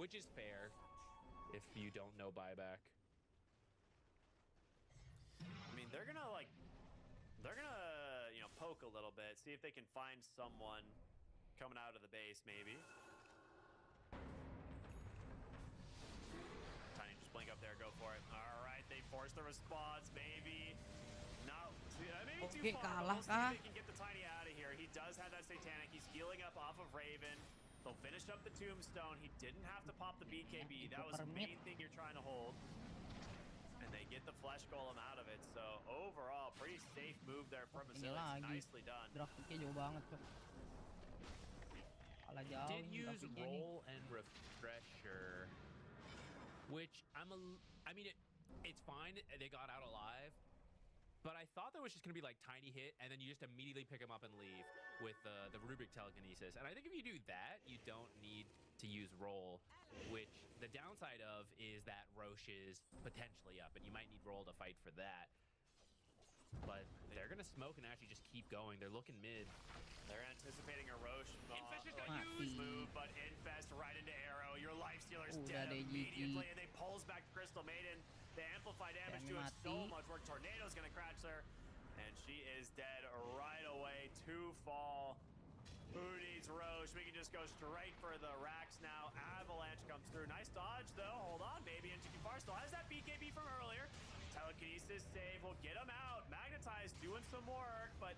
which is fair if you don't know buyback. I mean, they're gonna poke a little bit, see if they can find someone coming out of the base, maybe. Tiny just blink up there, go for it. All right, they force the response, maybe. No, maybe too far, but we'll see if they can get the Tiny out of here. He does have that Satanic. He's healing up off of Raven. They'll finish up the Tombstone. He didn't have to pop the BKB. That was the main thing you're trying to hold. And they get the Flesh Golem out of it. So overall, pretty safe move there from Resilience. Nicely done. Did use roll and refresher, which I mean, it's fine. They got out alive. But I thought there was just going to be like tiny hit, and then you just immediately pick them up and leave with the Rubik telekinesis. And I think if you do that, you don't need to use roll, which the downside of is that Roche is potentially up, and you might need roll to fight for that. But they're going to smoke and actually just keep going. They're looking mid. They're anticipating a Roche use move, but Infest right into Arrow. Your Lifestealer's dead immediately, and they pulls back Crystal Maiden. The amplify damage doing so much work. Tornado's going to crash her, and she is dead right away. 2 fall. Who needs Roche? We can just go straight for the racks now. Avalanche comes through. Nice dodge, though. Hold on, baby. And Far still has that BKB from earlier. Telekinesis save will get him out. Magnetize doing some work, but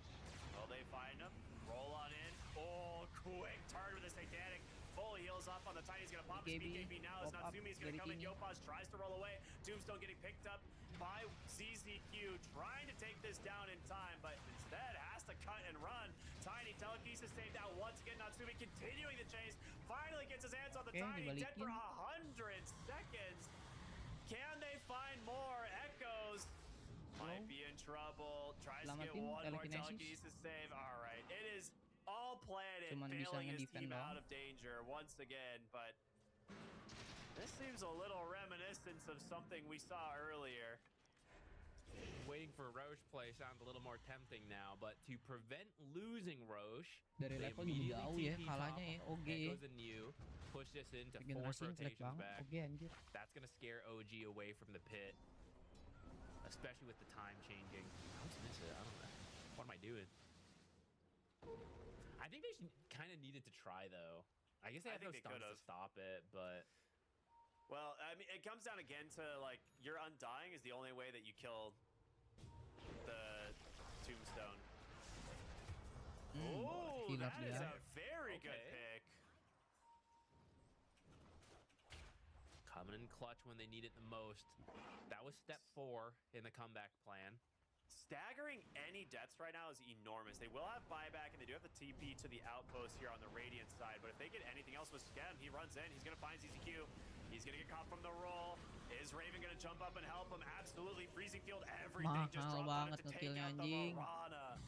will they find him? Roll on in. Oh, quick turn with the Satanic. Full heals up on the Tiny's gonna pop his BKB now as Natsumi's gonna come in. Yopaj tries to roll away. Tombstone getting picked up by ZZQ, trying to take this down in time, but instead has to cut and run. Tiny telekinesis saved out once again. Natsumi continuing the chase. Finally gets his hands on the Tiny. Dead for 100 seconds. Can they find more? Echoes might be in trouble. Tries to get one more telekinesis save. All right, it is all planned and failing his team out of danger once again, but this seems a little reminiscent of something we saw earlier. Waiting for Roche play sounds a little more tempting now, but to prevent losing Roche, they immediately TP top, Echoes and you, push this into force rotations back. That's going to scare OG away from the pit, especially with the time changing. I just miss it. I don't know. What am I doing? I think they kind of needed to try, though. I guess they have no stunts to stop it, but... Well, I mean, it comes down again to, like, your Undying is the only way that you kill the Tombstone. Oh, that is a very good pick. Coming in clutch when they need it the most. That was step 4 in the comeback plan. Staggering any deaths right now is enormous. They will have buyback, and they do have the TP to the outpost here on the Radiant side, but if they get anything else with Skem, he runs in. He's going to find ZZQ. He's going to get caught from the roll. Is Raven going to jump up and help him? Absolutely. Freezing field, everything just dropped on it to take out the Marana.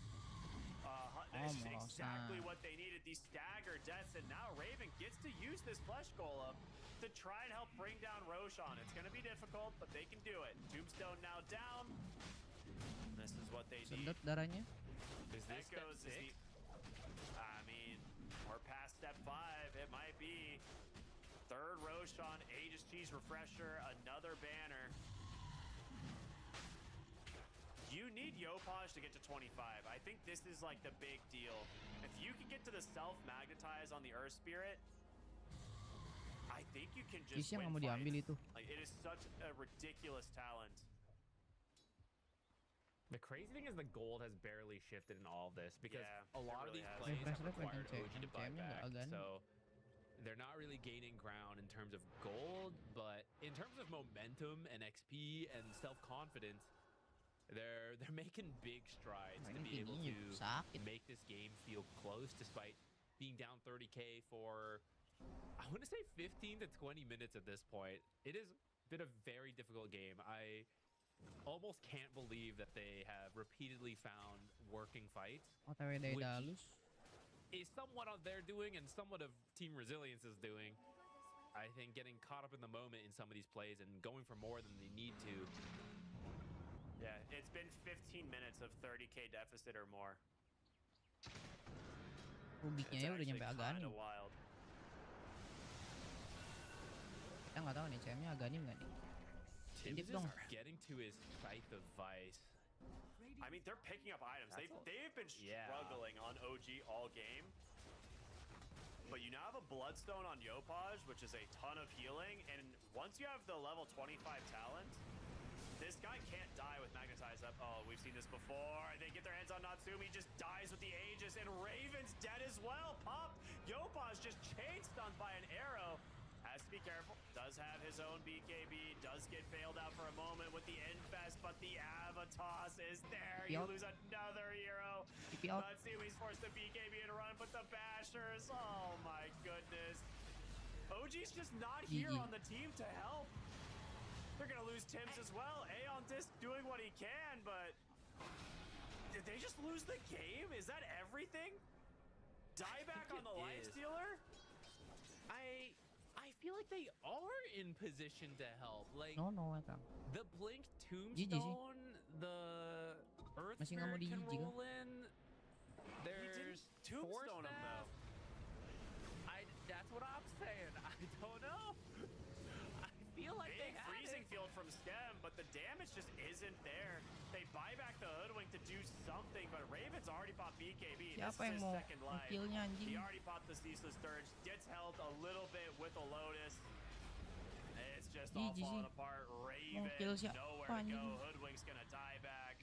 This is exactly what they needed, these staggered deaths, and now Raven gets to use this Flesh Golem to try and help bring down Roshan. It's going to be difficult, but they can do it. Tombstone now down. This is what they need. Is this Echoes is the... I mean, we're past step 5. It might be 3rd Roshan, Aegis Cheese Refresher, another banner. You need Yopaj to get to 25. I think this is like the big deal. If you can get to the self-magnetize on the Earth Spirit, I think you can just win fights. Like, it is such a ridiculous talent. The crazy thing is the gold has barely shifted in all of this because a lot of these plays have required OG to buy back, so they're not really gaining ground in terms of gold, but in terms of momentum and XP and self-confidence, they're making big strides to be able to make this game feel close despite being down 30k for, I want to say 15 to 20 minutes at this point. It has been a very difficult game. I almost can't believe that they have repeatedly found working fights, which is somewhat of their doing and somewhat of Team Resilience is doing. I think getting caught up in the moment in some of these plays and going for more than they need to. Yeah, it's been 15 minutes of 30k deficit or more. It's actually kind of wild. CM-nya agak nim nggak nih? Tim's is getting to his Scythe of Vice. I mean, they're picking up items. They've been struggling on OG all game. But you now have a Bloodstone on Yopaj, which is a ton of healing. And once you have the level 25 talent, this guy can't die with Magnetize up. Oh, we've seen this before. They get their hands on Natsumi, just dies with the Aegis, and Raven's dead as well. Pop, Yopaj just chain stunned by an arrow. Has to be careful. Does have his own BKB. Does get bailed out for a moment with the Infest, but the Avatos is there. You lose another hero. Natsumi's forced the BKB and run, but the Bashers, oh my goodness. OG's just not here on the team to help. They're gonna lose Tims as well. Aeon Disc doing what he can, but did they just lose the game? Is that everything? Dieback on the Lifestealer? I feel like they are in position to help. Like the Blink Tombstone, the Earth Spirit can roll in. There's Tombstone him though. That's what I'm saying. I don't know. I feel like big freezing field from Skem, but the damage just isn't there. They buy back the Hoodwink to do something, but Raven's already popped BKB. This is his second life. He already popped the Ceaseless Dirge. Gets held a little bit with a Lotus. It's just all falling apart. Raven, nowhere to go. Hoodwink's gonna die back.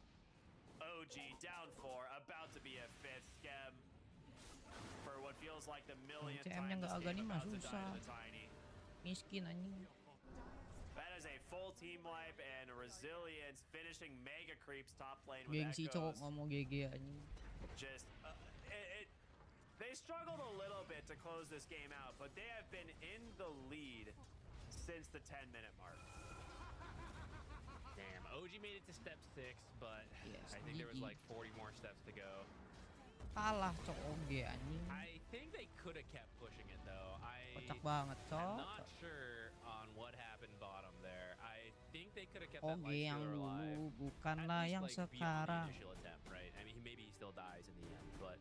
OG down 4, about to be a 5th. Skem for what feels like the millionth time this game about to die to the Tiny. Miskin anjing. That is a full team wipe and Resilience finishing mega creeps top lane with Gengsi cowok ngomong GG anjing. Just they struggled a little bit to close this game out, but they have been in the lead since the 10-minute mark. Damn, OG made it to step 6, but I think there was like 40 more steps to go. Kalah cok OG anjing. I think they could have kept pushing it though. Kocak banget cok. I'm not sure on what happened bottom there. I think they could have kept that OG yang dulu, bukanlah yang sekarang. Initial attempt, right? I mean, maybe he still dies in the end, but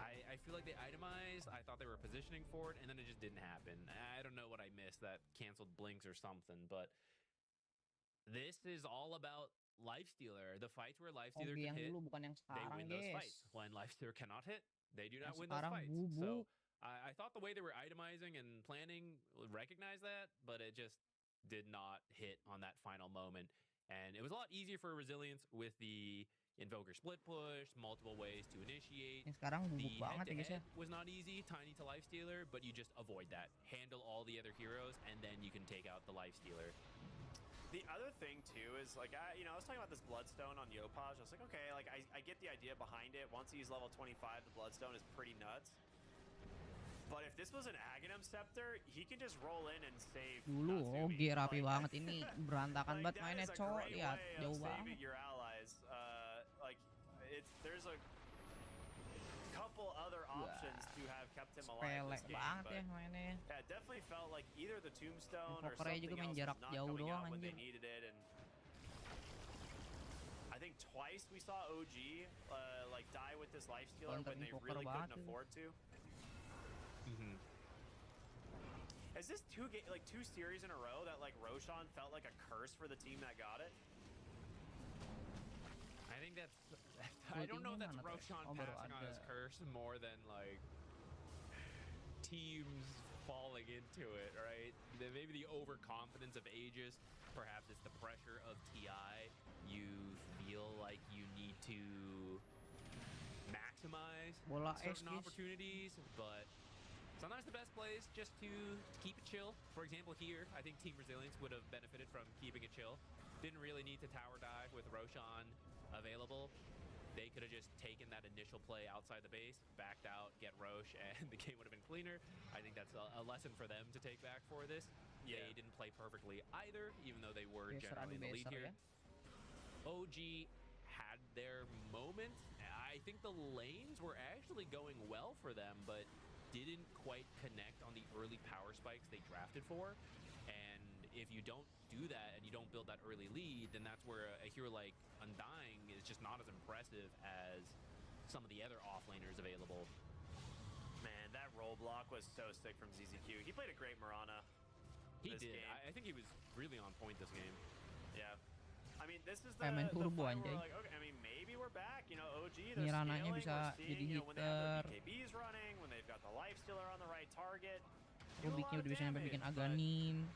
I feel like they itemized. I thought they were positioning for it, and then it just didn't happen. I don't know what I missed that canceled blinks or something, but this is all about Lifestealer. The fights where Lifestealer can hit, they win those fights. When Lifestealer cannot hit, they do not win those fights. So I thought the way they were itemizing and planning recognized that, but it just did not hit on that final moment. And it was a lot easier for Resilience with the Invoker split push, multiple ways to initiate. Sekarang the head-to-head was not easy, Tiny to Lifestealer, but you just avoid that. Handle all the other heroes, and then you can take out the Lifestealer. The other thing too is like I was talking about this Bloodstone on Yopaj. I was like, okay, like I get the idea behind it. Once he's level 25, the Bloodstone is pretty nuts. But if this was an Aghanim Scepter, he can just roll in and save. Dulu OG rapi banget ini, berantakan banget mainnya cowok, lihat jauh banget. Your allies, there's a couple other options to have kept him alive this game, banget ya yeah, mainnya. it definitely felt like either the Tombstone or Invokernya something juga main else jarak was not jauh coming doang out when they anjing. needed it, and I think twice we saw OG die with this Lifestealer when they really couldn't afford to. Is this two series in a row that like Roshan felt like a curse for the team that got it? I think that's I don't know if that's Roshan passing on his curse more than like teams falling into it, right? Maybe the overconfidence of Aegis, perhaps it's the pressure of TI. You feel like you need to maximize certain opportunities, but sometimes the best play is just to keep it chill. For example, here, I think Team Resilience would have benefited from keeping it chill. Didn't really need to tower dive with Roshan available. They could have just taken that initial play outside the base, backed out, get Rosh, and the game would have been cleaner. I think that's a lesson for them to take back for this. Yeah. They didn't play perfectly either, even though they were generally in the lead here. OG had their moments. I think the lanes were actually going well for them, but didn't quite connect on the early power spikes they drafted for. And if you don't do that and you don't build that early lead, then that's where a hero like Undying is just not as impressive as some of the other offlaners available. Man, that roll block was so sick from ZZQ. He played a great Mirana. He did. Game. I think he was really on point this game. Yeah. I mean, this is the fight where we're like, okay, I mean, maybe we're back. You know, OG, they're scaling. We're seeing, you know, when they have their BKBs running, when they've got the lifestealer on the right target. Rubiknya udah bisa sampai bikin Aghanim.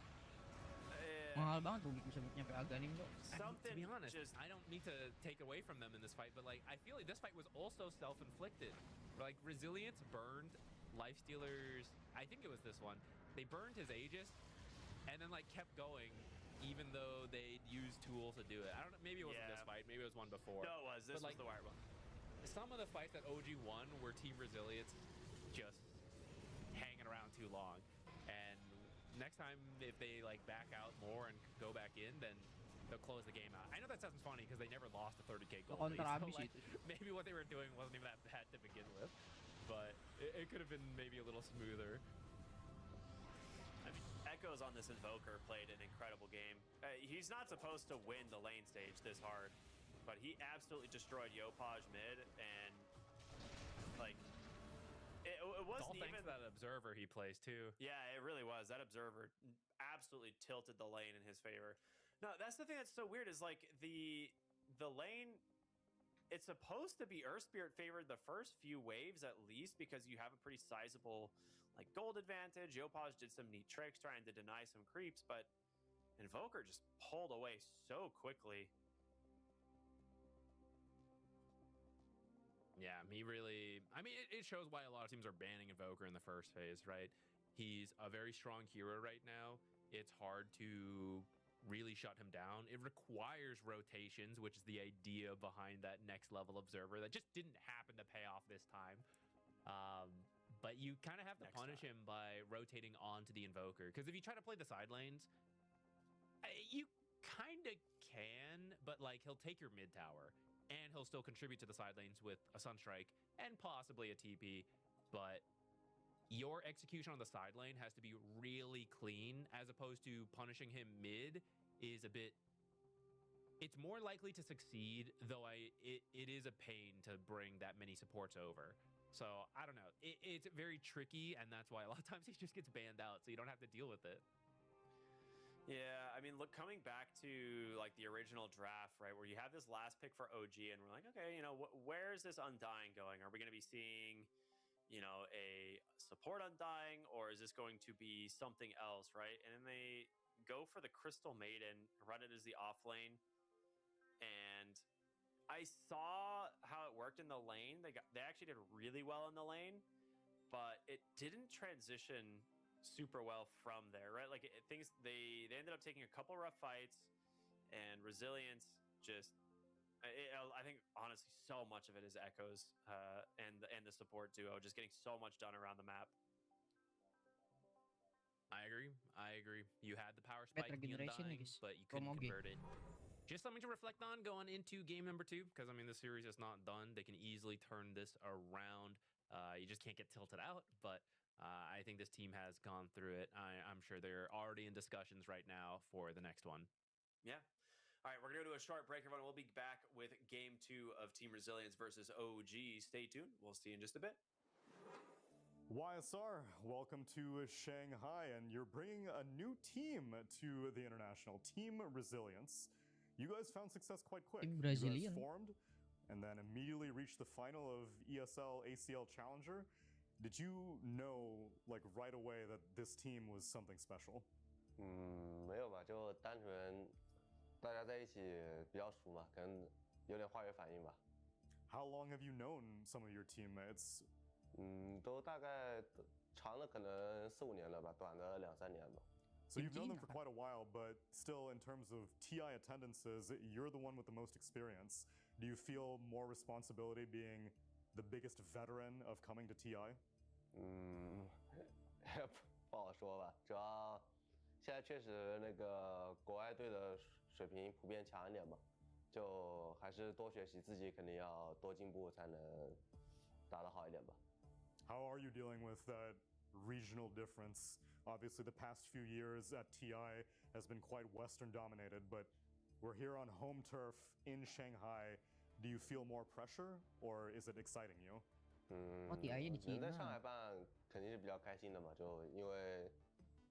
Mahal banget Rubik bisa nyampe Aghanim tuh. To be honest, I don't need to take away from them in this fight, but like I feel like this fight was also self-inflicted. Like Resilience burned Lifestealer's, I think it was this one. They burned his Aegis and then like kept going even though they used tools to do it. I don't know, maybe it wasn't this fight, maybe it was one before. No, it was. This was the wire one. Some of the fights that OG won were Team Resilience just hanging around too long. And next time, if they like back out more and go back in, then they'll close the game out. I know that sounds funny because they never lost a 30k gold lead, so like, maybe what they were doing wasn't even that bad to begin with, but it could have been maybe a little smoother. I mean, Echoes on this Invoker played an incredible game. He's not supposed to win the lane stage this hard, but he absolutely destroyed Yopaj mid, and like it wasn't even that Observer he plays too. Yeah, it really was. That Observer absolutely tilted the lane in his favor. No, that's the thing that's so weird is like the lane, it's supposed to be Earth Spirit favored the first few waves at least because you have a pretty sizable like gold advantage. Yopaj did some neat tricks trying to deny some creeps, but Invoker just pulled away so quickly. Yeah, he really, I mean, it shows why a lot of teams are banning Invoker in the first phase, right? He's a very strong hero right now. It's hard to really shut him down. It requires rotations, which is the idea behind that next level Observer that just didn't happen to pay off this time. But you kind of have to punish him by rotating onto the Invoker. Because if you try to play the side lanes, you kind of can, but like he'll take your mid tower and he'll still contribute to the side lanes with a Sunstrike and possibly a TP. But your execution on the side lane has to be really clean, as opposed to punishing him mid is a bit, it's more likely to succeed, though it is a pain to bring that many supports over. So I don't know, it's very tricky, and that's why a lot of times he just gets banned out, so you don't have to deal with it. Yeah, I mean, look, coming back to like the original draft, right, where you have this last pick for OG, and we're like, okay, you know, where's this Undying going? Are we going to be seeing, you know, a support Undying, or is this going to be something else, right? And then they go for the Crystal Maiden, run it as the off lane, and I saw how it worked in the lane. They actually did really well in the lane, but it didn't transition super well from there, right? Like they ended up taking a couple rough fights, and Resilience just, I think honestly so much of it is Echoes and the support duo just getting so much done around the map. I agree. You had the power spike, the Undying, but you couldn't convert it. Just something to reflect on going into game number 2, because I mean the series is not done. They can easily turn this around. You just can't get tilted out, but I think this team has gone through it. I'm sure they're already in discussions right now for the next one. Yeah. All right, we're going to do a short break, everyone. We'll be back with game 2 of Team Resilience versus OG. Stay tuned. We'll see you in just a bit. YSR, welcome to Shanghai, and you're bringing a new team to the international, Team Resilience. You guys found success quite quick. You guys formed and then immediately reached the final of ESL ACL Challenger. Did you know, like, right away that this team was something special? 没有吧，就单纯大家在一起比较熟嘛，可能有点化学反应吧。How long have you known some of your teammates? 都大概长的可能4、5年了吧，短的2、3年吧。 So you've known them for quite a while, but still in terms of TI attendances, you're the one with the most experience. Do you feel more responsibility being the biggest veteran of coming to TI? 不好说吧，主要现在确实那个国外队的水平普遍强一点嘛，就还是多学习，自己肯定要多进步才能打得好一点吧。How are you dealing with that regional difference? Obviously, the past few years at TI has been quite Western dominated, but we're here on home turf in Shanghai. Do you feel more pressure, or is it exciting you? 能在上海办肯定是比较开心的嘛，就因为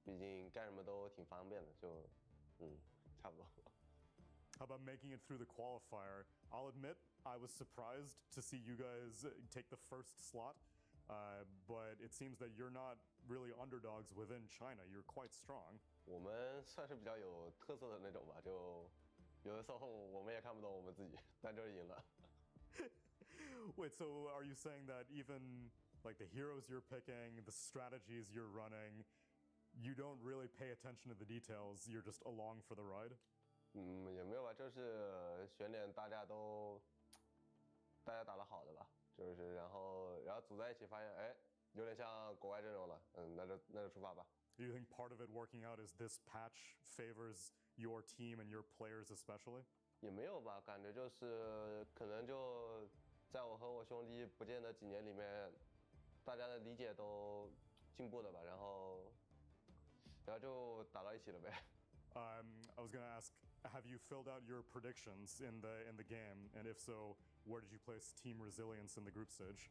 毕竟干什么都挺方便的，就差不多。How about making it through the qualifier? I'll admit I was surprised to see you guys take the first slot, but it seems that you're not really underdogs within China. You're quite strong. 我们算是比较有特色的那种吧，就有的时候我们也看不懂我们自己，但就是赢了。Wait, so are you saying that even like the heroes you're picking, the strategies you're running, you don't really pay attention to the details, you're just along for the ride? 也没有吧，就是选点大家打得好的吧，就是然后组在一起发现，哎，有点像国外阵容了，那就出发吧。Do you think part of it working out is this patch favors your team and your players especially? 也没有吧，感觉就是可能就在我和我兄弟不见的几年里面，大家的理解都进步了吧，然后就打到一起了呗。I was gonna ask, have you filled out your predictions in the game, and if so, where did you place Team Resilience in the group stage?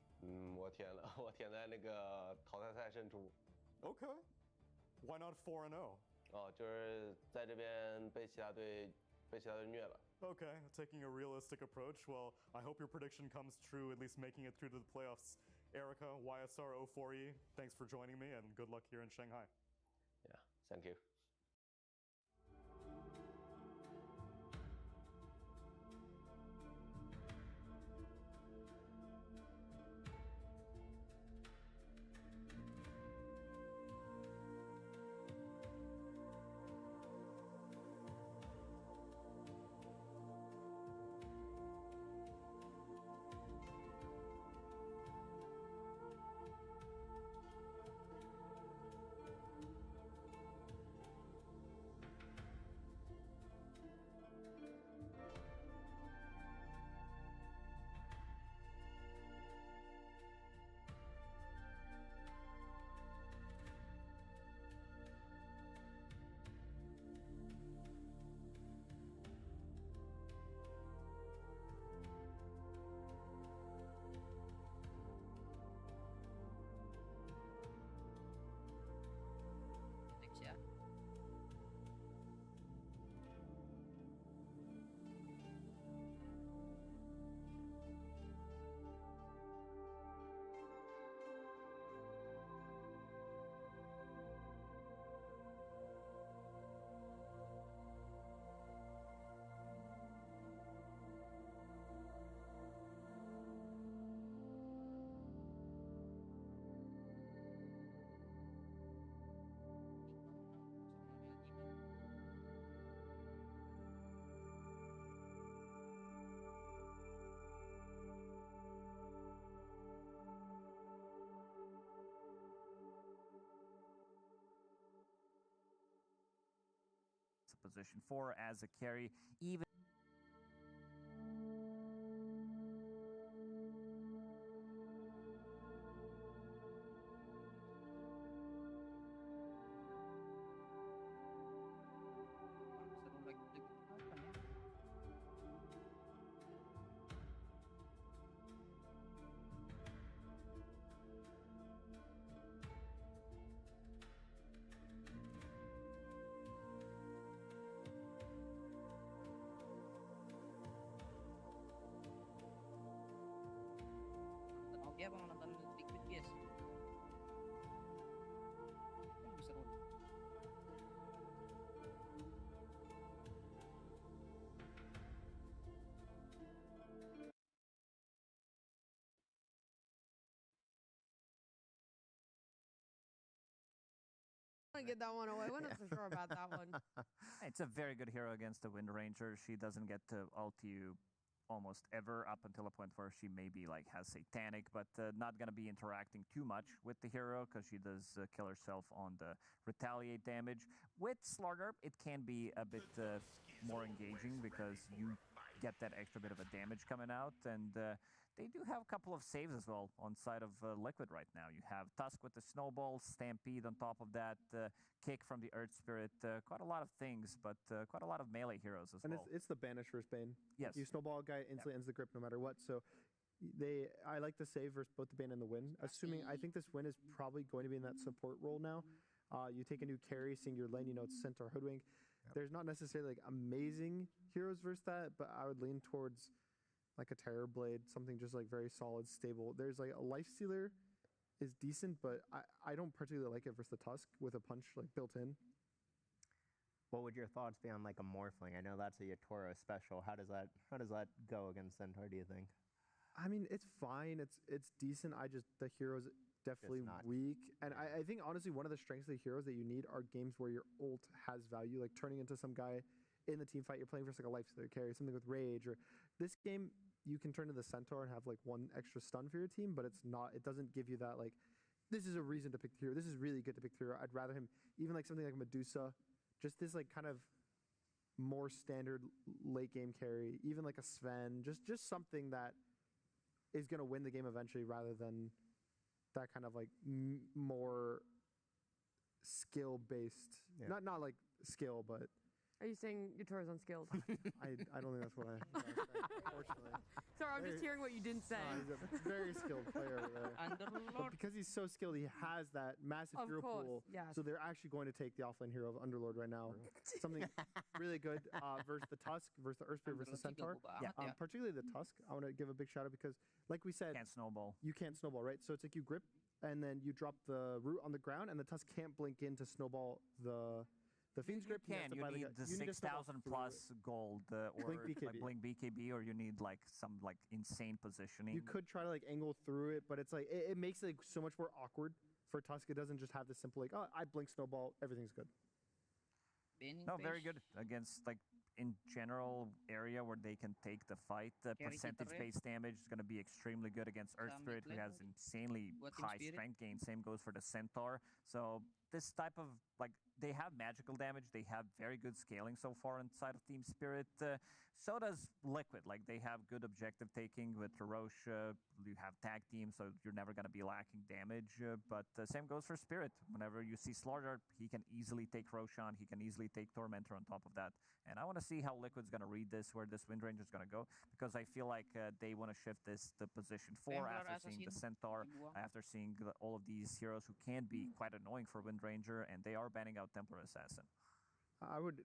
我填了，我填在那个淘汰赛胜出。Okay, why not 4-0? 哦，就是在这边被其他队虐了。Okay, taking a realistic approach. Well, I hope your prediction comes true, at least making it through to the playoffs. Erica, YSR 04E, thanks for joining me, and good luck here in Shanghai. Yeah, thank you. Position 4 as a carry, even dia bang nonton Big Bit guys. Seru. Get that one away. We're not so sure about that one. It's a very good hero against the Wind Ranger. She doesn't get to ult you almost ever up until a point where she maybe like has Satanic, but not going to be interacting too much with the hero because she does kill herself on the retaliate damage. With Slugger, it can be a bit more engaging because you get that extra bit of a damage coming out, and they do have a couple of saves as well on side of Liquid right now. You have Tusk with the Snowball, Stampede on top of that, Kick from the Earth Spirit, quite a lot of things, but quite a lot of melee heroes as well. And it's the Banish versus Bane. Yes. You Snowball guy instantly ends the grip no matter what, so I like the save versus both the Bane and the Win. Assuming, I think this Win is probably going to be in that support role now. You take a new carry, seeing your lane, you know it's Centaur Hoodwink. Yep. There's not necessarily like amazing heroes versus that, but I would lean towards like a Terror Blade, something just like very solid, stable. There's like a Lifestealer is decent, but I don't particularly like it versus the Tusk with a punch like built in. What would your thoughts be on like a Morphling? I know that's a Yatoro special. How does that go against Centaur, do you think? I mean, it's fine. It's decent. The hero's definitely weak. And I think honestly one of the strengths of the heroes that you need are games where your ult has value, like turning into some guy in the team fight you're playing versus like a Lifestealer carry, something with Rage. Or this game you can turn to the Centaur and have like one extra stun for your team, but it doesn't give you that like, this is a reason to pick the hero. This is really good to pick the hero. I'd rather him, even like something like Medusa, just this like kind of more standard late game carry, even like a Sven, just something that is going to win the game eventually rather than that kind of like more skill based, not like skill, but. Are you saying Yatoro's unskilled? I don't think that's what I said, unfortunately. Sorry, I'm just hearing what you didn't say. He's a very skilled player over there. But because he's so skilled, he has that massive hero pool. Yes. So they're actually going to take the offlane hero of Underlord right now. Something really good versus the Tusk, versus the Earth Spirit, versus the Centaur. Particularly the Tusk, I want to give a big shout out because, like we said, can't snowball. You can't snowball, right? So it's like you grip and then you drop the root on the ground, and the Tusk can't blink in to snowball the Fiend's Grip. You need the 6,000 plus gold or Blink BKB, or you need like some like insane positioning. You could try to like angle through it, but it's like it makes it like so much more awkward for Tusk. It doesn't just have this simple like, oh, I blink snowball, everything's good. No, very good against like in general area where they can take the fight. The percentage-based damage is going to be extremely good against Earth Spirit, who has insanely high strength gain. Same goes for the Centaur. So this type of like, they have magical damage. They have very good scaling so far inside of Team Spirit. So does Liquid. Like they have good objective taking with Roche. You have tag team, so you're never going to be lacking damage. But same goes for Spirit. Whenever you see Slaughter, he can easily take Roshan. He can easily take Tormentor on top of that. And I want to see how Liquid's going to read this, where this Wind Ranger is going to go, because I feel like they want to shift this to position 4 after seeing the Centaur, after seeing all of these heroes who can be quite annoying for Wind Ranger, and they are banning out Templar Assassin. I would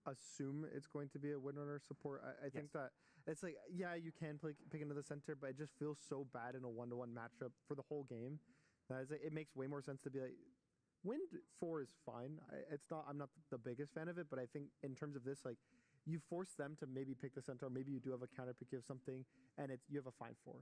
assume it's going to be a Windrunner support. I think that it's like, yeah, you can pick into the center, but it just feels so bad in a one-to-one matchup for the whole game that it's like, it makes way more sense to be like, Wind 4 is fine. I'm not the biggest fan of it, but I think in terms of this, like, you force them to maybe pick the Centaur. Maybe you do have a counter pick of something, and you have a fine 4.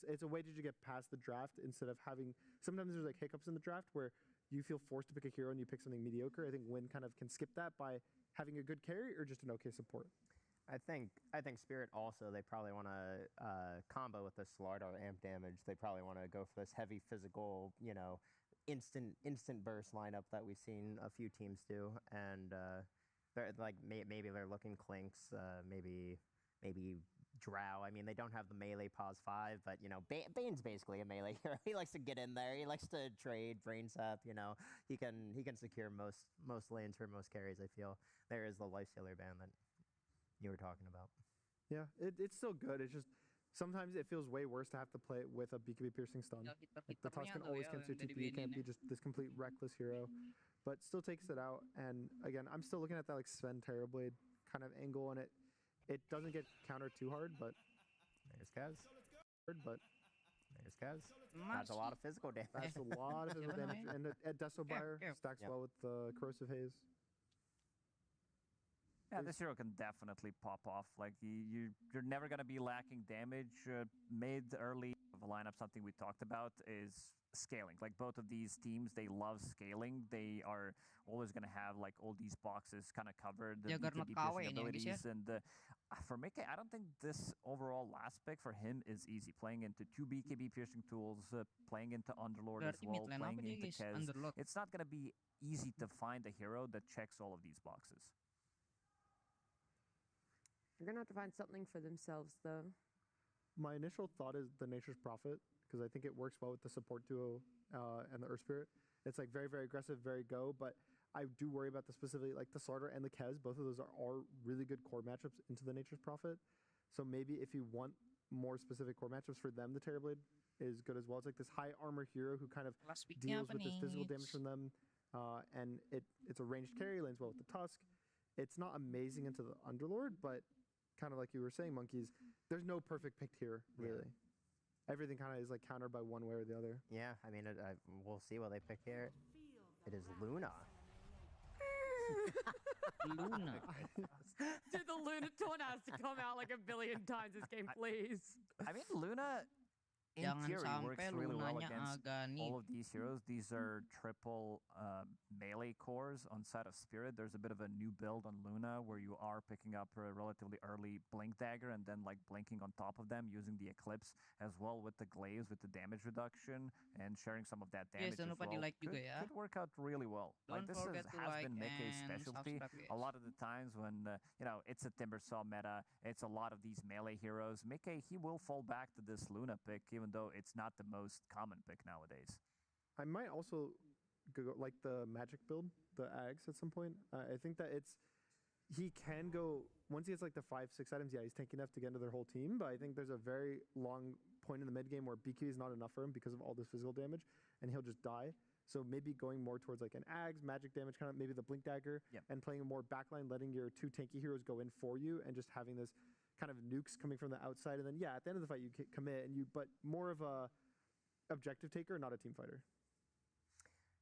It's a way to get past the draft instead of having. Sometimes there's like hiccups in the draft where you feel forced to pick a hero and you pick something mediocre. I think Wind kind of can skip that by having a good carry or just an okay support. I think Spirit also, they probably want to combo with the Slaughter amp damage. They probably want to go for this heavy physical, instant burst lineup that we've seen a few teams do, and they're like maybe they're looking Clinks, maybe Drow. I mean, they don't have the melee pause 5, but Bane's basically a melee hero. He likes to get in there. He likes to trade brains up. He can secure most lanes for most carries. I feel there is the Lifestealer ban that you were talking about. Yeah, it's still good. It's just sometimes it feels way worse to have to play it with a BKB piercing stun. Like the Tusk can always cancel your TP. You can't be just this complete reckless hero, but still takes it out. And again, I'm still looking at that like Sven Terrorblade kind of angle, and it doesn't get countered too hard, but there's Kaz. There's Kaz. That's a lot of physical damage. That's a lot of physical damage, and Desobire stacks well with the Corrosive Haze. Yeah, this hero can definitely pop off. Like you're never gonna be lacking damage. Mid early of a lineup, something we talked about is scaling. Like both of these teams, they love scaling. They are always gonna have like all these boxes kind of covered, the BKB piercing abilities. And for Mickey, I don't think this overall last pick for him is easy. Playing into 2 BKB piercing tools, playing into Underlord as well, playing into Kez. It's not gonna be easy to find a hero that checks all of these boxes. They're going to have to find something for themselves, though. My initial thought is the Nature's Prophet, because I think it works well with the support duo and the Earth Spirit. It's like very, very aggressive, very go, but I do worry about specifically like the Slaughter and the Kez. Both of those are really good core matchups into the Nature's Prophet. So maybe if you want more specific core matchups for them, the Terrorblade is good as well. It's like this high armor hero who kind of deals with this physical damage from them. and it's a ranged carry, lanes well with the Tusk. It's not amazing into the Underlord, but kind of like you were saying, Monkeys, there's no perfect pick here, really. Yeah. Everything kind of is like countered by one way or the other. Yeah, I mean, we'll see what they pick here. It is Luna. Luna. Dude, the Luna taunt has to come out like a billion times this game, please. I mean, Luna, in theory, works really well against all of these heroes. These are triple melee cores on side of Spirit. There's a bit of a new build on Luna where you are picking up a relatively early Blink Dagger and then like blinking on top of them using the Eclipse as well with the Glaze, with the damage reduction and sharing some of that damage as well. Could work out really well. Like this has been Mickey's specialty. A lot of the times when, it's a Timbersaw meta, it's a lot of these melee heroes. Mickey, he will fall back to this Luna pick, even though it's not the most common pick nowadays. I might also go like the magic build, the Ags at some point. I think that he can go, once he gets like the 5-6 items, yeah, he's tanky enough to get into their whole team, but I think there's a very long point in the mid game where BQ is not enough for him because of all this physical damage, and he'll just die. So maybe going more towards like an Ags, magic damage, kind of maybe the Blink Dagger, and playing a more backline, letting your 2 tanky heroes go in for you, and just having this kind of nukes coming from the outside, and then at the end of the fight you commit, but more of a objective taker, not a team fighter.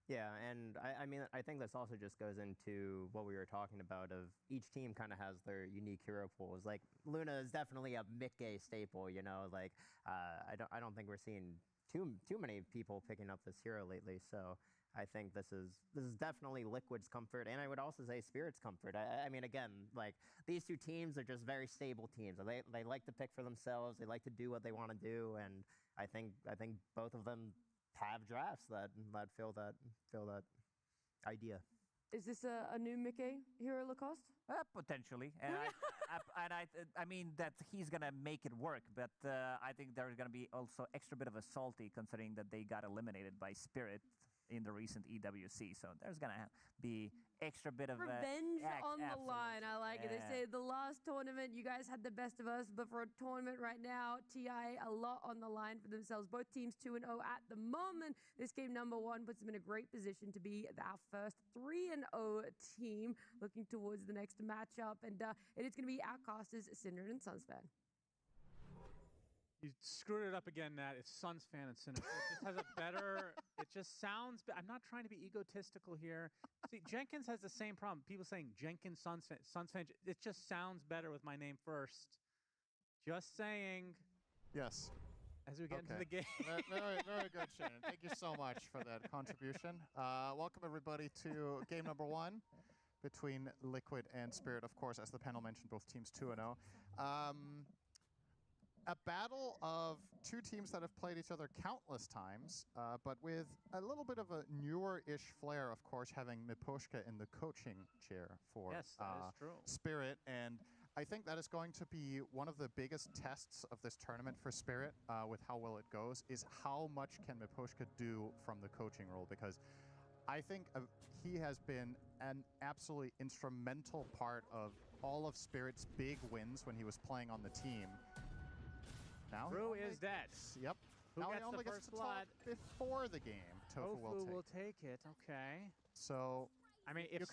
Yeah, and I mean, I think this also just goes into what we were talking about of each team kind of has their unique hero pools. Like Luna is definitely a mid-game staple, like I don't think we're seeing too many people picking up this hero lately, so I think this is definitely Liquid's comfort, and I would also say Spirit's comfort. I mean, again, like these two teams are just very stable teams. They like to pick for themselves. They like to do what they want to do, and I think both of them have drafts that fill that idea. Is this a new Mickey hero Lacoste? Potentially, and I mean that he's gonna make it work, but I think there's gonna be also extra bit of a salty considering that they got eliminated by Spirit in the recent EWC, so there's gonna be extra bit of revenge on the line. I like it. They say the last tournament you guys had the best of us, but for a tournament right now, TI a lot on the line for themselves. Both teams 2-0 at the moment. This game number 1 puts them in a great position to be our first 3-0 team looking towards the next matchup, and it is going to be Outcasters, Synderen, and Sunsfan. You screwed it up again, Nat. It's Sunsfan and Synderen. It just has a better. It just sounds. I'm not trying to be egotistical here. See, Jenkins has the same problem. People saying Jenkins, Sunsfan. It just sounds better with my name first. Just saying. Yes. As we get into the game. Very, very good, Shannon. Thank you so much for that contribution. Welcome everybody to game number 1 between Liquid and Spirit. Of course, as the panel mentioned, both teams 2-0. A battle of 2 teams that have played each other countless times, but with a little bit of a newer-ish flair, of course, having Miposhka in the coaching chair for that is true. Spirit. And I think that is going to be one of the biggest tests of this tournament for Spirit, with how well it goes, is how much can Miposhka do from the coaching role, because I think he has been an absolutely instrumental part of all of Spirit's big wins when he was playing on the team. Now Rue is dead. Yep. Who now gets he only the gets first to blood? talk before the game. Tofu will take it. Okay. So, I mean, if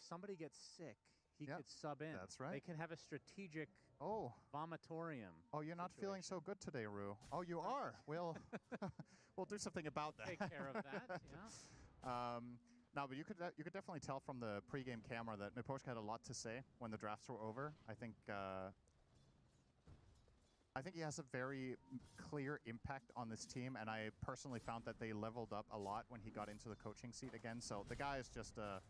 somebody gets sick, he could sub in. That's right. They can have a strategic vomitorium. Oh, you're not feeling so good today, Rue. Oh, you are. We'll do something about that. Take care of that. Yeah. No, but you could definitely tell from the pregame camera that Miposhka had a lot to say when the drafts were over. I think he has a very clear impact on this team, and I personally found that they leveled up a lot when he got into the coaching seat again. So the guy is just a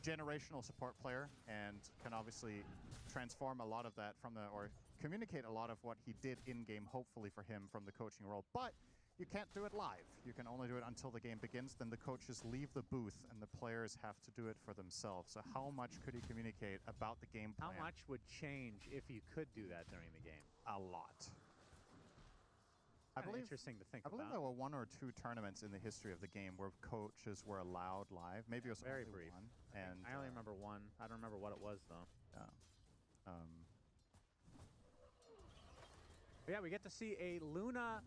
generational support player and can obviously transform a lot of that or communicate a lot of what he did in-game, hopefully for him, from the coaching role. But you can't do it live. You can only do it until the game begins. Then the coaches leave the booth and the players have to do it for themselves. So how much could he communicate about the game plan? How much would change if you could do that during the game? A lot. Interesting to think about. I believe there were 1 or 2 tournaments in the history of the game where coaches were allowed live. Maybe it was very only brief. 1. And I only remember 1. I don't remember what it was though. Yeah. Yeah, we get to see a Luna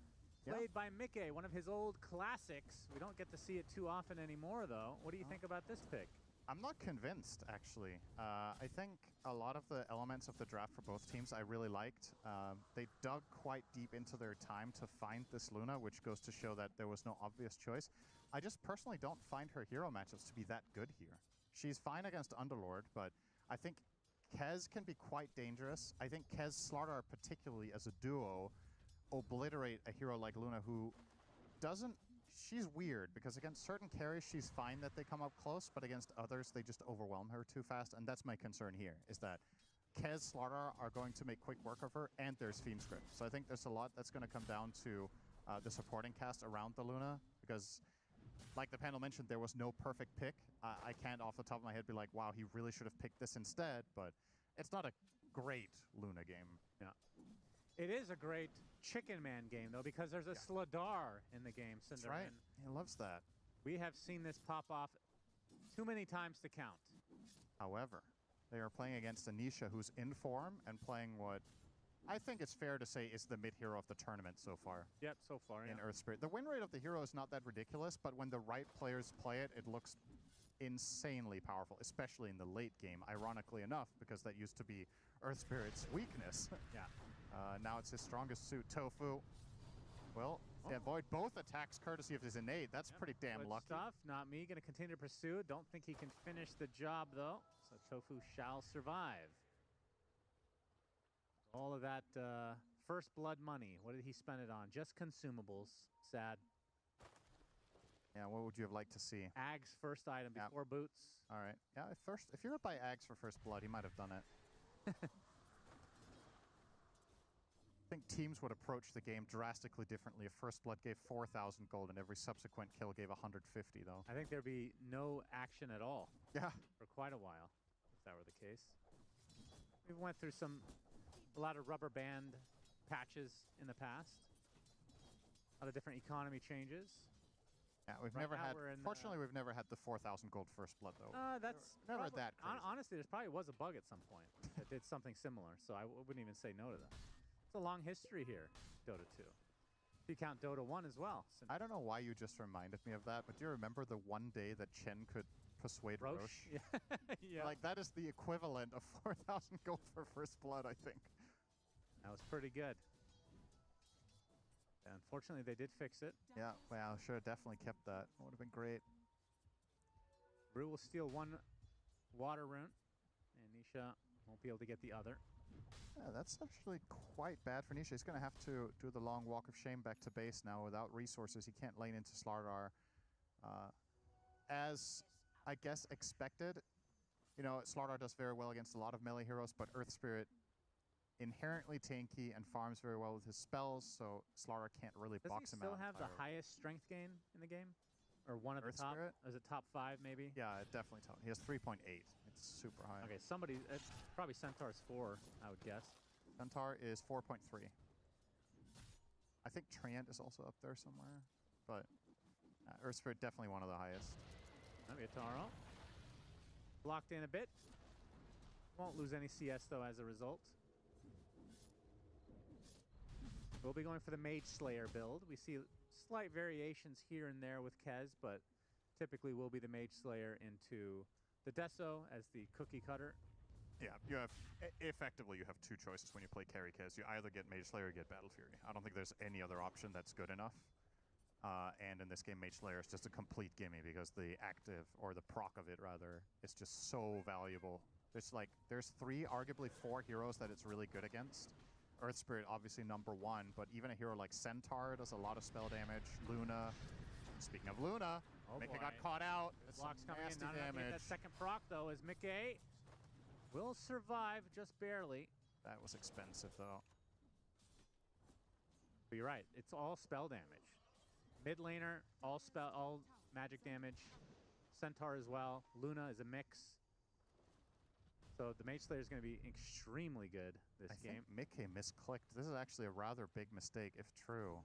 Played by Mickey, one of his old classics. We don't get to see it too often anymore, though. What do you think about this pick? I'm not convinced, actually. I think a lot of the elements of the draft for both teams I really liked. They dug quite deep into their time to find this Luna, which goes to show that there was no obvious choice. I just personally don't find her hero matchups to be that good here. She's fine against Underlord, but I think Kez can be quite dangerous. I think Kez Slardar, particularly as a duo, obliterate a hero like Luna who doesn't... She's weird, because against certain carries, she's fine that they come up close, but against others, they just overwhelm her too fast, and that's my concern here, is that Kez Slardar are going to make quick work of her, and there's Fiend Script. So I think there's a lot that's going to come down to the supporting cast around the Luna, because, like the panel mentioned, there was no perfect pick. I can't, off the top of my head, be like, wow, he really should have picked this instead, but it's not a great Luna game. Yeah. It is a great Chicken Man game, though, because there's a Slardar in the game, Cinderman. That's right. He loves that. We have seen this pop off too many times to count. However, they are playing against Anisha, who's in form and playing what I think it's fair to say is the mid-hero of the tournament so far. Yep, so far, in Earth Spirit. The win rate of the hero is not that ridiculous, but when the right players play it, it looks insanely powerful, especially in the late game, ironically enough, because that used to be Earth Spirit's weakness. Yeah. Now it's his strongest suit. Tofu will avoid both attacks courtesy of his innate. That's pretty damn Good lucky. Stuff. Not me. Going to continue to pursue. Don't think he can finish the job, though. So Tofu shall survive. All of that first blood money. What did he spend it on? Just consumables. Sad. Yeah, what would you have liked to see? Ag's first item before boots. All right. Yeah, if you're going to buy Ags for first blood, he might have done it. I think teams would approach the game drastically differently if First Blood gave 4,000 gold and every subsequent kill gave 150, though. I think there'd be no action at all. Yeah. For quite a while, if that were the case. We went through a lot of rubber band patches in the past. A lot of different economy changes. Yeah, we've never had. Fortunately, we've never had the 4,000 gold First Blood, though. That's never that crazy. Honestly, there probably was a bug at some point that did something similar, so I wouldn't even say no to that. It's a long history here, Dota 2. If you count Dota 1 as well. I don't know why you just reminded me of that, but do you remember the one day that Chen could persuade Roche? Yeah. Yeah. Like, that is the equivalent of 4,000 gold for First Blood, I think. That was pretty good. Yeah, unfortunately, they did fix it. Yeah, well, sure, definitely kept that. Would have been great. Rue will steal one water rune, and Nisha won't be able to get the other. Yeah, that's actually quite bad for Nisha. He's going to have to do the long walk of shame back to base now without resources. He can't lane into Slardar. As, I guess, expected, you know, Slardar does very well against a lot of melee heroes, but Earth Spirit inherently tanky and farms very well with his spells, so Slardar can't really box him out. Does he still have the highest strength gain in the game? Or one of the top? Spirit? Is it top 5, maybe? Yeah, definitely top. He has 3.8. It's super high. Okay, it's probably Centaur's 4, I would guess. Centaur is 4.3. I think Treant is also up there somewhere, but Earth Spirit definitely one of the highest. Taro. Blocked in a bit. Won't lose any CS, though, as a result. We'll be going for the Mage Slayer build. We see slight variations here and there with Kez, but typically will be the Mage Slayer into the Deso as the cookie cutter. Yeah, you have effectively you have two choices when you play carry Kez. You either get Mage Slayer or get Battle Fury. I don't think there's any other option that's good enough. And in this game, Mage Slayer is just a complete gimme because the active, or the proc of it rather, is just so valuable. There's 3, arguably 4 heroes that it's really good against. Earth Spirit, obviously #1, but even a hero like Centaur does a lot of spell damage. Luna, speaking of Luna, Mickey got caught out. It's blocks coming in, nasty damage. That second proc though, as Mickey will survive just barely. That was expensive though. But you're right, it's all spell damage. Mid laner, all magic damage. Centaur as well. Luna is a mix. So the Mage Slayer is going to be extremely good this game. I think Mickey misclicked. This is actually a rather big mistake, if true.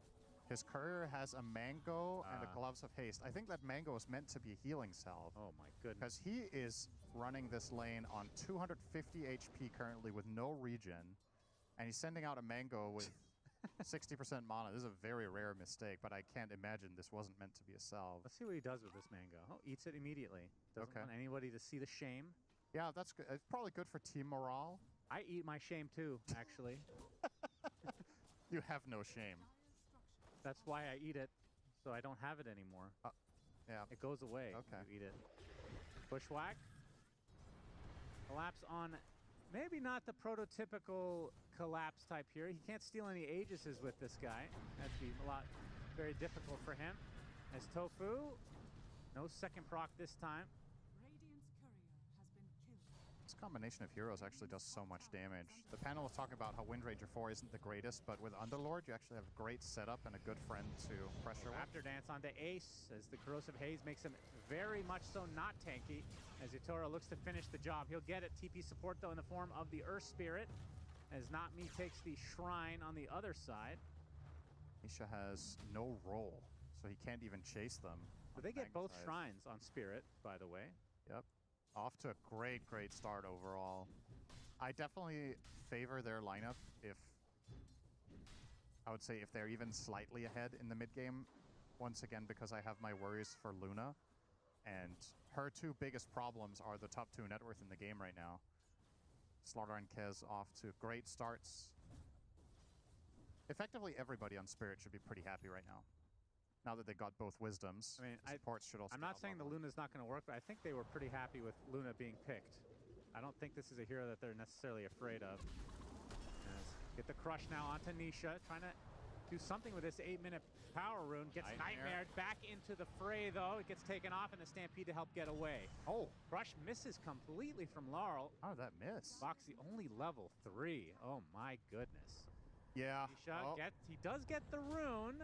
His courier has a Mango and a Gloves of Haste. I think that Mango is meant to be a healing salve. Oh my goodness. Because he is running this lane on 250 HP currently with no regen. And he's sending out a Mango with 60% mana. This is a very rare mistake, but I can't imagine this wasn't meant to be a salve. Let's see what he does with this mango. Oh, eats it immediately. Doesn't Okay. want anybody to see the shame. Yeah, that's good. It's probably good for team morale. I eat my shame too, actually. You have no shame. That's why I eat it, so I don't have it anymore. Yeah. It goes away. Okay. You eat it. Bushwhack. Collapse on maybe not the prototypical collapse type here. He can't steal any Aegises with this guy. That'd be very difficult for him. As Tofu, no second proc this time. This combination of heroes actually does so much damage. The panel was talking about how Wind Ranger 4 isn't the greatest, but with Underlord, you actually have a great setup and a good friend to pressure with. Raptor dance onto Ace as the Corrosive Haze makes him very much so not tanky. As Yatoro looks to finish the job. He'll get it. TP support, though, in the form of the Earth Spirit, as Not Me takes the Shrine on the other side. Nisha has no roll, so he can't even chase them. But they get both Shrines on Spirit, by the way. Yep. Off to a great, great start overall. I definitely favor their lineup I would say if they're even slightly ahead in the mid game. Once again, because I have my worries for Luna. And her two biggest problems are the top 2 net worth in the game right now. Slaughter and Kez off to great starts. Effectively, everybody on Spirit should be pretty happy right now. Now that they got both wisdoms, I mean, supports should also. I'm not saying the Luna's not going to work, but I think they were pretty happy with Luna being picked. I don't think this is a hero that they're necessarily afraid of. Get the crush now onto Nisha, trying to do something with this 8-minute power rune. Gets nightmared back into the fray, though. It gets taken off in the Stampede to help get away. Oh, crush misses completely from Laurel. How did that miss? Boxy only level 3. Oh my goodness. Yeah. Nisha he does get the rune.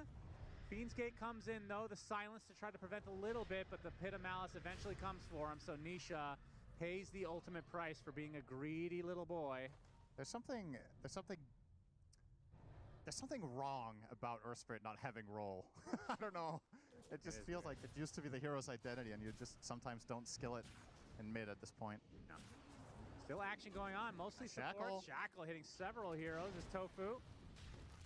Fiend's Gate comes in, though, the silence to try to prevent a little bit, but the Pit of Malice eventually comes for him, so Nisha pays the ultimate price for being a greedy little boy. There's something wrong about Earth Spirit not having roll. I don't know. It just feels like it used to be the hero's identity, and you just sometimes don't skill it in mid at this point. No. Still action going on, mostly support. Shackle hitting several heroes as Tofu.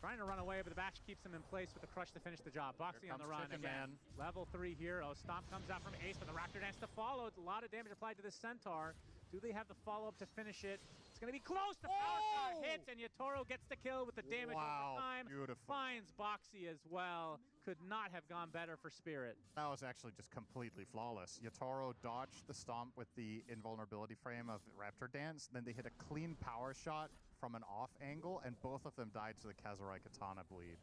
Trying to run away, but the bash keeps him in place with the crush to finish the job. Boxy on the run again. Level 3 hero. Stomp comes out from Ace, but the Raptor dance to follow. It's a lot of damage applied to the Centaur. Do they have the follow-up to finish it? It's going to be close. The power shot hits, and Yatoro gets the kill with the damage over time. Beautiful. Finds Boxy as well. Could not have gone better for Spirit. That was actually just completely flawless. Yatoro dodged the stomp with the invulnerability frame of Raptor Dance. Then they hit a clean power shot from an off angle, and both of them died to the Kazurai Katana bleed.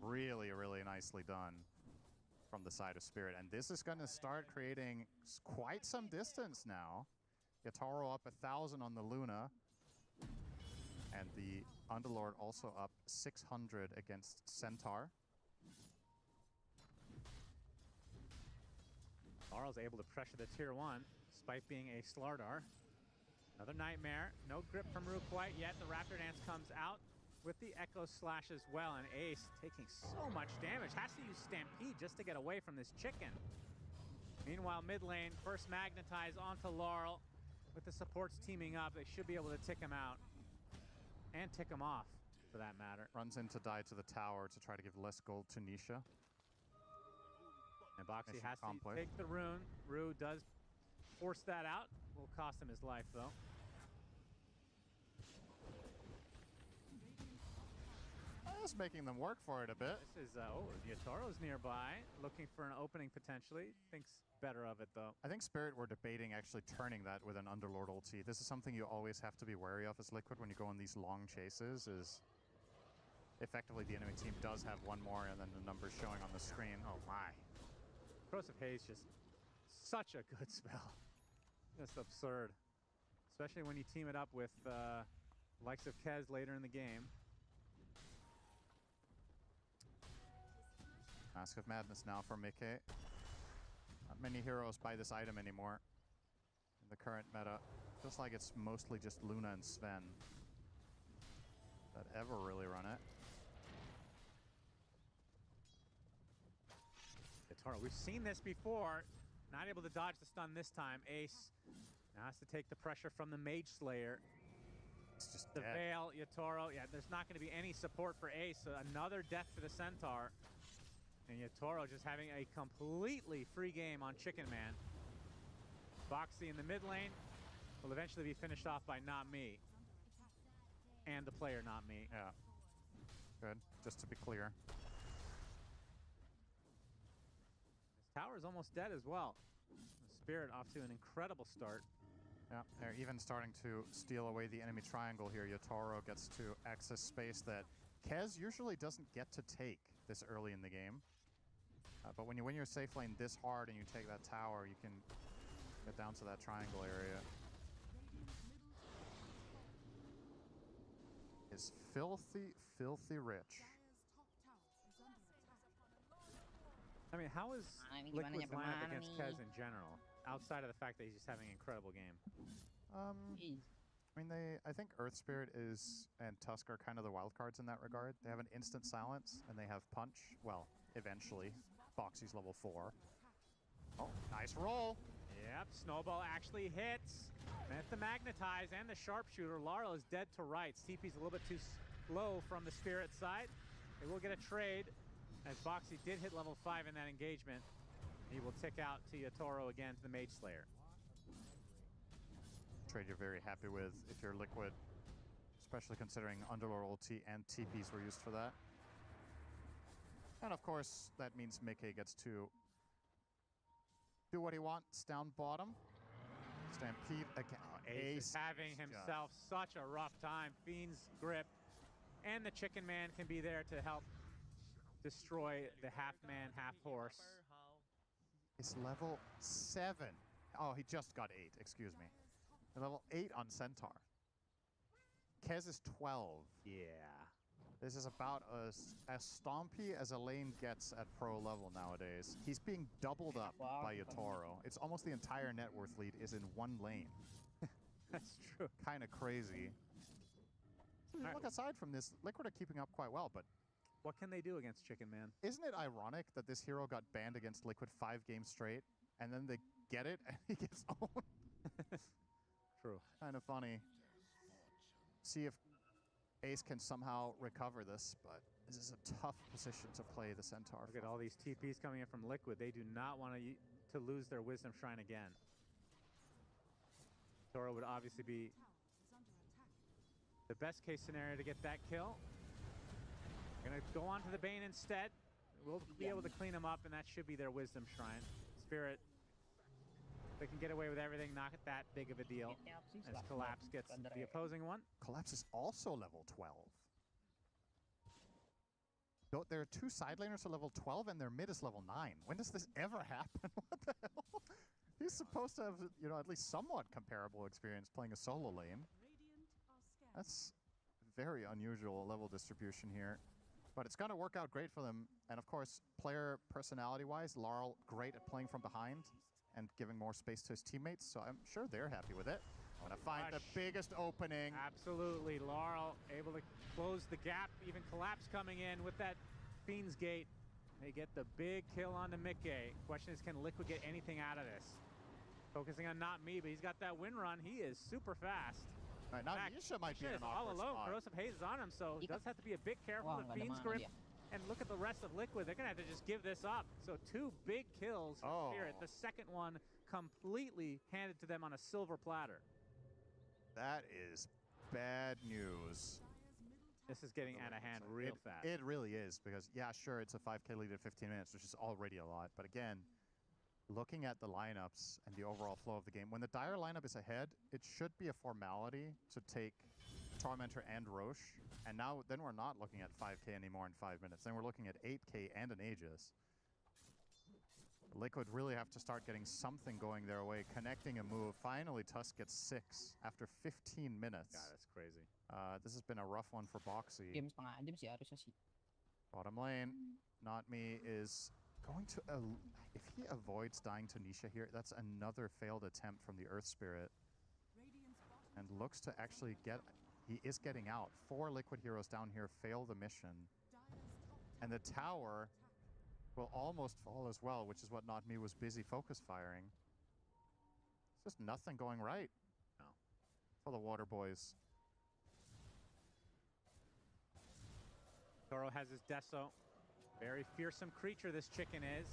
Really, really nicely done from the side of Spirit. And this is going to start creating quite some distance now. Yatoro up 1,000 on the Luna. And the Underlord also up 600 against Centaur. Laurel's able to pressure the tier 1, despite being a Slardar. Another Nightmare. No grip from Rue quite yet. The Raptor Dance comes out with the Echo Slash as well. And Ace taking so much damage. Has to use Stampede just to get away from this chicken. Meanwhile, mid lane, first Magnetize onto Laurel. With the supports teaming up, they should be able to tick him out. And tick him off, for that matter. Runs in to die to the tower to try to give less gold to Nisha. And Boxy has to take the rune. Rue does force that out. Will cost him his life, though. Just making them work for it a bit. This is, Yatoro's nearby, looking for an opening potentially. Thinks better of it, though. I think Spirit were debating actually turning that with an Underlord ulti. This is something you always have to be wary of as Liquid when you go on these long chases, is effectively the enemy team does have one more and then the numbers showing on the screen. Oh my. Corrosive Haze, just such a good spell. Just absurd. Especially when you team it up with likes of Kez later in the game. Mask of Madness now for Mickey. Not many heroes buy this item anymore in the current meta. Feels like it's mostly just Luna and Sven that ever really run it. Yatoro, we've seen this before. Not able to dodge the stun this time. Ace now has to take the pressure from the Mage Slayer. It's just the dead. Veil, Yatoro. Yeah, there's not going to be any support for Ace. So another death for the Centaur. And Yatoro just having a completely free game on Chicken Man. Boxy in the mid lane will eventually be finished off by Not Me. And the player Not Me. Yeah. Good. Just to be clear. This tower is almost dead as well. Spirit off to an incredible start. Yeah, they're even starting to steal away the enemy triangle here. Yatoro gets to access space that Kez usually doesn't get to take this early in the game. But when you win your safe lane this hard and you take that tower, you can get down to that triangle area. Is filthy, filthy rich. I mean, how is Liquid's lineup against Kez in general? Outside of the fact that he's just having an incredible game. I mean, I think Earth Spirit and Tusk are kind of the wild cards in that regard. They have an instant silence and they have punch. Well, eventually. Boxy's level 4. Oh, nice roll. Yep, Snowball actually hits. Meant the Magnetize and the Sharpshooter. Laurel is dead to rights. TP's a little bit too slow from the Spirit side. They will get a trade as Boxy did hit level 5 in that engagement. He will tick out to Yatoro again to the Mage Slayer. Trade you're very happy with if you're Liquid, especially considering Underlord ulti and TPs were used for that. And of course, that means Mickey gets to do what he wants down bottom. Stampede again. Ace is having himself such a rough time. Fiend's grip and the Chicken Man can be there to help destroy the half-man, half-horse. It's level 7. Oh, he just got 8, excuse me. Level 8 on Centaur. Kez is 12. Yeah. This is about as stompy as a lane gets at pro level nowadays. He's being doubled up by Yatoro. It's almost the entire net worth lead is in one lane. That's true. Kind of crazy. Look, aside from this, Liquid are keeping up quite well, but what can they do against Chicken Man? Isn't it ironic that this hero got banned against Liquid 5 games straight, and then they get it, and he gets owned? True. Kind of funny. See if Ace can somehow recover this, but this is a tough position to play the Centaur. Look at all these TPs coming in from Liquid. They do not want to lose their Wisdom Shrine again. Toro would obviously be the best case scenario to get that kill. We're going to go on to the Bane instead. We'll be able to clean them up, and that should be their Wisdom Shrine. Spirit, they can get away with everything, not that big of a deal. As Collapse gets the opposing one. Collapse is also level 12. There are 2 side laners are level 12, and their mid is level 9. When does this ever happen? What the hell? He's supposed to have, at least somewhat comparable experience playing a solo lane. That's very unusual level distribution here. But it's going to work out great for them. And of course, player personality-wise, Laurel great at playing from behind and giving more space to his teammates. So I'm sure they're happy with it. I'm going to find the biggest opening. Absolutely. Laurel able to close the gap. Even Collapse coming in with that Fiend's Gate. They get the big kill on the Mickey. Question is, can Liquid get anything out of this? Focusing on Not Me, but he's got that win run. He is super fast. Right, now Nisha might be in an all awkward alone. spot. Corrosive Haze is on him, so he does have to be a bit careful with Fiend's Grip. And look at the rest of Liquid. They're going to have to just give this up. So 2 big kills for Spirit. The second one completely handed to them on a silver platter. That is bad news. This is getting out of hand real fast. It really is, because, yeah, sure, it's a 5K lead at 15 minutes, which is already a lot. But again, looking at the lineups and the overall flow of the game, when the Dire lineup is ahead, it should be a formality to take Tormentor and Roche. And now, then we're not looking at 5K anymore in 5 minutes. Then we're looking at 8K and an Aegis. Liquid really have to start getting something going their way, connecting a move. Finally, Tusk gets 6 after 15 minutes. God, that's crazy. This has been a rough one for Boxy. Bottom lane, Not Me is going to... if he avoids dying to Nisha here, that's another failed attempt from the Earth Spirit. And looks to actually get... He is getting out. 4 Liquid heroes down here fail the mission. And the tower will almost fall as well, which is what Not Me was busy focus firing. It's just nothing going right. No. For the Water Boys. Toro has his Deso. Very fearsome creature this chicken is.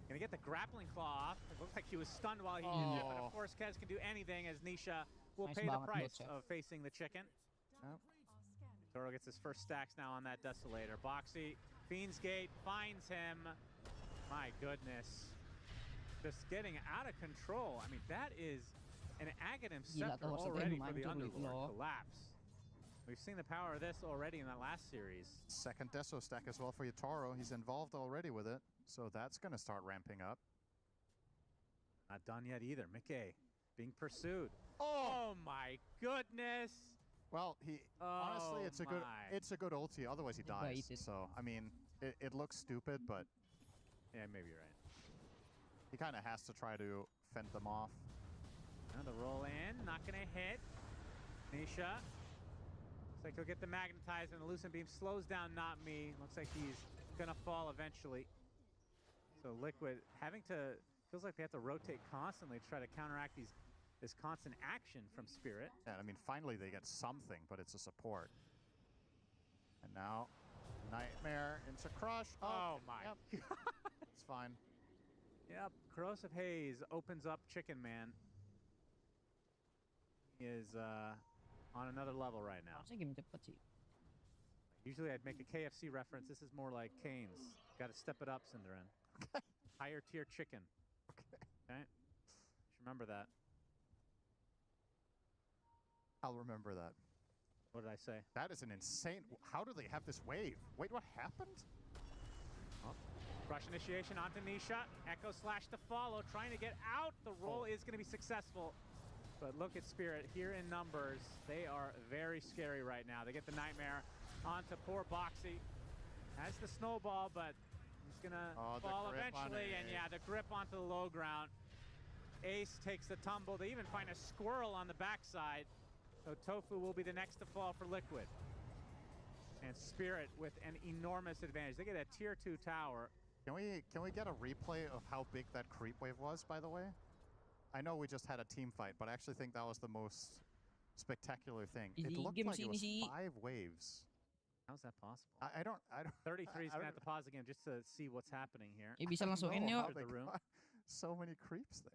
Gonna get the grappling claw off. It looked like he was stunned while he did it, but of course Kez can do anything as Nisha will pay the price of facing the chicken. Yep. Toro gets his first stacks now on that Desolator. Boxy, Fiend's Gate finds him. My goodness. Just getting out of control. I mean, that is an Aghanim Scepter already for the Underlord. Collapse. We've seen the power of this already in that last series. Second Deso stack as well for Yatoro. He's involved already with it, so that's going to start ramping up. Not done yet either. Mickey being pursued. Oh my goodness! Well, honestly, it's a good ulti. Otherwise, he dies. So I mean, it looks stupid, but yeah, maybe you're right. He kind of has to try to fend them off. Now the roll in, not gonna hit. Nisha. Looks like he'll get the magnetize, and the Lucent Beam slows down Not Me. Looks like he's gonna fall eventually. So Liquid feels like they have to rotate constantly to try to counteract this constant action from Spirit. Yeah, I mean, finally they get something, but it's a support. And now, Nightmare into Crush. Oh my God. It's fine. Yep, Corrosive Haze opens up Chicken Man. He is on another level right now. Usually I'd make a KFC reference. This is more like Cane's. Got to step it up, Cinderin. Okay. Higher tier chicken. Okay. Should remember that. I'll remember that. What did I say? That is an insane... How do they have this wave? Wait, what happened? Oh. Rush initiation onto Nisha. Echo Slash to follow, trying to get out. The roll is going to be successful. But look at Spirit here in numbers. They are very scary right now. They get the Nightmare onto poor Boxy. Has the snowball, but he's going to fall eventually. And yeah, the grip onto the low ground. Ace takes the tumble. They even find a squirrel on the backside. So Tofu will be the next to fall for Liquid. And Spirit with an enormous advantage. They get a tier 2 tower. Can we get a replay of how big that creep wave was, by the way? I know we just had a team fight, but I actually think that was the most spectacular thing. It looked like it was 5 waves. How's that possible? I don't 33 is going to have to pause again just to see what's happening here. Bisa langsukin yuk. So many creeps there.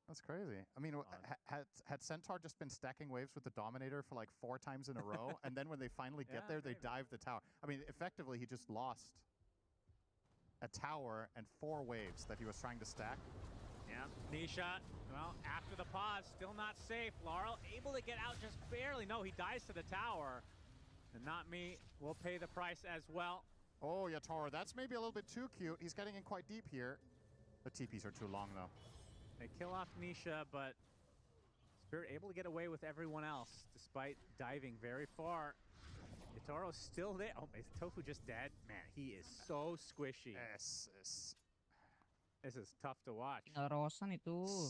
That's crazy. I mean, had Centaur just been stacking waves with the Dominator for like 4 times in a row, and then when they finally get there, they dive the tower. I mean, effectively, he just lost a tower and 4 waves that he was trying to stack. Yeah, Nisha, well, after the pause, still not safe. Laurel able to get out just barely. No, he dies to the tower. And Not Me will pay the price as well. Oh, Yatoro, that's maybe a little bit too cute. He's getting in quite deep here. The TPs are too long, though. They kill off Nisha, but Spirit able to get away with everyone else, despite diving very far. Yatoro's still there. Oh, is Tofu just dead? Man, he is so squishy. Yes. This is tough to watch.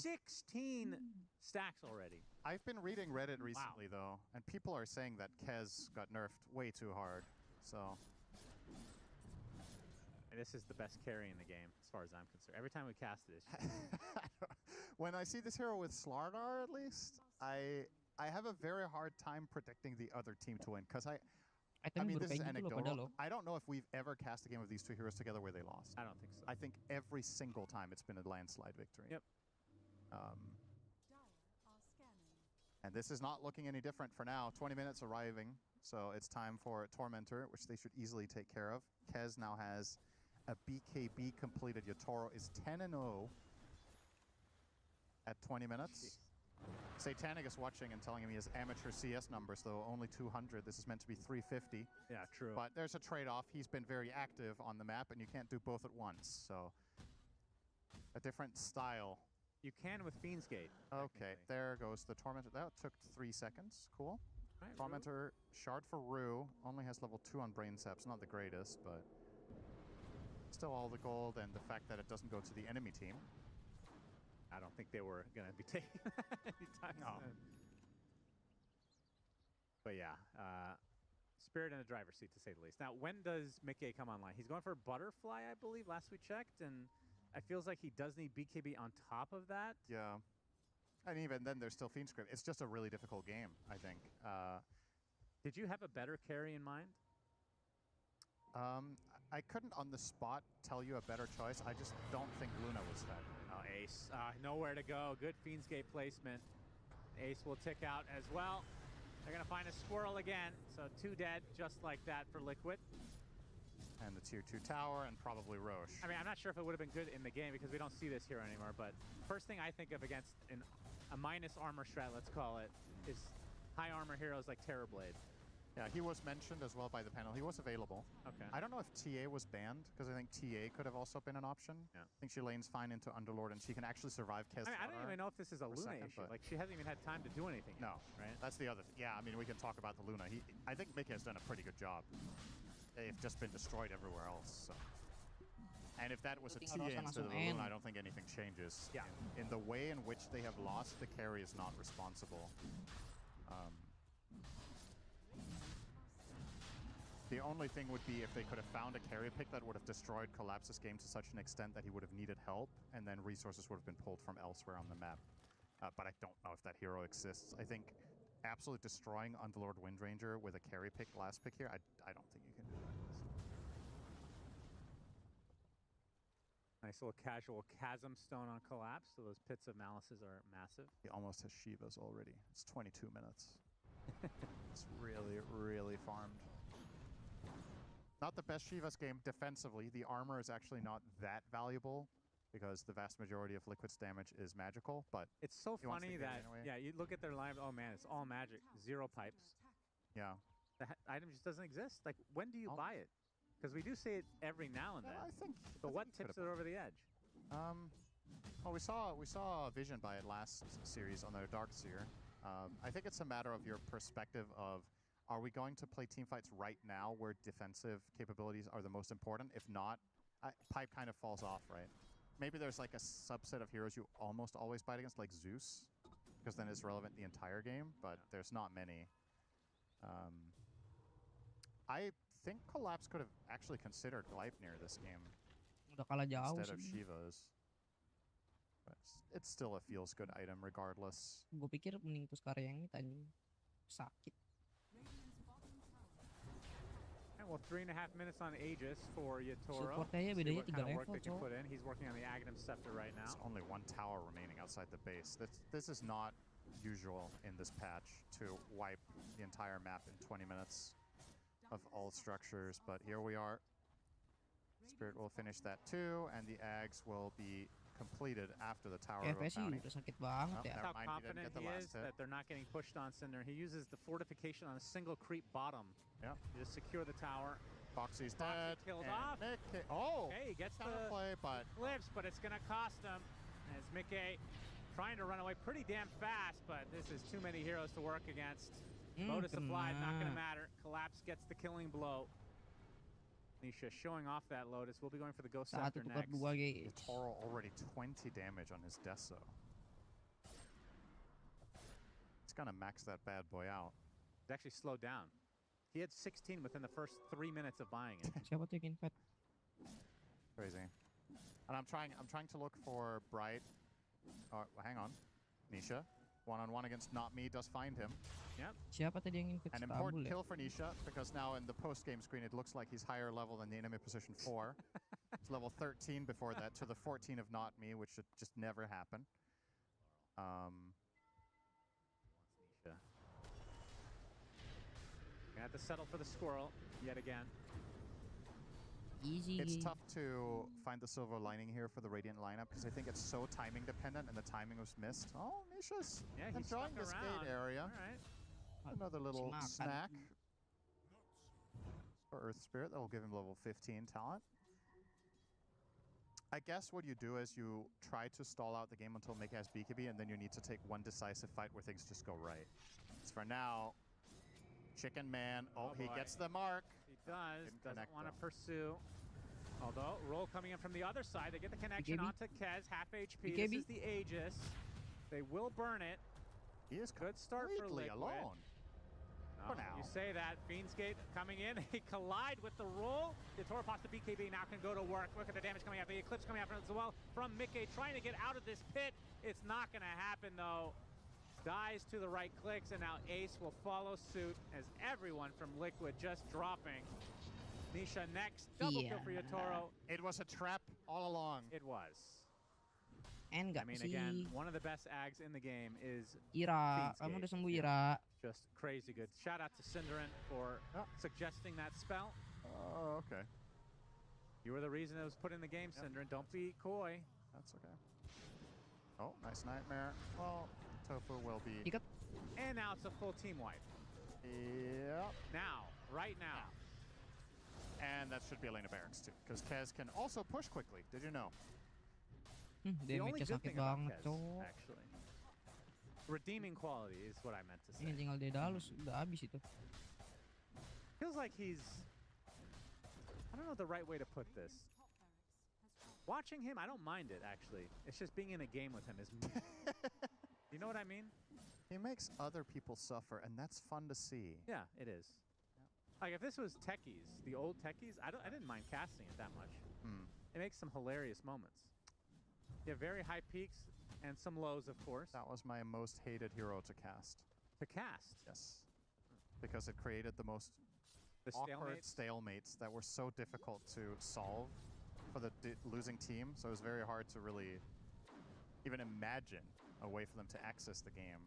16 stacks already. I've been reading Reddit recently, though, and people are saying that Kez got nerfed way too hard. So this is the best carry in the game, as far as I'm concerned. Every time we cast this. When I see this hero with Slardar, at least, I have a very hard time predicting the other team to win, because I mean, this is anecdotal. I don't know if we've ever cast a game of these 2 heroes together where they lost. I don't think so. I think every single time it's been a landslide victory. Yep. And this is not looking any different for now. 20 minutes arriving, so it's time for Tormentor, which they should easily take care of. Kez now has a BKB completed. Yatoro is 10-0 at 20 minutes. Jeez. Satanic is watching and telling him he has amateur CS numbers, though only 200. This is meant to be 350. Yeah, true. But there's a trade-off. He's been very active on the map, and you can't do both at once. So a different style. You can with Fiend's Gate. Okay, there goes the Tormentor. That took 3 seconds. Cool. Right, Tormentor, shard for Rue. Only has level 2 on Brain Saps. Not the greatest, but still all the gold, and the fact that it doesn't go to the enemy team. I don't think they were going to be taking anytime soon. But yeah, Spirit in the driver's seat, to say the least. Now, when does Mickey come online? He's going for Butterfly, I believe, last we checked, and it feels like he does need BKB on top of that. Yeah. And even then, there's still Fiend Script. It's just a really difficult game, I think. Did you have a better carry in mind? I couldn't on the spot tell you a better choice. I just don't think Luna was fed. Oh, Ace, nowhere to go. Good Fiend's Gate placement. Ace will tick out as well. They're gonna find a squirrel again. So 2 dead, just like that for Liquid. And the tier 2 tower and probably Roche. I mean, I'm not sure if it would have been good in the game because we don't see this hero anymore, but first thing I think of against a minus armor strat, let's call it, is high armor heroes like Terrorblade. Yeah, he was mentioned as well by the panel. He was available. Okay. I don't know if TA was banned, because I think TA could have also been an option. Yeah. I think she lanes fine into Underlord, and she can actually survive Kez. I don't even know if this is a Luna issue. Like, she hasn't even had time to do anything yet. No. Right? That's the other thing. Yeah, I mean, we can talk about the Luna. I think Mickey has done a pretty good job. They've just been destroyed everywhere else. So. And if that was a TA instead of a Luna, I don't think anything changes. Yeah. In the way in which they have lost, the carry is not responsible. The only thing would be if they could have found a carry pick that would have destroyed Collapse's game to such an extent that he would have needed help, and then resources would have been pulled from elsewhere on the map. But I don't know if that hero exists. I think absolutely destroying Underlord Windranger with a carry pick last pick here, I don't think you can do that. Nice little casual Chasm Stone on Collapse, so those Pits of Malices are massive. He almost has Shivas already. It's 22 minutes. It's really, really farmed. Not the best Shiva's game defensively. The armor is actually not that valuable because the vast majority of Liquid's damage is magical, but it's so funny that, anyway. Yeah, you look at their line, oh man, it's all magic, 0 pipes. Yeah. The item just doesn't exist. Like, when do you buy it? Because we do see it every now and then. I think. But what tips it over the edge? Well, we saw Vision buy it last series on their Dark Seer. I think it's a matter of your perspective of, are we going to play teamfights right now where defensive capabilities are the most important? If not, pipe kind of falls off, right? Maybe there's like a subset of heroes you almost always fight against, like Zeus, because then it's relevant the entire game, but there's not many. I think Collapse could have actually considered Gleipnir this game Udah kalah jauh instead of sih. Shivas. But it's still a feels good item regardless. Gue pikir mending Puskara yang ini tadi sakit. Well, 3.5 minutes on Aegis for Yatoro. Supportnya bedanya 3 level, put in. He's working on the Aghanim Scepter right now. There's only 1 tower remaining outside the base. This is not usual in this patch to wipe the entire map in 20 minutes of all structures, but here we are. Spirit will finish that too, and the Ags will be completed after the tower. Sih udah sakit banget ya. How confident he is that they're not getting pushed on Cinder. He uses the fortification on a single creep bottom. Yeah. Just secure the tower. Foxy's dead. Killed off. Okay, he gets the play, but clips, but it's going to cost him. As Mickey trying to run away pretty damn fast, but this is too many heroes to work against. Lotus Supply, not going to matter. Collapse gets the killing blow. Nisha showing off that Lotus. We'll be going for the Ghost Scepter next. Toro already 20 damage on his Deso. It's gonna max that bad boy out. It's actually slowed down. He had 16 within the first 3 minutes of buying it. Siapa tuh yang invite? Crazy. And I'm trying to look for Bright. Hang on. Nisha. One-on-one against Not Me does find him. Yep. Siapa tadi yang invite? An important kill for Nisha, because now in the post-game screen it looks like he's higher level than the enemy position 4. It's level 13 before that to the 14 of Not Me, which should just never happen. Nisha. Gonna have to settle for the squirrel yet again. Easy. It's tough to find the silver lining here for the Radiant lineup because I think it's so timing dependent and the timing was missed. Oh, Nisha's enjoying this gate area. All right. Another little snack for Earth Spirit that will give him level 15 talent. I guess what you do is you try to stall out the game until Mickey has BKB, and then you need to take one decisive fight where things just go right. So for now, Chicken Man, he gets the mark. He does, doesn't want to pursue. Although, roll coming in from the other side. They get the connection onto Kez, half HP. This is the Aegis. They will burn it. He is good start for Liquid. Alone. For now. You say that. Fiend's Gate coming in. They collide with the roll. Yatoro pops the BKB, now can go to work. Look at the damage coming out. The Eclipse coming out as well from Mickey, trying to get out of this pit. It's not going to happen, though. Dies to the right clicks, and now Ace will follow suit as everyone from Liquid just dropping. Nisha next. Double kill for Yotaro. It was a trap all along. It was. And I mean, again, one of the best ags in the game is Ira. Kamu udah sembuh, Ira. Just crazy good. Shout out to Cinderin for suggesting that spell. Oh, okay. You were the reason it was put in the game, Cinderin. Don't be coy. That's okay. Oh, nice nightmare. Well, Tofu will be... And now it's a full team wipe. Yep. Now, right now. And that should be Elena Barracks too, because Kez can also push quickly. Did you know? The only good thing about Kez, actually. Redeeming quality is what I meant to say. Ini tinggal Daedalus, udah habis itu. Feels like he's... I don't know the right way to put this. Watching him, I don't mind it, actually. It's just being in a game with him is... You know what I mean? He makes other people suffer, and that's fun to see. Yeah, it is. Like, if this was Techies, the old Techies, I didn't mind casting it that much. It makes some hilarious moments. You have very high peaks and some lows, of course. That was my most hated hero to cast. To cast? Yes. Because it created the most awkward stalemates that were so difficult to solve for the losing team. So it was very hard to really even imagine a way for them to access the game.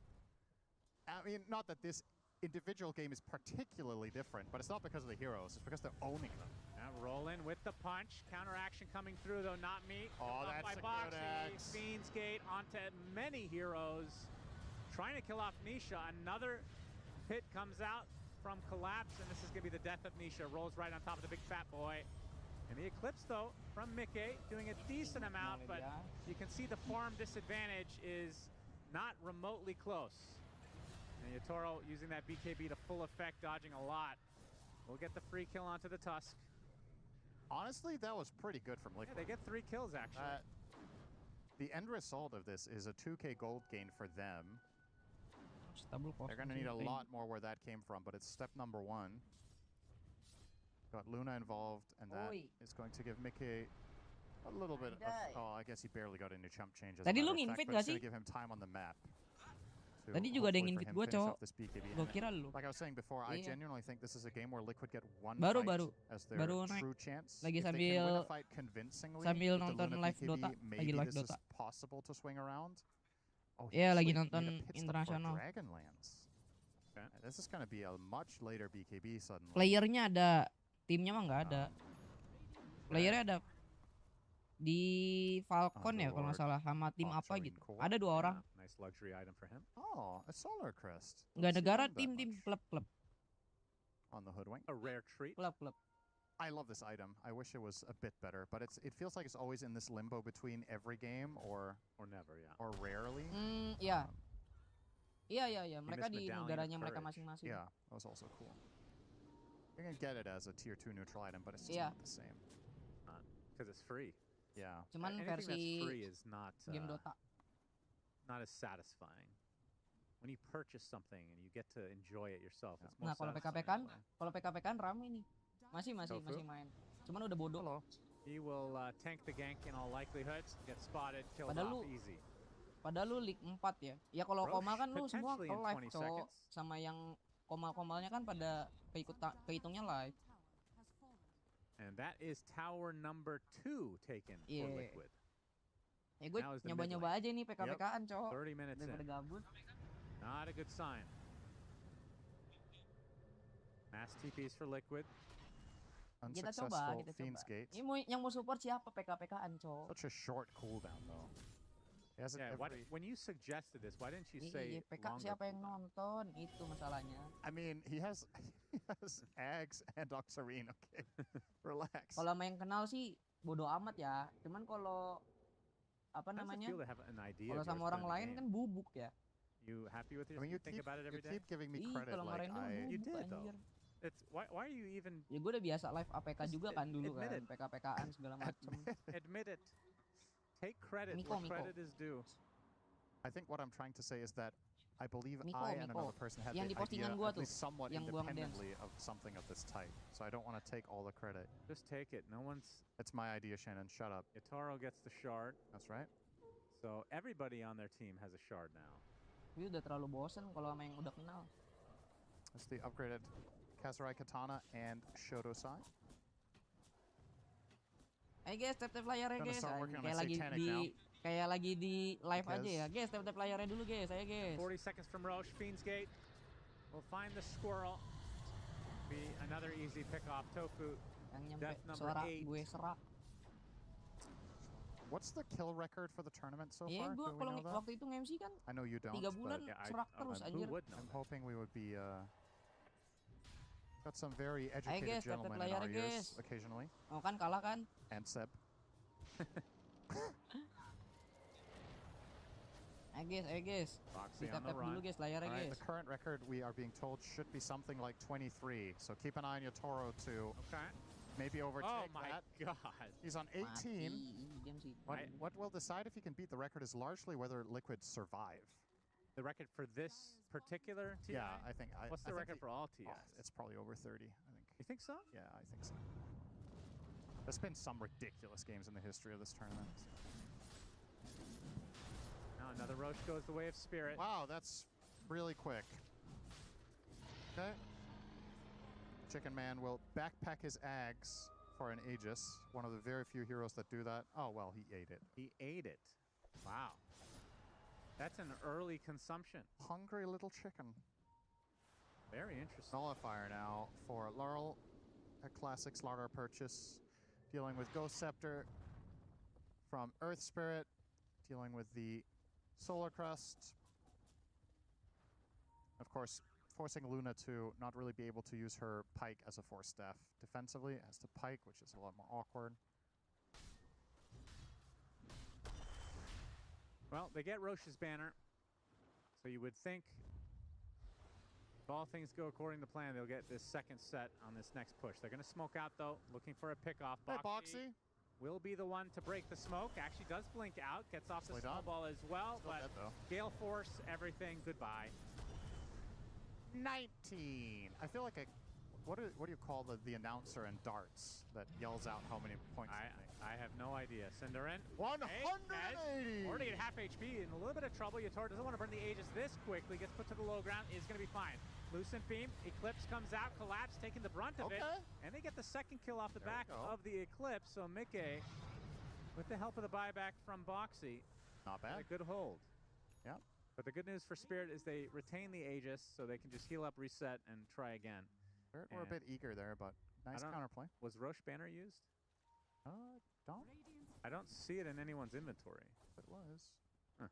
I mean, not that this individual game is particularly different, but it's not because of the heroes, it's because they're owning them. Now rolling with the punch. Counter action coming through, though, not me. Oh, that's a good axe. Fiend's Gate onto many heroes. Trying to kill off Nisha. Another hit comes out from Collapse, and this is going to be the death of Nisha. Rolls right on top of the big fat boy. And the Eclipse, though, from Mickey, doing a decent amount, but you can see the farm disadvantage is not remotely close. And Yotaro using that BKB to full effect, dodging a lot. We'll get the free kill onto the Tusk. Honestly, that was pretty good from Liquid. Yeah, they get 3 kills, actually. The end result of this is a 2k gold gain for them. They're going to need a lot more where that came from, but it's step number 1. Got Luna involved, and that is going to give Mickey a little bit of... Oh, I guess he barely got into chump changes. Tadi lu nginvite gak sih? Give him time on the map. Tadi juga ada yang nginvite gua, cowok. Gua kira lu. Like I was saying before, I genuinely think this is a game where Liquid get one baru as their true chance. Lagi If they can win a fight convincingly, nonton live Dota, lagi live this Dota. is possible to swing around. Oh, yeah, lagi nonton internasional. Dragonlance. Okay. This is going to be a much later BKB suddenly. Playernya ada, timnya mah nggak ada. Playernya ada di Falcon ya kalau nggak salah, sama tim apa gitu. Ada 2 orang. Nice luxury item for him. Oh, a solar crest. Nggak negara, tim klub. On the hoodwink. A rare treat. Klub. I love this item. I wish it was a bit better, but it feels like it's always in this limbo between every game or never, yeah. Or rarely. Iya. Iya. Mereka di negaranya mereka masing-masing. Yeah, that was also cool. You can get it as a tier 2 neutral item, but it's just not the same. Because it's free. Yeah. Cuman versi free is not game Dota. Not as satisfying. When you purchase something and you get to enjoy it yourself, it's more Nah, kalau PKP-kan rame nih. Masih main. Cuman udah bodoh loh. He will tank the gank in all likelihood, get spotted, killed off easy. Padahal lu League 4 ya. Ya kalau Komal kan lu semua ke live, cowok. Sama yang Komal-Komalnya kan pada kehitungnya live. And that is tower number 2 taken for Liquid. Ya gue nyoba-nyoba aja nih PKP-kan, cowok. 30 minutes in. Daripada gabut. Not a good sign. Mass TPs for Liquid. Kita coba. Yang mau support siapa PKP-kan, cowok? Such a short cooldown though. When you suggested this, why didn't you say PK siapa yang nonton? Itu masalahnya. I mean, he has Ags and Oxarine, okay? Relax. Kalau main kenal sih bodo amat ya. Cuman kalau apa namanya? Kalau sama orang lain kan bubuk ya. You happy with yourself? I mean, you think about it every day? You keep giving me credit like you did though. It's why are you even? Ya gue udah biasa live APK juga kan dulu kan, PKP-kan segala macam. Admit it. Take credit where credit is due. I think what I'm trying to say is that I believe I and another person had the idea at least somewhat independently of something of this type. So I don't want to take all the credit. Just take it. No one's... It's my idea, Shannon. Shut up. Yotaro gets the shard. That's right. So everybody on their team has a shard now. Ini udah terlalu bosen kalau sama yang udah kenal. That's the upgraded Kazurai Katana and Shodosai. Ayo guys, tap layarnya guys. Kayak lagi di live aja ya. Guys, tap layarnya dulu guys. Ayo guys. 40 seconds from Roche. Fiend's Gate will find the squirrel. Be another easy pick off. Tofu. Death number 8. Gue serak. What's the kill record for the tournament so far? Gue kalau waktu itu nge-MC kan I know you don't, 3 bulan serak terus anjir. I'm hoping we would be got some very educated gentlemen in our ears occasionally. Oh kan kalah kan? And Seb. Ayo guys. Tap dulu guys layarnya guys. The current record we are being told should be something like 23. So keep an eye on your Toro to maybe overtake that. Oh my god. He's on 18. What will decide if he can beat the record is largely whether Liquid survive. The record for this particular TI? Yeah, I think. What's the record for all TIs? It's probably over 30, I think. You think so? Yeah, I think so. There's been some ridiculous games in the history of this tournament. Now another Roche goes the way of Spirit. Wow, that's really quick. Okay. Chicken Man will backpack his Ags for an Aegis. One of the very few heroes that do that. Oh, well, he ate it. He ate it. Wow. That's an early consumption. Hungry little chicken. Very interesting. Nullifier now for Laurel. A classic Slaughter purchase. Dealing with Ghost Scepter from Earth Spirit. Dealing with the Solar Crest. Of course, forcing Luna to not really be able to use her Pike as a Force Staff defensively as to Pike, which is a lot more awkward. Well, they get Roche's banner, so you would think if all things go according to plan, they'll get this second set on this next push. They're going to smoke out, though, looking for a pickoff. Boxy will be the one to break the smoke. Actually does blink out, gets off the snowball as well, but Gale Force, everything, goodbye. 19. I feel like what do you call the announcer in darts that yells out how many points? I have no idea. Cinderin. 180. Already at half HP, in a little bit of trouble. Yator doesn't want to burn the Aegis this quickly. Gets put to the low ground. Is going to be fine. Lucent Beam. Eclipse comes out. Collapse taking the brunt of it. And they get the second kill off the back of the Eclipse. So Mickey, with the help of the buyback from Boxy, not bad. A good hold. Yeah. But the good news for Spirit is they retain the Aegis, so they can just heal up, reset, and try again. We're a bit eager there, but nice counterplay. Was Roche banner used? I don't see it in anyone's inventory. It was. Huh.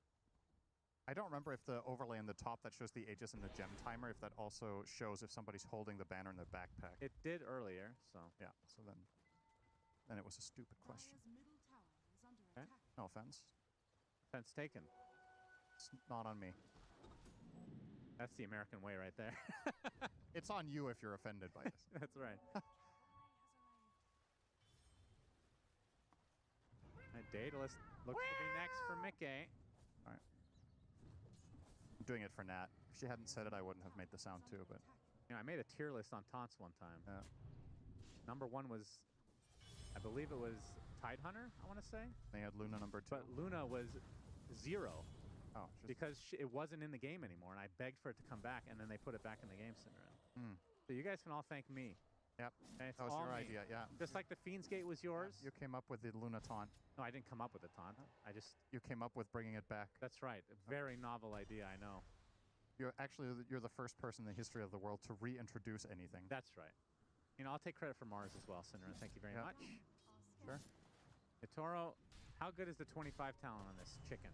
I don't remember if the overlay in the top that shows the Aegis and the gem timer, if that also shows if somebody's holding the banner in their backpack. It did earlier, so. Yeah, so then it was a stupid question. Okay. No offense. Offense taken. It's not on me. That's the American way right there. It's on you if you're offended by this. That's right. Daedalus looks to be next for Mickey. All right. I'm doing it for Nat. If she hadn't said it, I wouldn't have made the sound too, but... You know, I made a tier list on taunts one time. Yeah. Number 1 was, I believe it was Tidehunter, I want to say. They had Luna number 2. But Luna was 0. Oh, because it wasn't in the game anymore, and I begged for it to come back, and then they put it back in the game, Cinderella. So you guys can all thank me. Yep, that was your idea, yeah. Just like the Fiend's Gate was yours. Yeah, you came up with the Luna taunt. No, I didn't come up with the taunt. You came up with bringing it back. That's right. A very novel idea, I know. You're the first person in the history of the world to reintroduce anything. That's right. You know, I'll take credit for Mars as well, Cinderella. Thank you very much. Sure. Itoro, how good is the 25 talent on this chicken?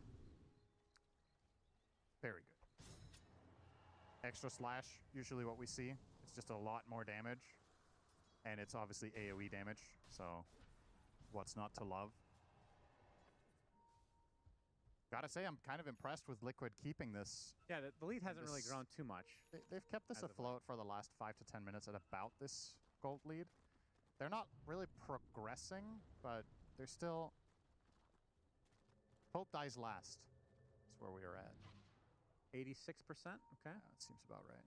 Very good. Extra slash, usually what we see. It's just a lot more damage. And it's obviously AoE damage, so what's not to love? Gotta say, I'm kind of impressed with Liquid keeping this. Yeah, the lead hasn't really grown too much. They've kept this afloat for the last 5 to 10 minutes at about this gold lead. They're not really progressing, but they're still... Hope dies last. That's where we are at. 86%? Okay. Yeah, that seems about right.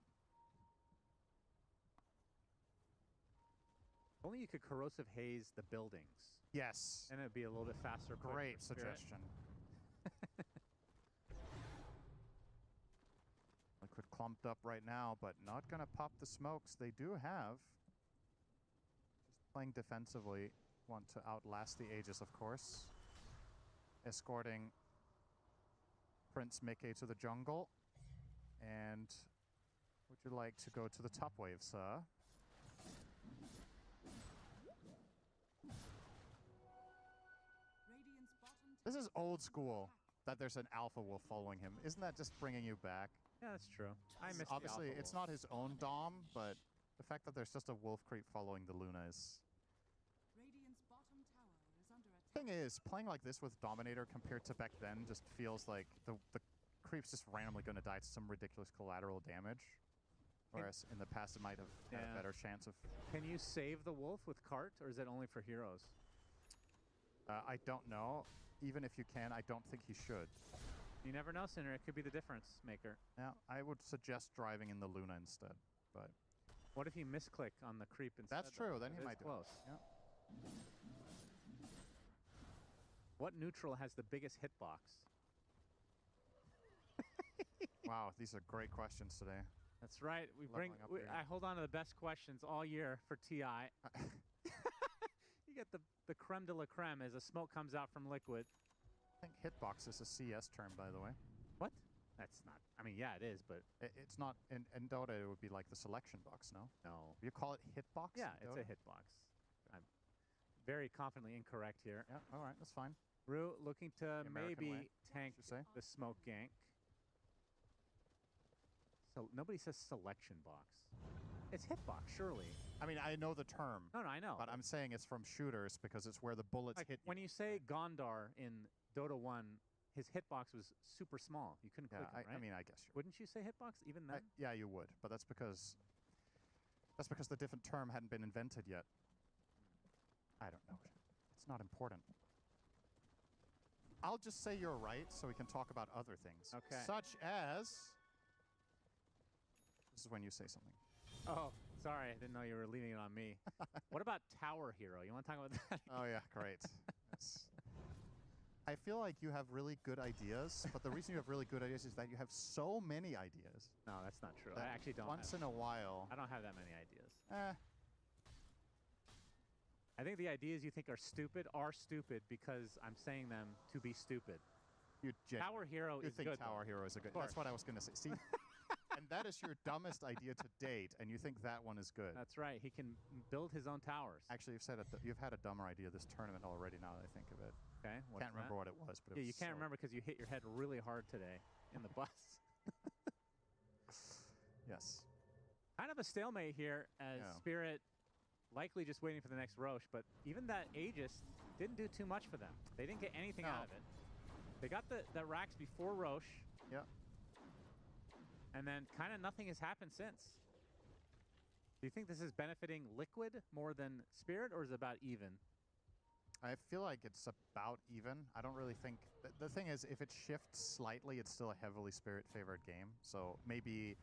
Only you could corrosive haze the buildings. Yes. And it'd be a little bit faster. Great suggestion. Liquid clumped up right now, but not going to pop the smokes. They do have, just playing defensively, want to outlast the Aegis, of course. Escorting Prince Mickey to the jungle. And would you like to go to the top wave, sir? This is old school, that there's an alpha wolf following him. Isn't that just bringing you back? Yeah, that's true. I miss Obviously, the alpha it's not his own dom, but the fact that there's just a wolf creep following the Luna is... Thing is, playing like this with Dominator compared to back then just feels like the creep's just randomly going to die to some ridiculous collateral damage. Whereas in the past, it might have had a better chance of... Can you save the wolf with cart, or is it only for heroes? I don't know. Even if you can, I don't think he should. You never know, Sinner. It could be the difference maker. Yeah, I would suggest driving in the Luna instead. But what if you misclick on the creep instead? That's true. Then he might do close. Yeah. What neutral has the biggest hitbox? Wow, these are great questions today. That's right. I hold on to the best questions all year for TI. You get the creme de la creme as a smoke comes out from Liquid. I think hitbox is a CS term, by the way. What? That's not. I mean, yeah, it is, but it's not. In Dota, it would be like the selection box, no? No. You call it hitbox? Yeah, it's a hitbox. I'm very confidently incorrect here. Yeah, all right, that's fine. Rue looking to maybe tank the smoke gank. So nobody says selection box. It's hitbox, surely. I mean, I know the term. No, I know. But I'm saying it's from shooters because it's where the bullets hit you. When you say Gondar in Dota 1, his hitbox was super small. You couldn't click it, right? I mean, I guess you wouldn't you say hitbox even then? Yeah, you would. But that's because the different term hadn't been invented yet. I don't know. It's not important. I'll just say you're right so we can talk about other things. Okay. Such as... This is when you say something. Oh, sorry. I didn't know you were leaving it on me. What about Tower Hero? You want to talk about that? Oh, yeah. Great. I feel like you have really good ideas, but the reason you have really good ideas is that you have so many ideas. No, that's not true. I actually don't. Once in a while. I don't have that many ideas. I think the ideas you think are stupid because I'm saying them to be stupid. Tower Hero is good. You think Tower Hero is a good... That's what I was going to say. See? And that is your dumbest idea to date, and you think that one is good. That's right. He can build his own towers. Actually, you've had a dumber idea this tournament already now that I think of it. Okay. Can't remember what it was. But you can't remember because you hit your head really hard today in the bus. Yes. Kind of a stalemate here as Spirit likely just waiting for the next Roche, but even that Aegis didn't do too much for them. They didn't get anything out of it. They got the racks before Roche. Yeah. And then kind of nothing has happened since. Do you think this is benefiting Liquid more than Spirit, or is it about even? I feel like it's about even. I don't really think... The thing is, if it shifts slightly, it's still a heavily Spirit-favored game. So maybe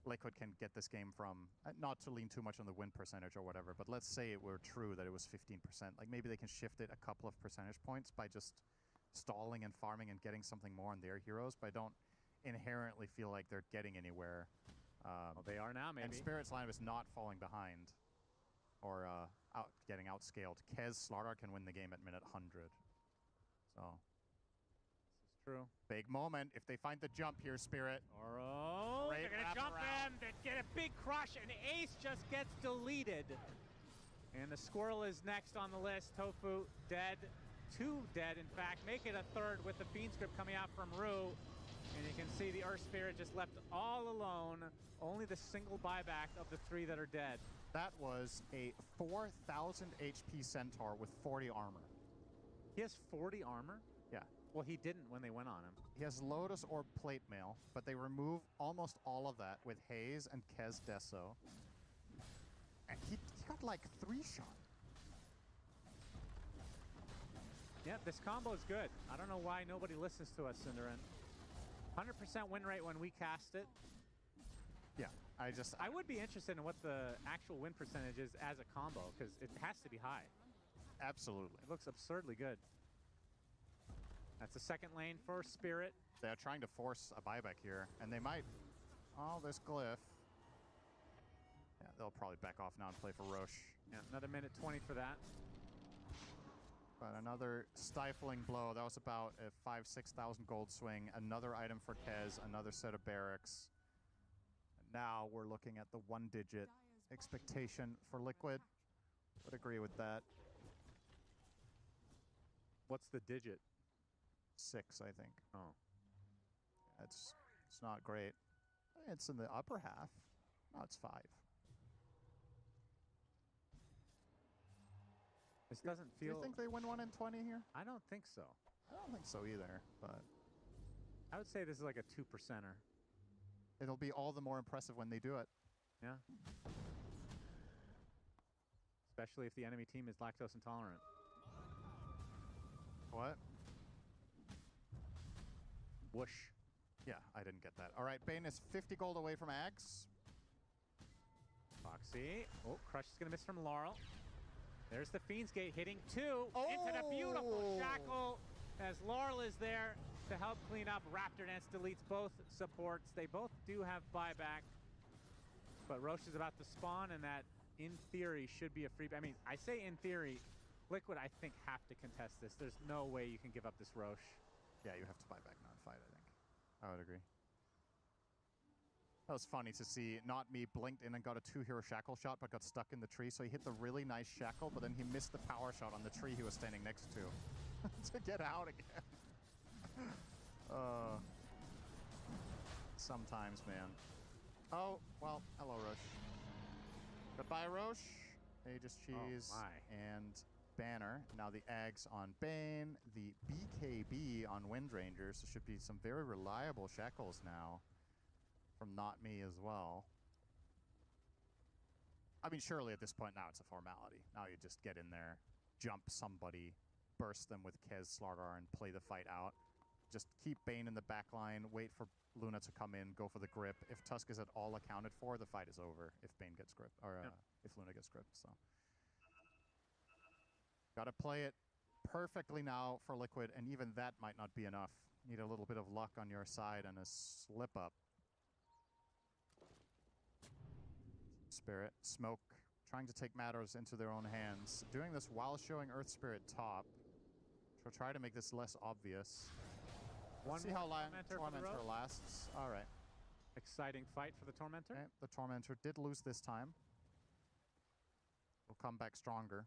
Liquid can get this game from... Not to lean too much on the win percentage or whatever, but let's say it were true that it was 15%. Like maybe they can shift it a couple of percentage points by just stalling and farming and getting something more on their heroes, but I don't inherently feel like they're getting anywhere. Well, they are now, maybe. And Spirit's lineup is not falling behind or getting outscaled. Kez Slardar can win the game at minute 100. So this is true. Big moment if they find the jump here, Spirit. Oh, they're going to jump him. They get a big crush, and Ace just gets deleted. And the Squirrel is next on the list. Tofu dead. 2 dead, in fact. Make it a third with the Fiend script coming out from Rue. And you can see the Earth Spirit just left all alone. Only the single buyback of the 3 that are dead. That was a 4,000 HP Centaur with 40 armor. He has 40 armor? Yeah. Well, he didn't when they went on him. He has Lotus Orb Plate Mail, but they remove almost all of that with Haze and Kez Deso. And he got like 3-shot. Yeah, this combo is good. I don't know why nobody listens to us, Cinderin. 100% win rate when we cast it. Yeah, I would be interested in what the actual win percentage is as a combo, because it has to be high. Absolutely. It looks absurdly good. That's the second lane for Spirit. They're trying to force a buyback here, and they might... Oh, this Glyph. Yeah, they'll probably back off now and play for Roche. Yeah, another minute 20 for that. But another stifling blow. That was about a 5,000-6,000 gold swing. Another item for Kez, another set of barracks. Now we're looking at the 1-digit expectation for Liquid. Would agree with that. What's the digit? 6, I think. Oh. It's not great. It's in the upper half. No, it's 5. This doesn't feel... Do you think they win 1 in 20 here? I don't think so. I don't think so either, but... I would say this is like a 2%er. It'll be all the more impressive when they do it. Yeah. Especially if the enemy team is lactose intolerant. What? Whoosh. Yeah, I didn't get that. All right, Bane is 50 gold away from Axe. Foxy. Oh, Crush is going to miss from Laurel. There's the Fiend's Gate hitting 2 into the beautiful shackle as Laurel is there to help clean up. Raptor Dance deletes both supports. They both do have buyback, but Roche is about to spawn, and that, in theory, should be a free... I mean, I say in theory, Liquid, I think, have to contest this. There's no way you can give up this Roche. Yeah, you have to buy back non-fight, I think. I would agree. That was funny to see. Not Me blinked in and got a 2-hero shackle shot, but got stuck in the tree. So he hit the really nice shackle, but then he missed the power shot on the tree he was standing next to to get out again. Sometimes, man. Oh, well, hello, Roche. Goodbye, Roche. Aegis Cheese and Banner. Now the Ags on Bane, the BKB on Windrangers. There should be some very reliable shackles now from Not Me as well. I mean, surely at this point now it's a formality. Now you just get in there, jump somebody, burst them with Kez Slargar, and play the fight out. Just keep Bane in the back line, wait for Luna to come in, go for the grip. If Tusk is at all accounted for, the fight is over if Bane gets gripped, or if Luna gets gripped, so. Gotta play it perfectly now for Liquid, and even that might not be enough. Need a little bit of luck on your side and a slip-up. Spirit, Smoke, trying to take matters into their own hands. Doing this while showing Earth Spirit top. To try to make this less obvious. See how long Tormentor lasts. All right. Exciting fight for the Tormentor. Okay. The Tormentor did lose this time. Will come back stronger.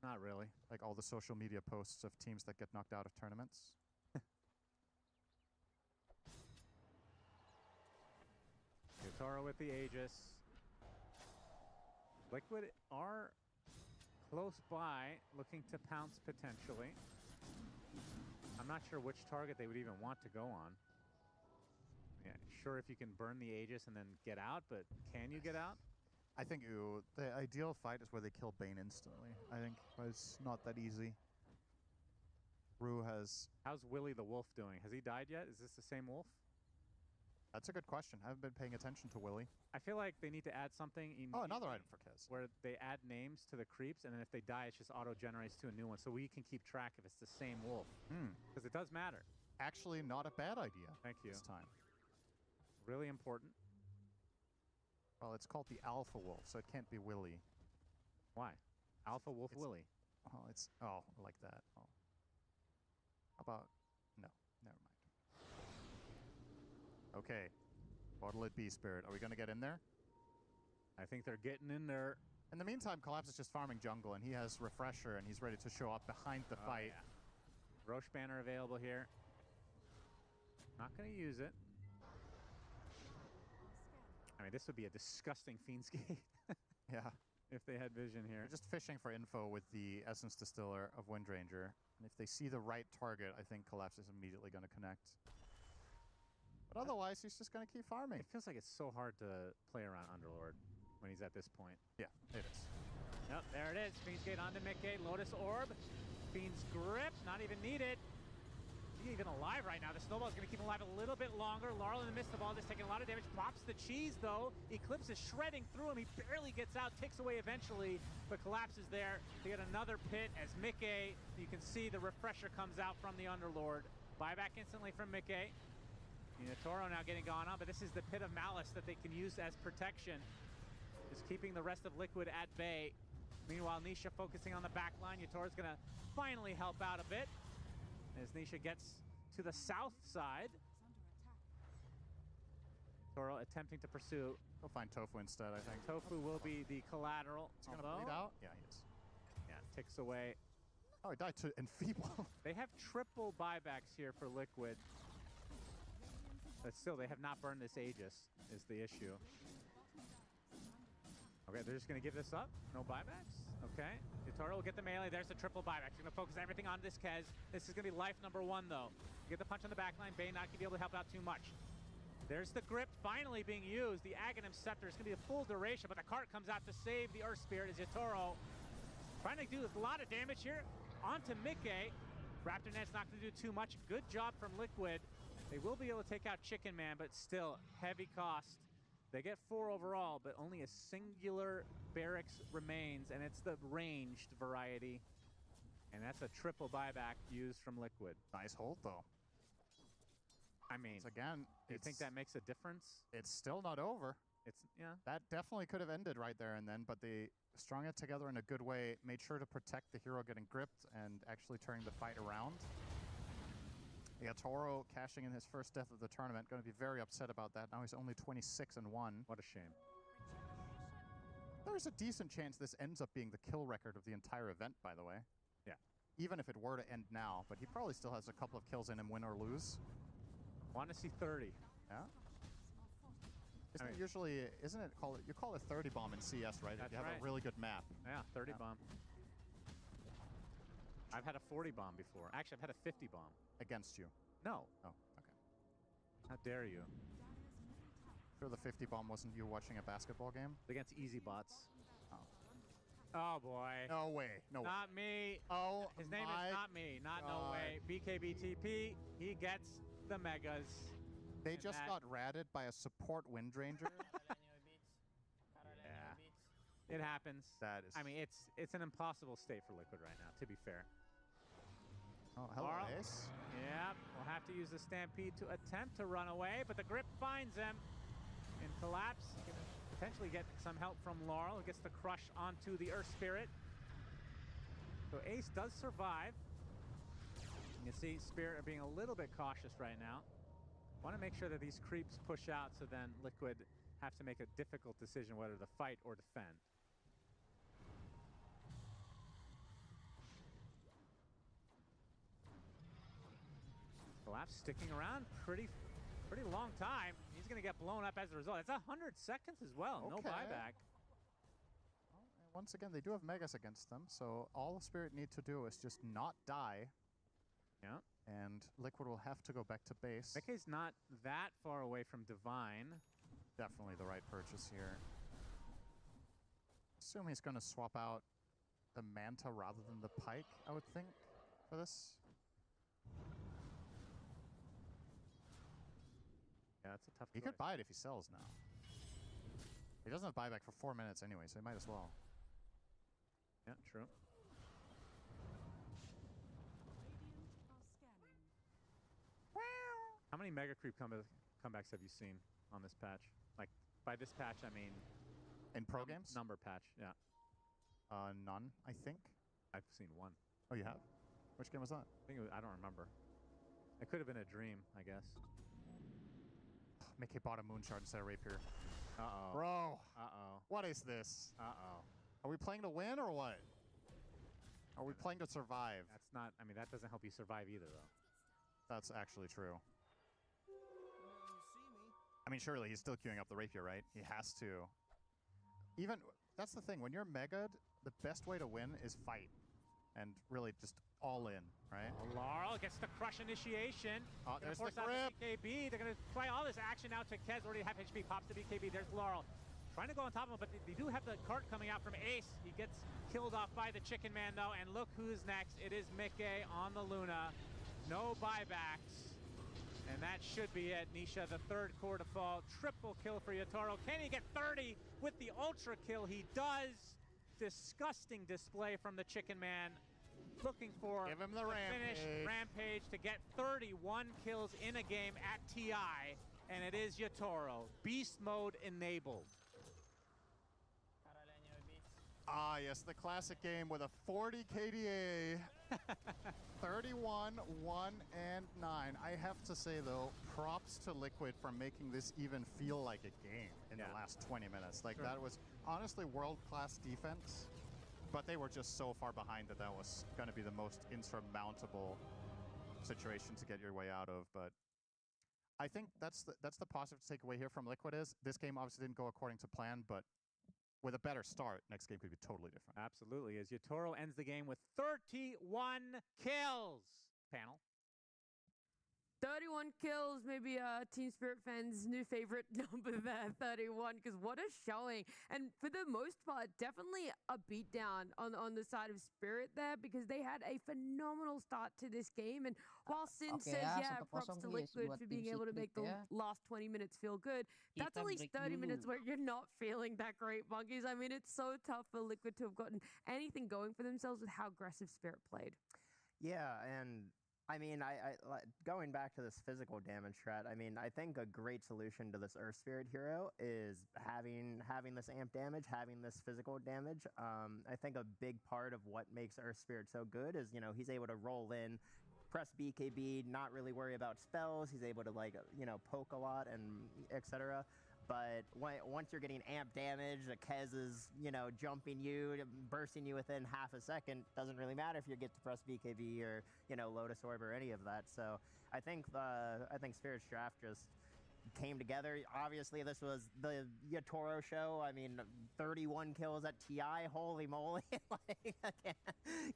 Not really. Like all the social media posts of teams that get knocked out of tournaments. Yotaro with the Aegis. Liquid are close by, looking to pounce potentially. I'm not sure which target they would even want to go on. Yeah, sure, if you can burn the Aegis and then get out, but can you get out? I think the ideal fight is where they kill Bane instantly. I think it's not that easy. Rue has... How's Willy the Wolf doing? Has he died yet? Is this the same wolf? That's a good question. I haven't been paying attention to Willy. I feel like they need to add something immediately. Oh, another item for Kez. Where they add names to the creeps, and then if they die, it just auto-generates to a new one, so we can keep track if it's the same wolf. Because it does matter. Actually, not a bad idea. Thank you. This time. Really important. Well, it's called the Alpha Wolf, so it can't be Willy. Why? Alpha Wolf Willy. Oh, it's... Oh, like that. Oh. How about... No, never mind. Okay. What'll it be, Spirit? Are we going to get in there? I think they're getting in there. In the meantime, Collapse is just farming jungle, and he has Refresher, and he's ready to show up behind the fight. Yeah. Roche banner available here. Not going to use it. I mean, this would be a disgusting Fiend's Gate. Yeah. If they had vision here. They're just fishing for info with the Essence Distiller of Windranger. And if they see the right target, I think Collapse is immediately going to connect. But otherwise, he's just going to keep farming. It feels like it's so hard to play around Underlord when he's at this point. Yeah, it is. Yep, there it is. Fiend's Gate onto Mickey. Lotus Orb. Fiend's Grip. Not even needed. He's even alive right now. The Snowball's going to keep him alive a little bit longer. Laurel in the midst of all this, taking a lot of damage. Pops the cheese, though. Eclipse is shredding through him. He barely gets out. Ticks away eventually, but Collapse is there to get another pit as Mickey, you can see the Refresher comes out from the Underlord. Buyback instantly from Mickey. Toro now getting gone on, but this is the Pit of Malice that they can use as protection. Just keeping the rest of Liquid at bay. Meanwhile, Nisha focusing on the back line. Yatoro's going to finally help out a bit as Nisha gets to the south side. Yatoro attempting to pursue. He'll find Tofu instead, I think. Tofu will be the collateral. He's going to bleed out? Yeah, he is. Yeah, ticks away. Oh, he died to Enfeeble. They have triple buybacks here for Liquid. But still, they have not burned this Aegis, is the issue. Okay, they're just going to give this up. No buybacks. Okay. Yatoro will get the melee. There's the triple buyback. He's going to focus everything on this Kez. This is going to be life number 1, though. Get the punch on the back line. Bane not going to be able to help out too much. There's the grip finally being used. The Aghanim Scepter is going to be a full duration, but the cart comes out to save the Earth Spirit as Yatoro trying to do a lot of damage here onto Mickey. Raptor Net's not going to do too much. Good job from Liquid. They will be able to take out Chicken Man, but still heavy cost. They get 4 overall, but only a singular barracks remains, and it's the ranged variety. And that's a triple buyback used from Liquid. Nice hold, though. I mean, again, do you think that makes a difference? It's still not over. Yeah. That definitely could have ended right there and then, but they strung it together in a good way, made sure to protect the hero getting gripped and actually turning the fight around. Yatoro cashing in his first death of the tournament, going to be very upset about that. Now he's only 26-1. What a shame. There's a decent chance this ends up being the kill record of the entire event, by the way. Yeah. Even if it were to end now, but he probably still has a couple of kills in him, win or lose. Want to see 30. Yeah. Isn't it usually, isn't it called, you call it 30 bomb in CS, right? If you have a really good map. Yeah, 30 bomb. I've had a 40 bomb before. Actually, I've had a 50 bomb. Against you? No. Oh, okay. How dare you? Sure the 50 bomb wasn't you watching a basketball game? Against easy bots. Oh. Oh, boy. No way. No way. Not me. Oh, his name is not me. Not no way. BKBTP, he gets the megas. They just got ratted by a support Windranger. Yeah. It happens. That is. I mean, it's an impossible state for Liquid right now, to be fair. Oh, hello, Ace. Yeah, we'll have to use the Stampede to attempt to run away, but the grip finds him. In collapse, he can potentially get some help from Laurel, who gets the crush onto the Earth Spirit. So Ace does survive. You can see Spirit are being a little bit cautious right now. Want to make sure that these creeps push out, so then Liquid have to make a difficult decision whether to fight or defend. Collapse sticking around pretty long time. He's going to get blown up as a result. It's 100 seconds as well. Okay. No buyback. Well, once again, they do have Megas against them, so all Spirit need to do is just not die. Yeah. And Liquid will have to go back to base. Mickey's not that far away from Divine. Definitely the right purchase here. Assume he's going to swap out the Manta rather than the Pike, I would think, for this. Yeah, that's a tough choice. He could buy it if he sells now. He doesn't have buyback for 4 minutes anyway, so he might as well. Yeah, true. How many Mega Creep comebacks have you seen on this patch? Like, by this patch, I mean... In pro games? Number patch, yeah. None, I think. I've seen one. Oh, you have? Which game was that? I think it was, I don't remember. It could have been a dream, I guess. Mickey bought a Moonshard instead of Rapier. Uh-oh. Bro. Uh-oh. What is this? Uh-oh. Are we playing to win or what? Are we playing to survive? That's not... I mean, that doesn't help you survive either, though. That's actually true. I mean, surely he's still queuing up the Rapier, right? He has to. Even... That's the thing. When you're Mega'd, the best way to win is fight. And really just all in, right? Laurel gets the crush initiation. Oh, there's the grip. BKB. They're going to play all this action out to Kez. Already half HP. Pops the BKB. There's Laurel. Trying to go on top of him, but they do have the cart coming out from Ace. He gets killed off by the Chicken Man, though. And look who's next. It is Mickey on the Luna. No buybacks. And that should be it. Nisha, the third core default. Triple kill for Yatoro. Can he get 30 with the ultra kill? He does. Disgusting display from the Chicken Man. Looking for Give him the finish Rampage to get 31 kills in a game at TI. And it is Yatoro. Beast mode enabled. Ah, yes, the classic game with a 40 KDA, 31, 1, and 9. I have to say, though, props to Liquid for making this even feel like a game in the last 20 minutes. Like, that was honestly world-class defense, but they were just so far behind that was going to be the most insurmountable situation to get your way out of. But I think that's the positive to take away here from Liquid is this game obviously didn't go according to plan, but with a better start, next game could be totally different. Absolutely. As Yatoro ends the game with 31 kills. Panel. 31 kills, maybe Team Spirit fans' new favorite number there, 31, because what a showing. And for the most part, definitely a beatdown on the side of Spirit there, because they had a phenomenal start to this game. And while Sin says, props to Liquid for being able to make the last 20 minutes feel good, that's at least 30 minutes where you're not feeling that great, Monkeys. I mean, it's so tough for Liquid to have gotten anything going for themselves with how aggressive Spirit played. Yeah, and I mean, I going back to this physical damage strat, I mean, I think a great solution to this Earth Spirit hero is having this amp damage, having this physical damage. I think a big part of what makes Earth Spirit so good is, you know, he's able to roll in, press BKB, not really worry about spells. He's able to, like, you know, poke a lot and etc. But once you're getting amp damage, the Kez is, you know, jumping you, bursting you within half a second. Doesn't really matter if you get to press BKB or, you know, Lotus Orb or any of that. So I think Spirit's draft just came together. Obviously, this was the Yatoro show. I mean, 31 kills at TI. Holy moly! Like, I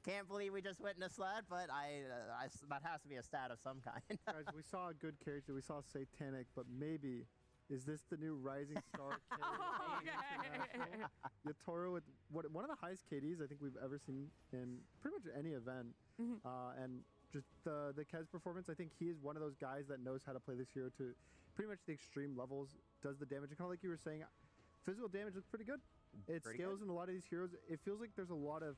can't believe we just witnessed that. But that has to be a stat of some kind. Guys, we saw a good character. We saw Satanic, but maybe. Is this the new rising star KD? Yatoro with one of the highest KDs I think we've ever seen in pretty much any event. And just the Kez performance, I think he is one of those guys that knows how to play this hero to pretty much the extreme levels, does the damage. And kind of like you were saying, physical damage looks pretty good. It scales in a lot of these heroes. It feels like there's a lot of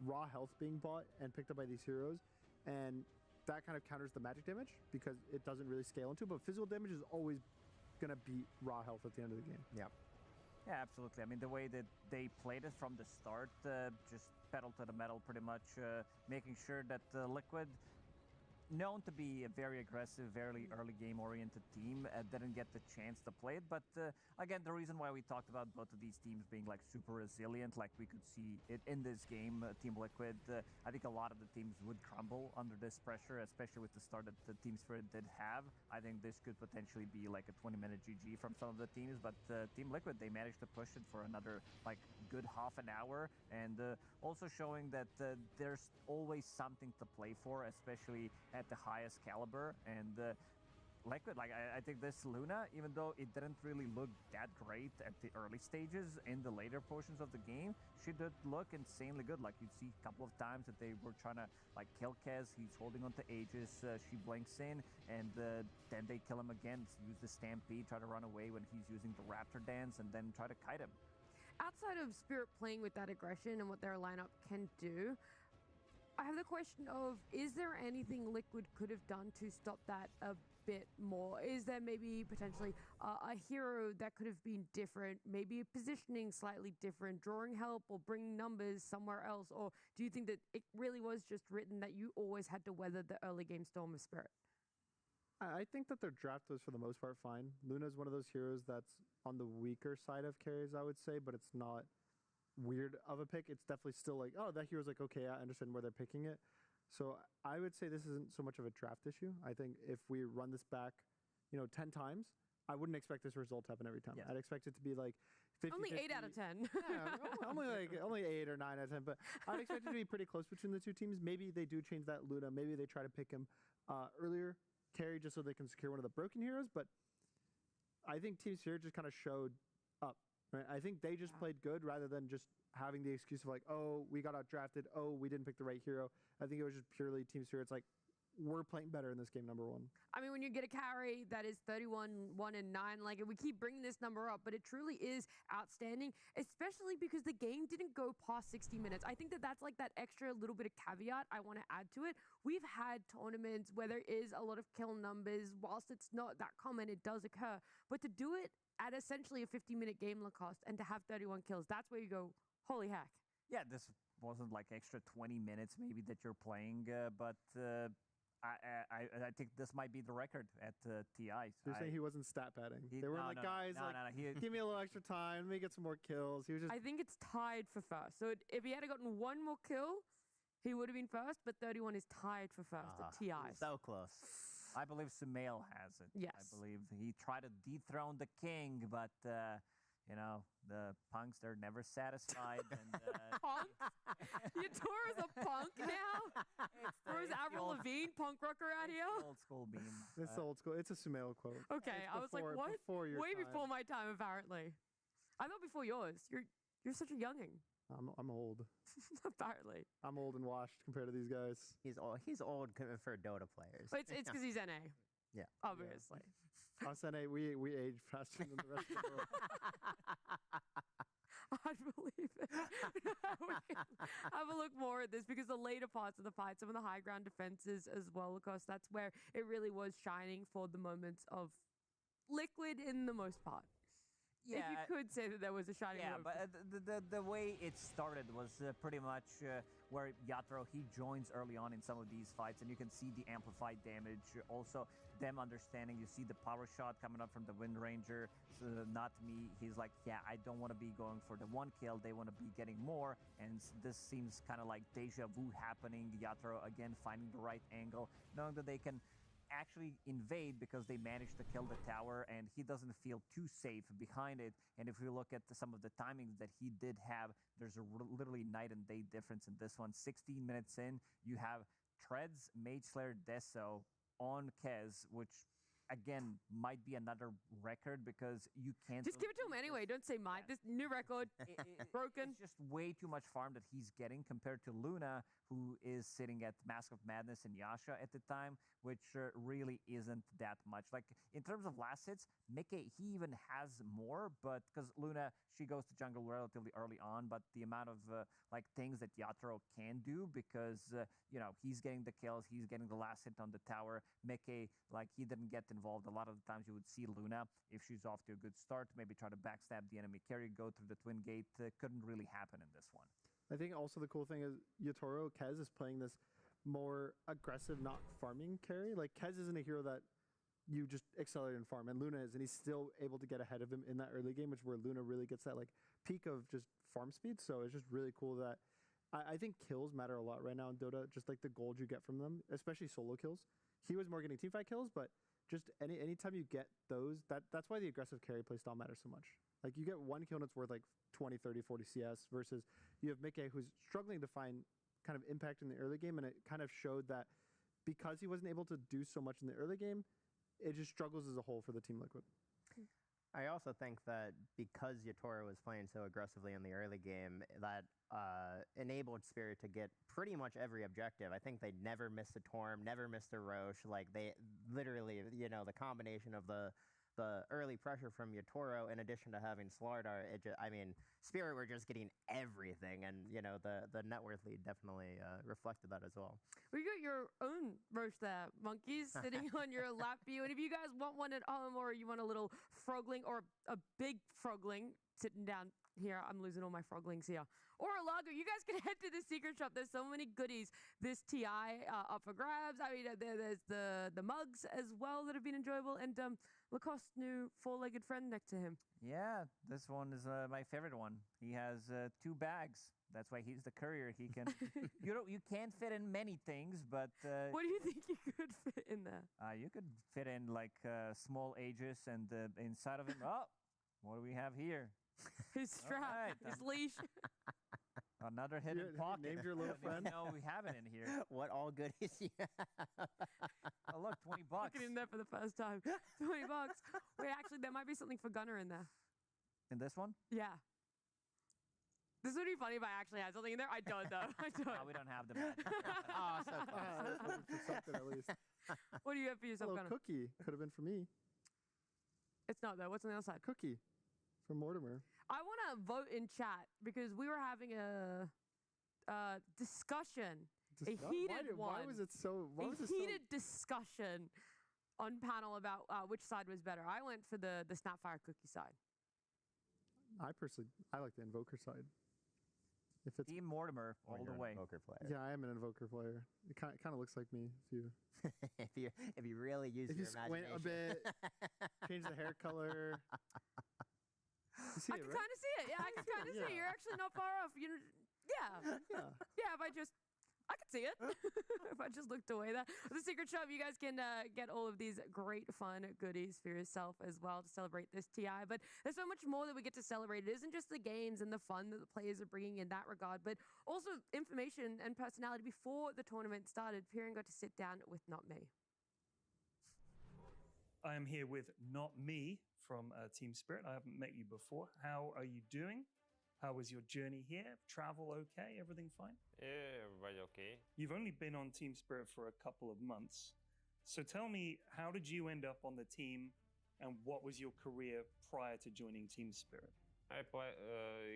raw health being bought and picked up by these heroes. And that kind of counters the magic damage because it doesn't really scale into it. But physical damage is always going to beat raw health at the end of the game. Yeah, absolutely. I mean, the way that they played it from the start, just pedal to the metal pretty much, making sure that Liquid, known to be a very aggressive, very early game-oriented team, didn't get the chance to play it. But again, the reason why we talked about both of these teams being like super resilient, like we could see it in this game, Team Liquid, I think a lot of the teams would crumble under this pressure, especially with the start that the Team Spirit did have. I think this could potentially be like a 20-minute GG from some of the teams, but Team Liquid, they managed to push it for another like good half an hour, and also showing that there's always something to play for, especially at the highest caliber. And Liquid, like I think this Luna, even though it didn't really look that great at the early stages, in the later portions of the game, she did look insanely good. Like you see a couple of times that they were trying to like kill Kez, he's holding onto Aegis, she blinks in, and then they kill him again, use the Stampede, try to run away when he's using the Raptor Dance, and then try to kite him. Outside of Spirit playing with that aggression and what their lineup can do, I have the question of, is there anything Liquid could have done to stop that a bit more? Is there maybe potentially a hero that could have been different, maybe positioning slightly different, drawing help or bringing numbers somewhere else? Or do you think that it really was just written that you always had to weather the early game storm of Spirit? I think that their draft was for the most part fine. Luna's one of those heroes that's on the weaker side of carries, I would say, but it's not weird of a pick. It's definitely still like, oh, that hero's like, okay, I understand where they're picking it. So I would say this isn't so much of a draft issue. I think if we run this back, 10 times, I wouldn't expect this result to happen every time. I'd expect it to be like 50, only 8 out of 10. only 8 or 9 out of 10. But I'd expect it to be pretty close between the two teams. Maybe they do change that Luna. Maybe they try to pick him earlier, carry, just so they can secure one of the broken heroes. But I think Team Spirit just kind of showed up. Right? I think they just played good rather than just having the excuse of like, oh, we got outdrafted. Oh, we didn't pick the right hero. I think it was just purely Team Spirit's like, we're playing better in this game, number one. I mean, when you get a carry that is 31, 1, and 9, like, we keep bringing this number up, but it truly is outstanding, especially because the game didn't go past 60 minutes. I think that that's like that extra little bit of caveat I want to add to it. We've had tournaments where there is a lot of kill numbers. Whilst it's not that common, it does occur. But to do it at essentially a 50-minute game cost and to have 31 kills, that's where you go, holy heck. Yeah, this wasn't like extra 20 minutes maybe that you're playing, but I think this might be the record at TI. You're saying he wasn't stat padding. They were guys, give me a little extra time, let me get some more kills. He was just. I think it's tied for first. So if he had gotten one more kill, he would have been first, but 31 is tied for first at TI. So close. I believe Sumail has it. Yes. I believe he tried to dethrone the king, but you know, the punks, they're never satisfied. And, punk? Yatora's a punk now? Or is Avril Lavigne punk rocker out here? Old school beam. It's old school. It's a Sumail quote. Okay, I was like, what? Way time. before my time, apparently. I thought before yours. You're such a younging. I'm old. Apparently. I'm old and washed compared to these guys. He's old for Dota players. But it's because he's NA. Yeah. Obviously. Yeah. Us NA, we age faster than the rest of the world. I'd believe it. We can have a look more at this because the later parts of the fight, some of the high ground defenses as well, of course, that's where it really was shining for the moments of Liquid in the most part. Yeah, if you could say that there was a shining moment. But the way it started was pretty much where Yatoro, he joins early on in some of these fights, and you can see the amplified damage. Also, them understanding, you see the power shot coming up from the Wind Ranger, not me. He's like, yeah, I don't want to be going for the one kill. They want to be getting more, and this seems kind of like deja vu happening. Yatoro, again, finding the right angle, knowing that they can actually invade because they managed to kill the tower, and he doesn't feel too safe behind it. And if we look at some of the timings that he did have, there's a literally night and day difference in this one. 16 minutes in, you have Treads, Mage Slayer, Deso on Kez, which again might be another record because you can't just give it to him anyway. Don't say mine. This new record broken. It's just way too much farm that he's getting compared to Luna, who is sitting at Mask of Madness and Yasha at the time, which really isn't that much. Like in terms of last hits, Mike, he even has more, but because Luna, she goes to jungle relatively early on, but the amount of like things that Yatoro can do, because you know, he's getting the kills, he's getting the last hit on the tower. Mike, like he didn't get involved. A lot of the times you would see Luna, if she's off to a good start, maybe try to backstab the enemy carry, go through the twin gate. Couldn't really happen in this one. I think also the cool thing is Yatoro, Kez is playing this more aggressive, not farming carry. Like Kez isn't a hero that you just accelerate and farm, and Luna is, and he's still able to get ahead of him in that early game, which where Luna really gets that like peak of just farm speed. So it's just really cool that I think kills matter a lot right now in Dota, just like the gold you get from them, especially solo kills. He was more getting teamfight kills, but just anytime you get those, that's why the aggressive carry play style matters so much. Like you get one kill and it's worth like 20, 30, 40 CS versus you have Mike who's struggling to find kind of impact in the early game, and it kind of showed that because he wasn't able to do so much in the early game, it just struggles as a whole for the Team Liquid. I also think that because Yatoro was playing so aggressively in the early game, that enabled Spirit to get pretty much every objective. I think they never missed a Torm, never missed a Roche. Like they literally, you know, the combination of the early pressure from Yatoro, in addition to having Slardar, I mean, Spirit were just getting everything, and you know the net worth lead definitely reflected that as well. We got your own Roche there, monkeys, sitting on your lap view, and if you guys want one at home, or you want a little frogling or a big frogling sitting down here, I'm losing all my froglings here, or a lager, you guys can head to the secret shop. There's so many goodies this TI up for grabs. I mean, there's the mugs as well that have been enjoyable, and Lacoste's new four-legged friend next to him. Yeah, this one is my favorite one. He has 2 bags. That's why he's the courier. He can, you can't fit in many things, but what do you think you could fit in there? You could fit in like small Aegis, and inside of him, oh, what do we have here? His strap, right, his leash. Another hidden pocket. Named your little friend. No, we have it in here. What all goodies you have? Oh, look, $20. Looking in there for the first time. $20. Wait, actually, there might be something for Gunner in there. In this one? Yeah. This would be funny if I actually had something in there. I don't, though. I don't. No, we don't have the magic. Oh, so close. For something at least. What do you have for yourself, Gunner? Cookie. Could have been for me. It's not, though. What's on the other side? Cookie. From Mortimer. I want to vote in chat because we were having a discussion. A heated one. Why was it so? Heated discussion on panel about which side was better. I went for the Snapfire cookie side. I like the Invoker side. If it's Team Mortimer all the way. Invoker player. Yeah, I am an Invoker player. It kind of looks like me if you really use your squint imagination. a bit, change the hair color. You see I can kind of see it. Yeah, I can kind of see it. You're actually not far off. Yeah. I can see it. If I just looked away. The Secret Shop, you guys can get all of these great fun goodies for yourself as well to celebrate this TI. But there's so much more that we get to celebrate. It isn't just the games and the fun that the players are bringing in that regard, but also information and personality. Before the tournament started, Piran got to sit down with Not Me. I am here with Not Me from Team Spirit. I haven't met you before. How are you doing? How was your journey here? Travel okay? Everything fine? Yeah, everybody okay. You've only been on Team Spirit for a couple of months. So tell me, how did you end up on the team and what was your career prior to joining Team Spirit? Я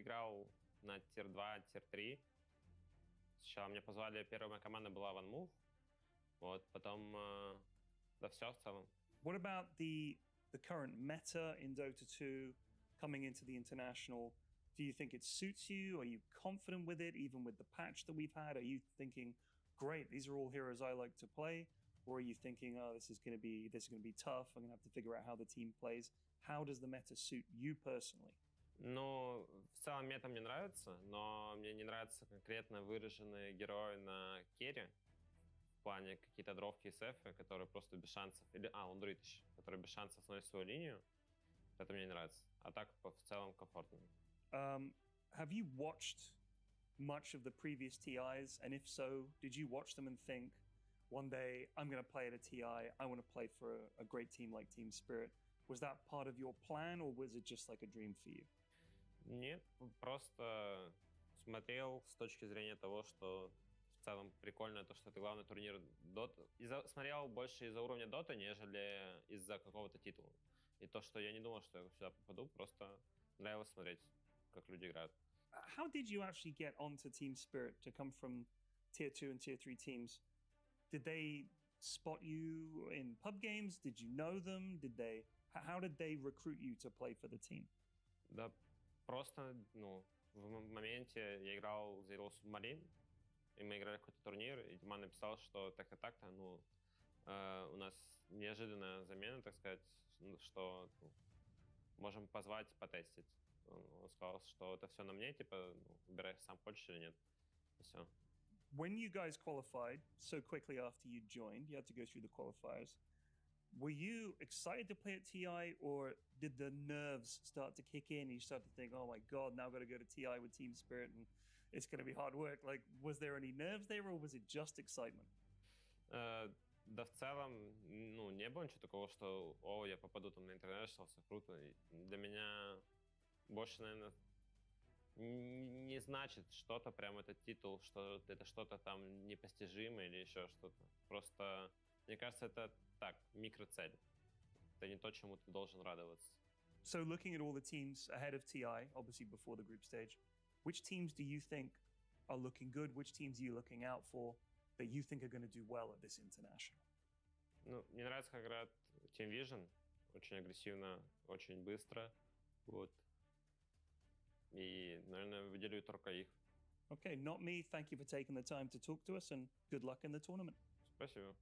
играл на Тир-2, Тир-3. Сначала меня позвали, первая моя команда была One Move. Вот, потом, да все в целом. What about the current meta in Dota 2 coming into the international? Do you think it suits you? Are you confident with it, even with the patch that we've had? Are you thinking, great, these are all heroes I like to play? Or are you thinking, oh, this is going to be tough. I'm going to have to figure out how the team plays. How does the meta suit you personally? Ну, в целом мета мне нравится, но мне не нравятся конкретно выраженные герои на керри. В плане какие-то дровки и сефы, которые просто без шансов. Или, он друид еще, которые без шансов сносят свою линию. Это мне не нравится. А так, в целом, комфортно. Have you watched much of the previous TIs? And if so, did you watch them and think, one day I'm going to play at a TI, I want to play for a great team like Team Spirit? Was that part of your plan, or was it just like a dream for you? Нет, просто смотрел с точки зрения того, что в целом прикольно то, что это главный турнир Dota. Смотрел больше из-за уровня Dota, нежели из-за какого-то титула. И то, что я не думал, что я сюда попаду, просто нравилось смотреть, как люди играют. How did you actually get onto Team Spirit to come from Tier 2 and Tier 3 teams? Did they spot you in pub games? Did you know them? How did they recruit you to play for the team? Да, просто, в моменте я играл за Yellow Submarine, и мы играли какой-то турнир, и Дима написал, что так-то так-то, у нас неожиданная замена, так сказать, что можем позвать, потестить. Он сказал, что это все на мне, типа, выбирай сам, хочешь или нет. И все. When you guys qualified so quickly after you joined, you had to go through the qualifiers. Were you excited to play at TI, or did the nerves start to kick in and you start to think, oh my God, now I've got to go to TI with Team Spirit and it's going to be hard work? Like, was there any nerves there, or was it just excitement? Да, в целом, не было ничего такого, что, я попаду там на International, все круто. Для меня больше, наверное, не значит что-то, прям этот титул, что это что-то там непостижимое или еще что-то. Просто, мне кажется, это так, микроцель. Это не то, чему ты должен радоваться. So looking at all the teams ahead of TI, obviously before the group stage, which teams do you think are looking good? Which teams are you looking out for that you think are going to do well at this international? Мне нравится, как играет Team Vision. Очень агрессивно, очень быстро. Вот. И, наверное, выделю только их. Okay, Not Me, thank you for taking the time to talk to us, and good luck in the tournament. Спасибо.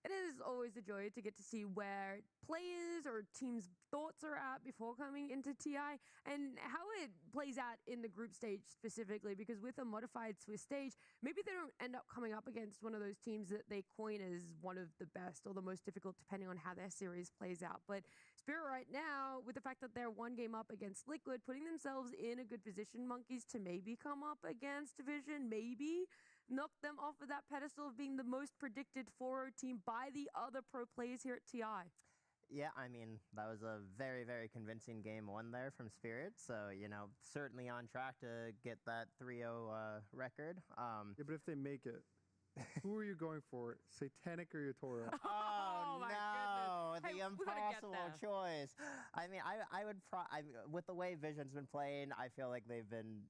It is always a joy to get to see where players or teams' thoughts are at before coming into TI and how it plays out in the group stage specifically, because with a modified Swiss stage, maybe they don't end up coming up against one of those teams that they coin as one of the best or the most difficult depending on how their series plays out. But Spirit right now, with the fact that they're one game up against Liquid, putting themselves in a good position, Monkeys, to maybe come up against Division, maybe knock them off of that pedestal of being the most predicted 4-0 team by the other pro players here at TI. Yeah, I mean, that was a very, very convincing game one there from Spirit. So, certainly on track to get that 3-0 record. Yeah, but if they make it, who are you going for? Satanic or Yatoro? Oh, my no. goodness. The impossible choice. I mean, I would with the way Vision's been playing, I feel like they've been,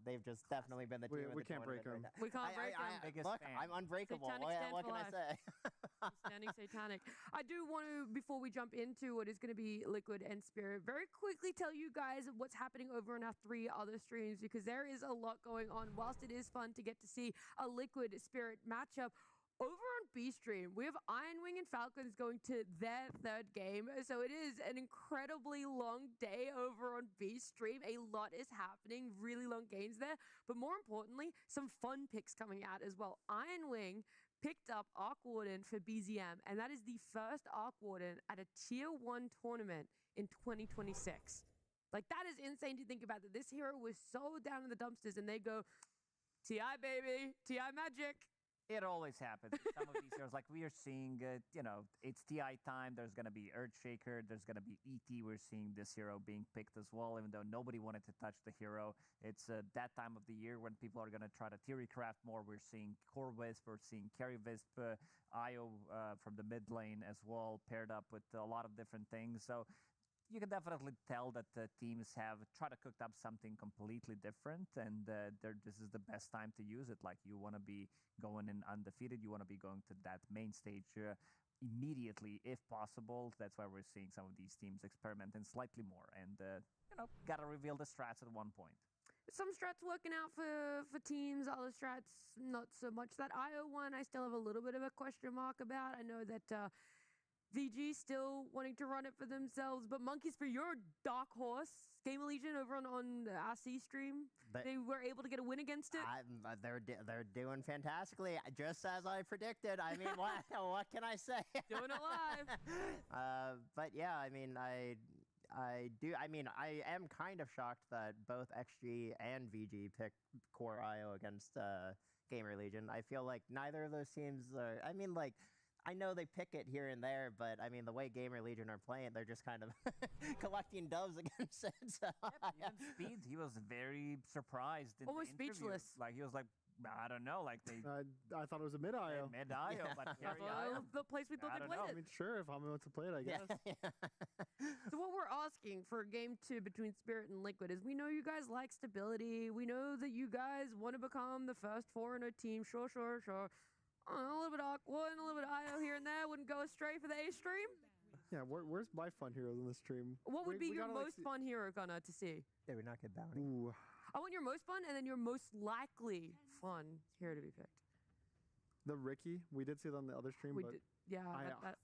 they've just definitely been the team. We can't break them. We can't break them. Look, I'm unbreakable. What can I say? Standing satanic. I do want to, before we jump into what is going to be Liquid and Spirit, very quickly tell you guys what's happening over on our 3 other streams, because there is a lot going on. Whilst it is fun to get to see a Liquid Spirit matchup, over on B stream, we have Ironwing and Falcons going to their 3rd game. So it is an incredibly long day over on B stream. A lot is happening, really long games there. But more importantly, some fun picks coming out as well. Ironwing picked up Arc Warden for BZM, and that is the first Arc Warden at a Tier 1 tournament in 2026. Like, that is insane to think about, that this hero was so down in the dumpsters, and they go, TI, baby, TI magic. It always happens. Some of these heroes, like we are seeing, it's TI time. There's going to be Earthshaker. There's going to be ET. We're seeing this hero being picked as well, even though nobody wanted to touch the hero. It's that time of the year when people are going to try to theory craft more. We're seeing Core Wisp. We're seeing Carry Wisp, IO from the mid lane as well, paired up with a lot of different things. So you can definitely tell that the teams have tried to cook up something completely different, and this is the best time to use it. Like, you want to be going in undefeated, you want to be going to that main stage immediately, if possible. That's why we're seeing some of these teams experimenting slightly more, and gotta reveal the strats at one point. Some strats working out for teams, other strats not so much. That IO one, I still have a little bit of a question mark about. I know that VG still wanting to run it for themselves, but Monkeys, for your dark horse, Gamer Legion over on our C stream, they were able to get a win against it. They're doing fantastically, just as I predicted. I mean, what can I say? Doing it live. But yeah, I mean, I am kind of shocked that both XG and VG picked Core IO against Gamer Legion. I feel like neither of those teams are, I know they pick it here and there, but I mean, the way Gamer Legion are playing, they're just kind of collecting dubs against it. So. Yep, Speeds, he was very surprised. Almost speechless. Like, he was like, I don't know, like they... I thought it was a mid-IO. Mid-IO, but the place we thought they played it. I mean, sure, if Hami wants to play it, I guess. So what we're asking for Game 2 between Spirit and Liquid is, we know you guys like stability. We know that you guys want to become the first 4-0 team. Sure. A little bit of Aqua and a little bit of IO here and there. Wouldn't go astray for the A stream. Yeah, where's my fun heroes in the stream? What would be your most fun hero, Gunnar, to see? Did we not get Bounty? Ooh. I want your most fun and then your most likely fun hero to be picked. The Ricky. We did see it on the other stream, yeah.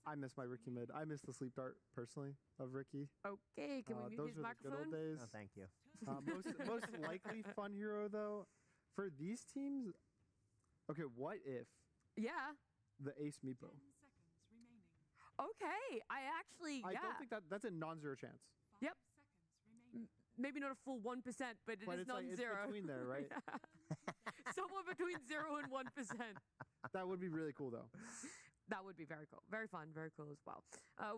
I miss my Ricky mid. I miss the sleep dart, personally, of Ricky. Okay, can we mute his microphone? Good old days. Oh, thank you. Most likely fun hero, though, for these teams, okay, what if... Yeah. The Ace Meepo. Okay, I don't think that's a non-zero chance. Yep. Maybe not a full 1%, but it's non-zero. It's between there, right? Somewhere between 0 and 1%. That would be really cool, though. That would be very cool. Very fun, very cool as well.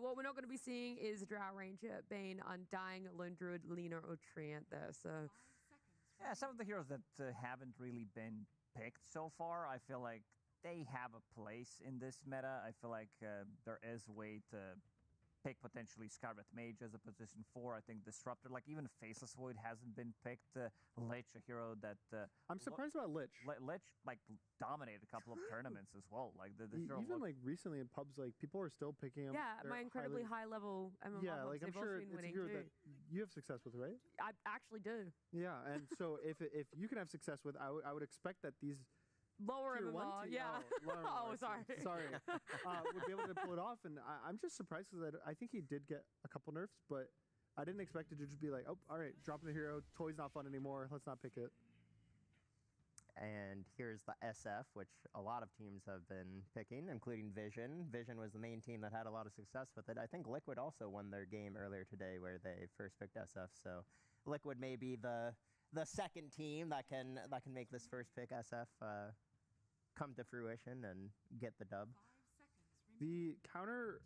What we're not going to be seeing is Drow Ranger, Bane, Undying, Lone Druid, Lina, or Treant there. So, yeah, some of the heroes that haven't really been picked so far, I feel like they have a place in this meta. I feel like there is a way to pick potentially Scarlet Mage as a position 4. I think Disruptor, like even Faceless Void hasn't been picked. Lich, a hero that... I'm surprised about Lich. Lich, like, dominated a couple of tournaments as well. Like even like recently in pubs, like people are still picking him. Yeah, my incredibly high level MMR Yeah, pubs, like I'm sure it's a hero that you have success with, right? I actually do. Yeah, and so if you can have success with, I would expect that these... Lower MMR, yeah. Sorry. Would be able to pull it off, and I'm just surprised because I think he did get a couple nerfs, but I didn't expect it to just be like, oh, all right, dropping a hero, toy's not fun anymore, let's not pick it. And here's the SF, which a lot of teams have been picking, including Vision. Vision was the main team that had a lot of success with it. I think Liquid also won their game earlier today where they first picked SF, so Liquid may be the second team that can make this first pick SF come to fruition and get the dub. The counter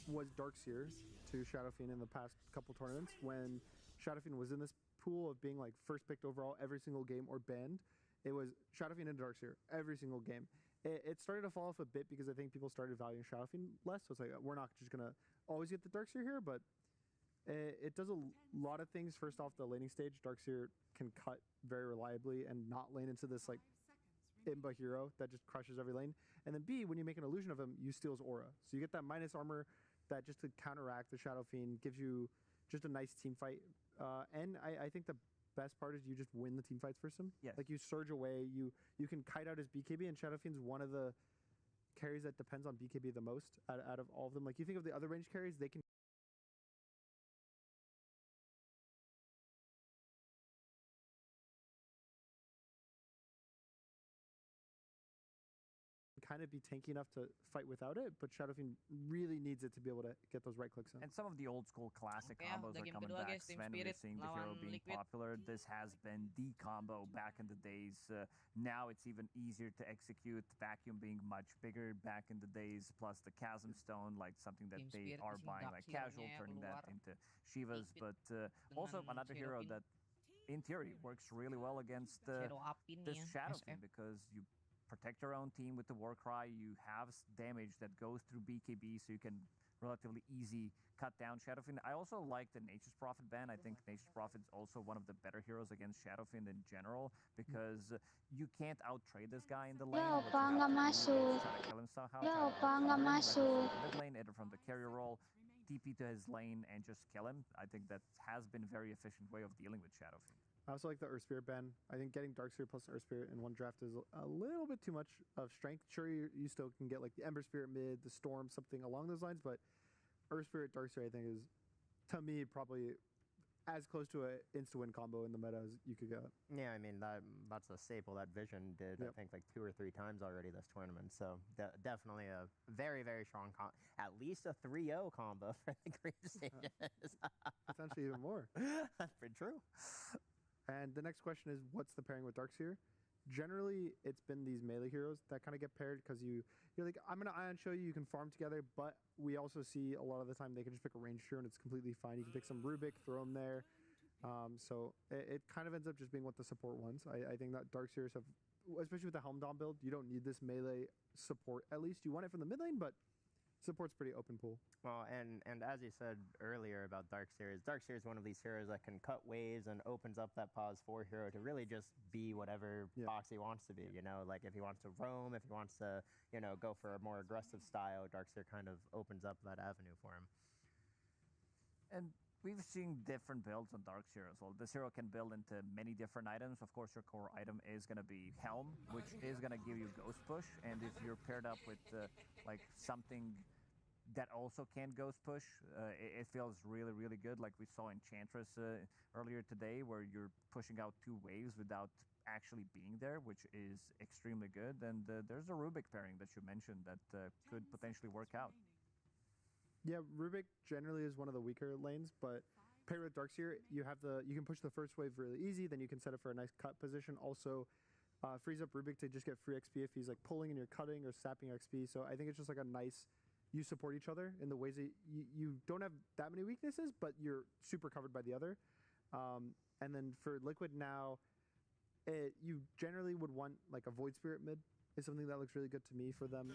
was Darkseer to Shadowfiend in the past couple tournaments when Shadowfiend was in this pool of being like first picked overall every single game or banned. It was Shadowfiend and Darkseer every single game. it started to fall off a bit because I think people started valuing Shadow Fiend less. So it's like, we're not just going to always get the Darkseer here, but it does a lot of things. First off, the laning stage, Darkseer can cut very reliably and not lane into this like Imba hero that just crushes every lane. And then B, when you make an illusion of him, you steal his aura. So you get that minus armor that just to counteract the Shadow Fiend gives you just a nice team fight. And I think the best part is you just win the team fights versus him. Yes. Like you surge away, you can kite out his BKB, and Shadow Fiend's one of the carries that depends on BKB the most out of all of them. Like you think of the other range carries, they can kind of be tanky enough to fight without it, but Shadow Fiend really needs it to be able to get those right clicks in. And some of the old school classic combos are coming back. Sven, we're seeing the hero being popular. This has been the combo back in the days. Now it's even easier to execute. Vacuum being much bigger back in the days, plus the Chasm Stone, like something that they are buying like casual, turning that into Shivas. But also another hero that in theory works really well against this Shadow Fiend because you protect your own team with the Warcry. You have damage that goes through BKB, so you can relatively easy cut down Shadow Fiend. I also like the Nature's Prophet ban. I think Nature's Prophet is also one of the better heroes against Shadow Fiend in general because you can't out-trade this guy in the lane. Try to kill him somehow. Mid lane, either from the carrier role, TP to his lane, and just kill him. I think that has been a very efficient way of dealing with Shadow Fiend. I also like the Earth Spirit ban. I think getting Darkseer plus Earth Spirit in one draft is a little bit too much of strength. Sure, you still can get like the Ember Spirit mid, the Storm, something along those lines, but Earth Spirit, Darkseer, I think is, to me, probably as close to an insta-win combo in the meta as you could get. Yeah, I mean, that's a staple that Vision did, I think, like 2 or 3 times already this tournament. So definitely a very, very strong at least a 3-0 combo for the Green Stages. Potentially even more. That's pretty true. And the next question is, what's the pairing with Darkseer? Generally, it's been these melee heroes that kind of get paired because you're like, I'm going to Ion Show you, you can farm together, but we also see a lot of the time they can just pick a ranged hero and it's completely fine. You can pick some Rubik, throw them there. So it kind of ends up just being what the support wants. I think that Darkseers have, especially with the Helm Dom build, you don't need this melee support. At least you want it from the mid lane, but support's pretty open pool. Well, and as you said earlier about Darkseer is one of these heroes that can cut waves and opens up that pause 4 hero to really just be whatever Boxy wants to be, you know, like if he wants to roam, if he wants to, you know, go for a more aggressive style, Darkseer kind of opens up that avenue for him. And we've seen different builds on Darkseer as well. This hero can build into many different items. Of course, your core item is going to be Helm, which is going to give you Ghost Push. And if you're paired up with like something that also can Ghost Push, it feels really, really good. Like we saw Enchantress earlier today, where you're pushing out 2 waves without actually being there, which is extremely good. And there's a Rubik pairing that you mentioned that could potentially work out. Yeah, Rubik generally is one of the weaker lanes, but paired with Darkseer, you can push the first wave really easy, then you can set up for a nice cut position. Also, frees up Rubik to just get free XP if he's like pulling and you're cutting or sapping your XP. So I think it's just like a nice, you support each other in the ways that you don't have that many weaknesses, but you're super covered by the other. And then for Liquid now, you generally would want like a Void Spirit mid is something that looks really good to me for them.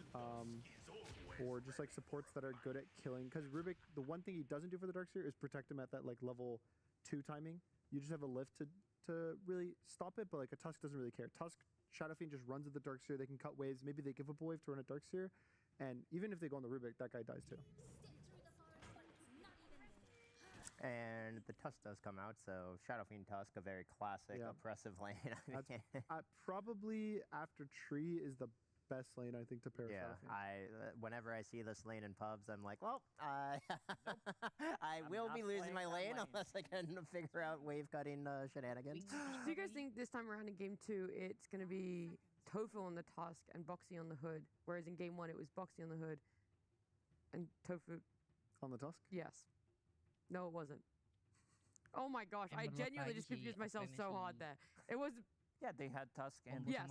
Or just like supports that are good at killing. Because Rubik, the one thing he doesn't do for the Darkseer is protect him at that like level 2 timing. You just have a lift to really stop it, but like a Tusk doesn't really care. Tusk, Shadow Fiend just runs at the Darkseer, they can cut waves, maybe they give up a wave to run at Darkseer, and even if they go on the Rubik, that guy dies too. And the Tusk does come out, so Shadow Fiend Tusk, a very classic, oppressive lane. Probably after Tree is the best lane, I think, to pair with Shadow Fiend. Whenever I see this lane in pubs, I'm like, well, I will be losing my lane unless I can figure out wave cutting shenanigans. Do you guys think this time around in game 2, it's going to be Tofu on the Tusk and Boxy on the Hood, whereas in game 1 it was Boxy on the Hood and Tofu on the Tusk? Yes. No, it wasn't. Oh my gosh, I genuinely just confused myself so hard there. It was. Yeah, they had Tusk and yes.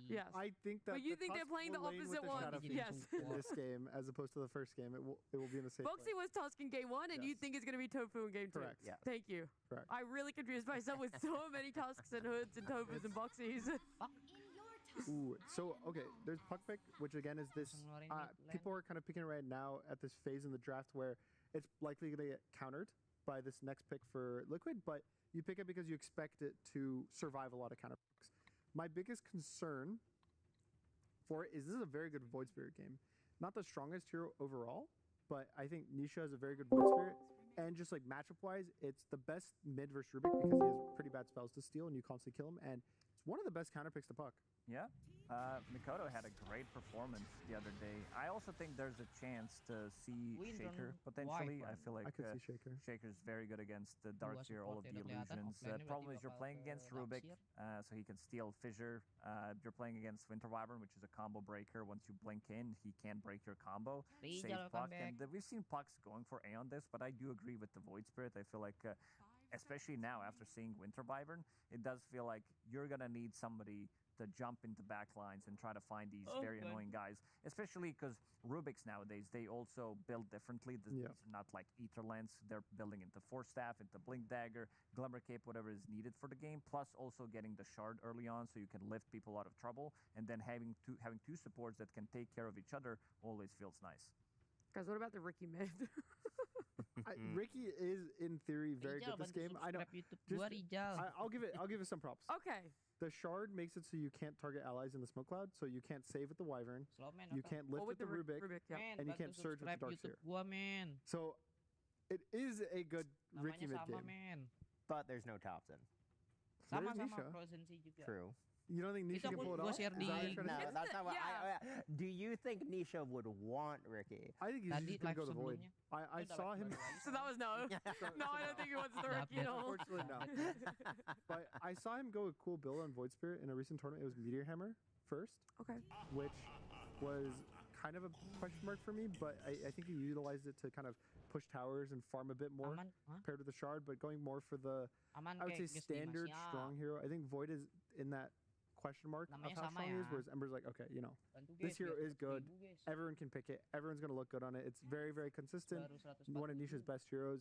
Yes. I think that. But you think they're playing the opposite one? Yes. In this game, as opposed to the first game, it will be in the same. Boxy was Tusk in game 1, and you think it's going to be Tofu in game 2. Correct. Yeah. Thank you. Correct. I really confused myself with so many Tusks and Hoods and Tofus and Boxies. Ooh, so okay, there's puck pick, which again is this. People are kind of picking right now at this phase in the draft where it's likely going to get countered by this next pick for Liquid, but you pick it because you expect it to survive a lot of counter picks. My biggest concern for it is this is a very good Void Spirit game. Not the strongest hero overall, but I think Nisha has a very good Void Spirit. And just like matchup-wise, it's the best mid versus Rubik because he has pretty bad spells to steal and you constantly kill him. And it's one of the best counter picks to puck. Yeah. Mikoto had a great performance the other day. I also think there's a chance to see Shaker potentially. I feel like I could see Shaker. Shaker's very good against the Dark Sphere, all of the illusions. Problem is you're playing against Rubik, so he can steal Fissure. You're playing against Winter Wyvern, which is a combo breaker. Once you blink in, he can't break your combo. Save Puck. And we've seen Pucks going for A on this, but I do agree with the Void Spirit. I feel like, especially now after seeing Winter Wyvern, it does feel like you're going to need somebody to jump into backlines and try to find these very annoying guys, especially because Rubiks nowadays, they also build differently. These are not like Ether Lens. They're building into Force Staff, into Blink Dagger, Glimmer Cape, whatever is needed for the game, plus also getting the Shard early on so you can lift people out of trouble, and then having two supports that can take care of each other always feels nice. Guys, what about the Ricky mid? Ricky is in theory very good this game. I know. I'll give it some props. Okay. The Shard makes it so you can't target allies in the smoke cloud, so you can't save with the Wyvern, you can't lift with the Rubik, and you can't surge with the Dark Sphere. So it is a good Ricky mid game. But there's no tops in. There's Nisha. True. You don't think Nisha can pull it off? No, that's not what do you think Nisha would want Ricky? I think he's just going to go to Void. I saw him. So that was no. No, I don't think he wants the Ricky at all. Unfortunately, no. But I saw him go a cool build on Void Spirit in a recent tournament. It was Meteor Hammer first. Okay. Which was kind of a question mark for me, but I think he utilized it to kind of push towers and farm a bit more paired with the Shard, but going more for the, I would say, standard strong hero. I think Void is in that question mark of how strong he is, whereas Ember's like, okay, you know, this hero is good. Everyone can pick it. Everyone's going to look good on it. It's very, very consistent. One of Nisha's best heroes.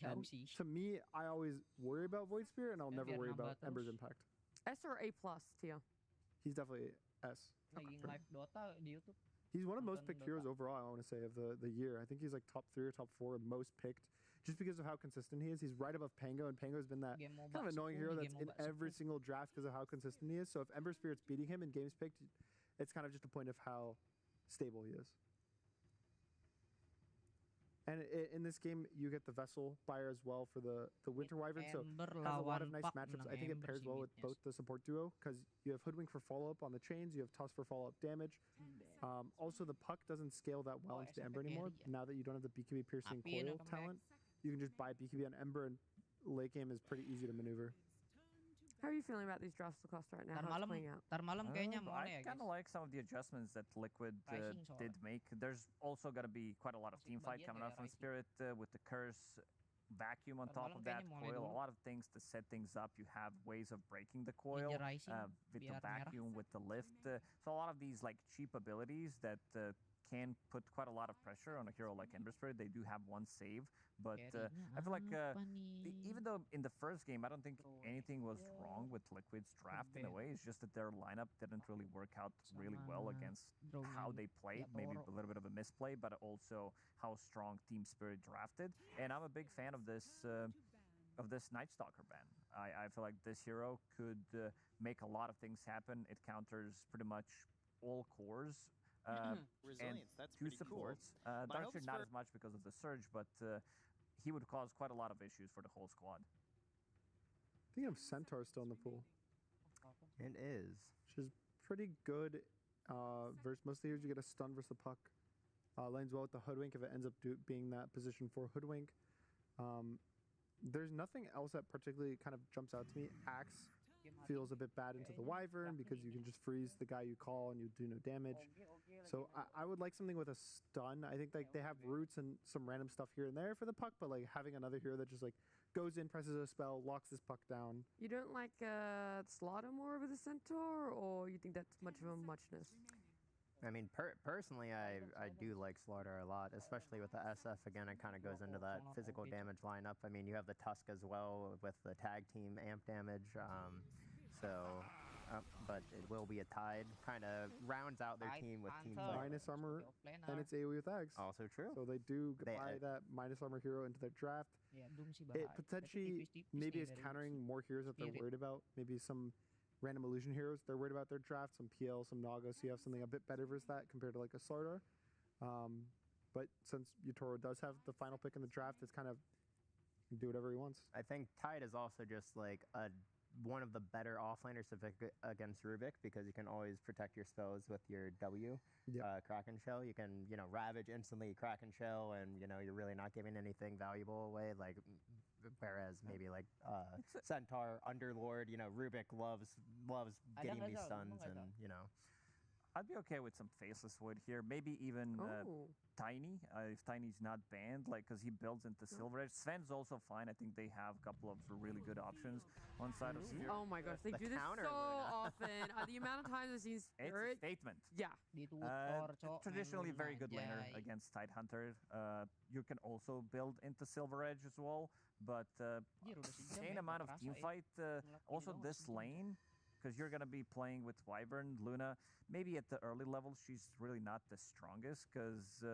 And to me, I always worry about Void Spirit, and I'll never worry about Ember's impact. S or A+, Tia? He's definitely S. He's one of the most picked heroes overall, I want to say, of the year. I think he's like top 3 or top 4 most picked, just because of how consistent he is. He's right above Pango, and Pango's been that kind of annoying hero that's in every single draft because of how consistent he is. So if Ember Spirit's beating him in games picked, it's kind of just a point of how stable he is. And in this game, you get the Vessel buyer as well for the Winter Wyvern, so it has a lot of nice matchups. I think it pairs well with both the support duo, because you have Hoodwink for follow-up on the chains, you have Tusk for follow-up damage. Also, the Puck doesn't scale that well into the Ember anymore. Now that you don't have the BKB piercing coil talent, you can just buy BKB on Ember, and late game is pretty easy to maneuver. How are you feeling about these drafts cost right now? How's it playing out? I kind of like some of the adjustments that Liquid did make. There's also going to be quite a lot of team fight coming out from Spirit with the Curse, Vacuum on top of that, Coil, a lot of things to set things up. You have ways of breaking the Coil with the Vacuum, with the Lift. So a lot of these like cheap abilities that can put quite a lot of pressure on a hero like Ember Spirit. They do have one save, but I feel like even though in the first game, I don't think anything was wrong with Liquid's draft in a way. It's just that their lineup didn't really work out really well against how they played. Maybe a little bit of a misplay, but also how strong Team Spirit drafted. And I'm a big fan of this Night Stalker ban. I feel like this hero could make a lot of things happen. It counters pretty much all cores. Resilience, that's 2 pretty supports. Cool. Darkseid not as much because of the surge, but he would cause quite a lot of issues for the whole squad. I think I have Centaur still in the pool. It is. Which is pretty good versus most of the heroes. You get a stun versus the Puck. Lanes well with the Hoodwink if it ends up being that position for Hoodwink. There's nothing else that particularly kind of jumps out to me. Axe feels a bit bad into the Wyvern because you can just freeze the guy you call and you do no damage. So I would like something with a stun. I think like they have roots and some random stuff here and there for the Puck, but like having another hero that just like goes in, presses a spell, locks this Puck down. You don't like Slaughter more over the Centaur, or you think that's much of a muchness? I mean, personally, I do like Slaughter a lot, especially with the SF. Again, it kind of goes into that physical damage lineup. I mean, you have the Tusk as well with the tag team amp damage. but it will be a Tide. Kind of rounds out their team with team fight. Minus armor, and it's AoE with Ags. Also true. So they do buy that minus armor hero into their draft. It potentially maybe is countering more heroes that they're worried about. Maybe some random illusion heroes they're worried about their draft. Some PL, some Naga. So you have something a bit better versus that compared to like a Slardar. But since Yutoro does have the final pick in the draft, it's kind of do whatever he wants. I think Tide is also just like one of the better offlaners against Rubik because you can always protect your spells with your W, Kraken Shell. You can, Ravage instantly, Kraken Shell, and, you're really not giving anything valuable away. Like, whereas maybe like Centaur, Underlord, Rubik loves getting these stuns and, I'd be okay with some Faceless Wood here. Maybe even Tiny, if Tiny's not banned, because he builds into Silver Edge. Sven's also fine. I think they have a couple of really good options on side of Sphere. Oh my gosh, they do this so often. The amount of times I've seen Spirit. It's a statement. Yeah. Traditionally very good laner against Tidehunter. You can also build into Silver Edge as well, but same amount of team fight. Also this lane, because you're going to be playing with Wyvern, Luna. Maybe at the early levels, she's really not the strongest because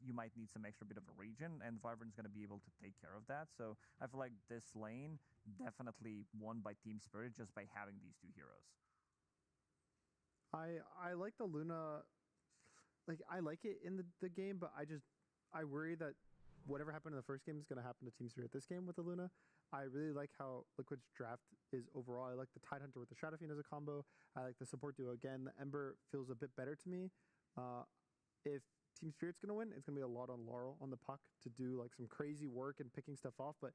you might need some extra bit of a regen, and Wyvern's going to be able to take care of that. So I feel like this lane definitely won by Team Spirit just by having these two heroes. I like the Luna. I like it in the game, but I worry that whatever happened in the first game is going to happen to Team Spirit this game with the Luna. I really like how Liquid's draft is overall. I like the Tidehunter with the Shadow Fiend as a combo. I like the support duo again. The Ember feels a bit better to me. If Team Spirit's going to win, it's going to be a lot on Laurel on the puck to do some crazy work and picking stuff off. But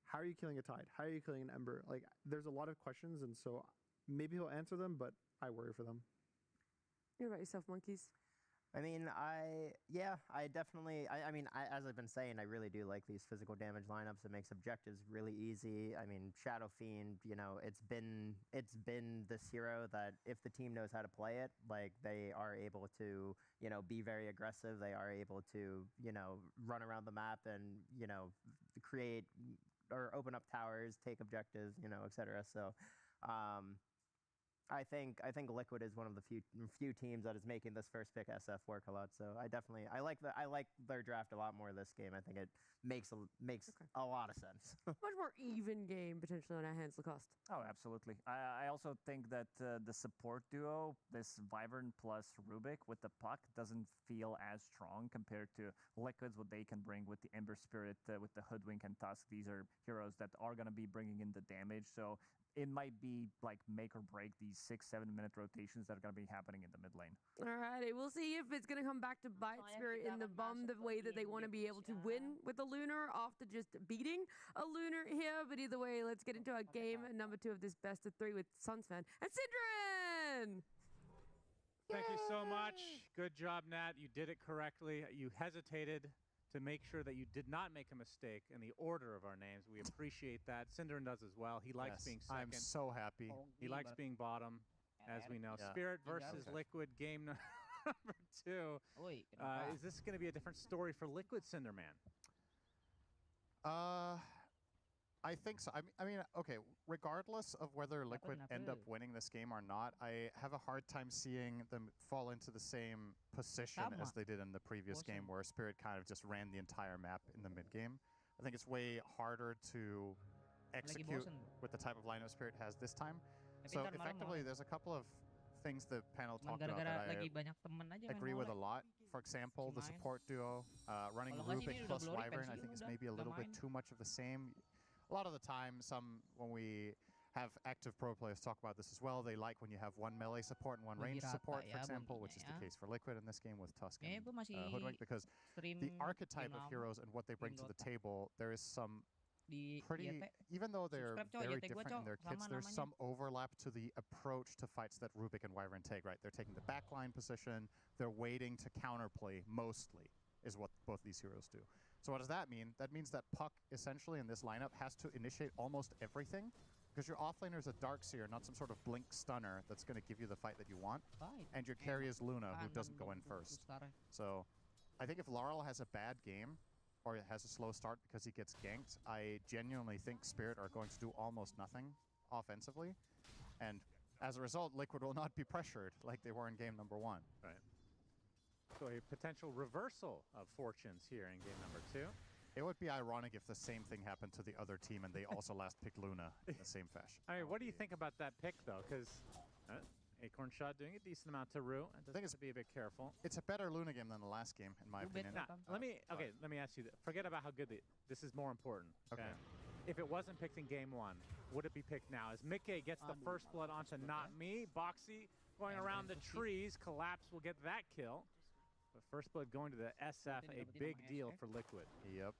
how are you killing a Tide? How are you killing an Ember? There's a lot of questions, and so maybe he'll answer them, but I worry for them. What about yourself, Monkeys? I mean, as I've been saying, I really do like these physical damage lineups. It makes objectives really easy. I mean, Shadow Fiend, it's been this hero that if the team knows how to play it, they are able to, be very aggressive. They are able to, run around the map and, create or open up towers, take objectives, etc. So, I think Liquid is one of the few teams that is making this first pick SF work a lot. So I like their draft a lot more this game. I think it makes a lot of sense. Much more even game potentially on our hands, Lacoste. Oh, absolutely. I also think that the support duo, this Wyvern plus Rubik with the puck, doesn't feel as strong compared to Liquids, what they can bring with the Ember Spirit, with the Hoodwink and Tusk. These are heroes that are going to be bringing in the damage. So it might be make or break these 6-7 minute rotations that are going to be happening in the mid lane. All righty, we'll see if it's going to come back to bite Spirit in the bum the way that they want to be able to win with a Lunar after just beating a Lunar here. But either way, let's get into our game number 2 of this best of 3 with Sunsfan and Sidran. Thank you so much. Good job, Nat. You did it correctly. You hesitated to make sure that you did not make a mistake in the order of our names. We appreciate that. Cinderin does as well. He likes being second. I'm so happy. He likes being bottom, as we know. Spirit versus Liquid, game number 2. Is this going to be a different story for Liquid, Cinderman? I think so. I mean, okay, regardless of whether Liquid end up winning this game or not, I have a hard time seeing them fall into the same position as they did in the previous game where Spirit kind of just ran the entire map in the mid-game. I think it's way harder to execute with the type of lineup Spirit has this time. So effectively, there's a couple of things the panel talked about that I agree with a lot. For example, the support duo, running Rubik plus Wyvern, I think is maybe a little bit too much of the same. A lot of the time, when we have active pro players talk about this as well, they like when you have one melee support and one range support, for example, which is the case for Liquid in this game with Tusk and Hoodwink, because the archetype of heroes and what they bring to the table, there is some pretty, even though they're very different in their kits, there's some overlap to the approach to fights that Rubik and Wyvern take, right? They're taking the backline position, they're waiting to counterplay mostly, is what both these heroes do. So what does that mean? That means that Puck, essentially, in this lineup, has to initiate almost everything, because your offlaner is a Darkseer, not some sort of blink stunner that's going to give you the fight that you want, and your carry is Luna, who doesn't go in first. So I think if Laurel has a bad game, or has a slow start because he gets ganked, I genuinely think Spirit are going to do almost nothing offensively, and As a result, Liquid will not be pressured like they were in game number 1. Right. So a potential reversal of fortunes here in game number 2. It would be ironic if the same thing happened to the other team and they also last picked Luna in the same fashion. I mean, what do you think about that pick, though? Because Acorn Shot doing a decent amount to Rue. I think it's to be a bit careful. It's a better Luna game than the last game, in my opinion. Now, let me ask you this. Forget about how good this is more important. Okay. If it wasn't picked in game 1, would it be picked now? As Mickey gets the first blood onto Not Me, Boxy going around the trees, Collapse will get that kill. But first blood going to the SF, a big deal for Liquid. Yep.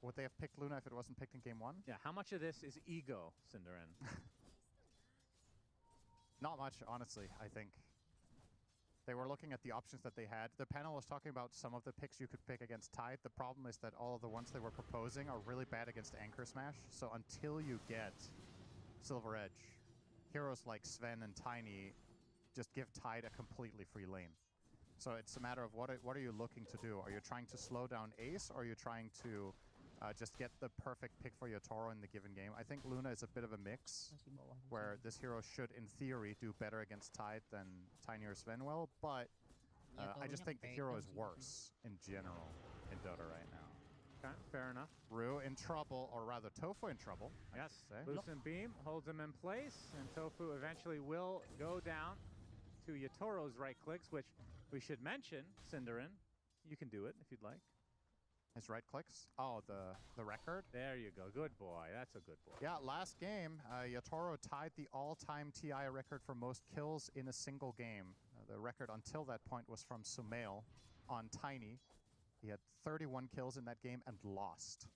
Would they have picked Luna if it wasn't picked in game 1? Yeah, how much of this is ego, Cinderin? Not much, honestly, I think. They were looking at the options that they had. The panel was talking about some of the picks you could pick against Tide. The problem is that all of the ones they were proposing are really bad against Anchor Smash. So until you get Silver Edge, heroes like Sven and Tiny just give Tide a completely free lane. So it's a matter of what are you looking to do? Are you trying to slow down Ace, or are you trying to just get the perfect pick for your Toro in the given game? I think Luna is a bit of a mix, where this hero should, in theory, do better against Tide than Tiny or Sven will, but I just think the hero is worse in general in Dota right now. Okay, fair enough. Rue in trouble, or rather Tofu in trouble. Yes, Lucent Beam holds him in place, and Tofu eventually will go down to Yatoro's right clicks, which we should mention, Cinderin. You can do it if you'd like. His right clicks? Oh, the record? There you go. Good boy. That's a good boy. Yeah, last game, Yatoro tied the all-time TI record for most kills in a single game. The record until that point was from Sumail on Tiny. He had 31 kills in that game and lost.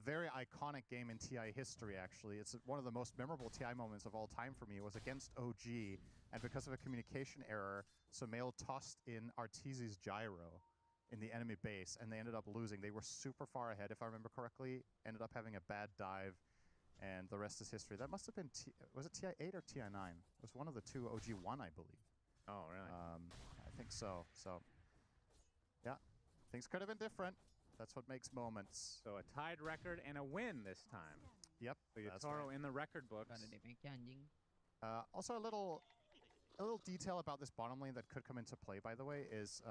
Very iconic game in TI history, actually. It's one of the most memorable TI moments of all time for me. It was against OG, and because of a communication error, Sumail tossed in Arteezy's gyro in the enemy base, and they ended up losing. They were super far ahead, if I remember correctly, ended up having a bad dive, and the rest is history. That must have been, was it TI 8 or TI 9? It was one of the two, OG 1, I believe. Oh, really? I think so. So, yeah, things could have been different. That's what makes moments. So a tied record and a win this time. Yep. So Yatoro in the record books. Also, a little detail about this bottom lane that could come into play, by the way, is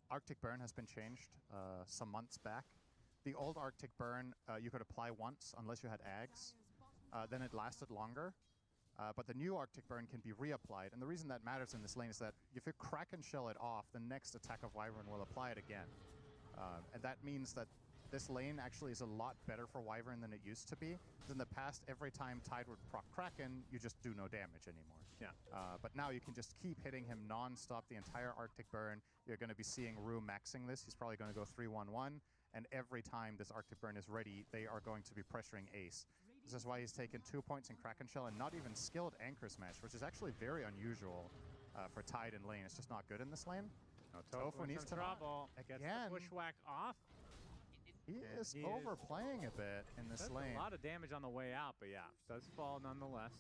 Arctic Burn has been changed some months back. The old Arctic Burn, you could apply once unless you had Ags. Then it lasted longer. But the new Arctic Burn can be reapplied. And the reason that matters in this lane is that if you Kraken Shell it off, the next attack of Wyvern will apply it again. And that means that this lane actually is a lot better for Wyvern than it used to be. In the past, every time Tide would proc Kraken, you just do no damage anymore. Yeah. But now you can just keep hitting him non-stop the entire Arctic Burn. You're going to be seeing Rue maxing this. He's probably going to go 3-1-1. And every time this Arctic Burn is ready, they are going to be pressuring Ace. This is why he's taken 2 points in Kraken Shell and not even skilled Anchor Smash, which is actually very unusual for Tide in lane. It's just not good in this lane. Tofu needs to trouble. Gets the bushwhack off. He is overplaying a bit in this lane. A lot of damage on the way out, but yeah, does fall nonetheless.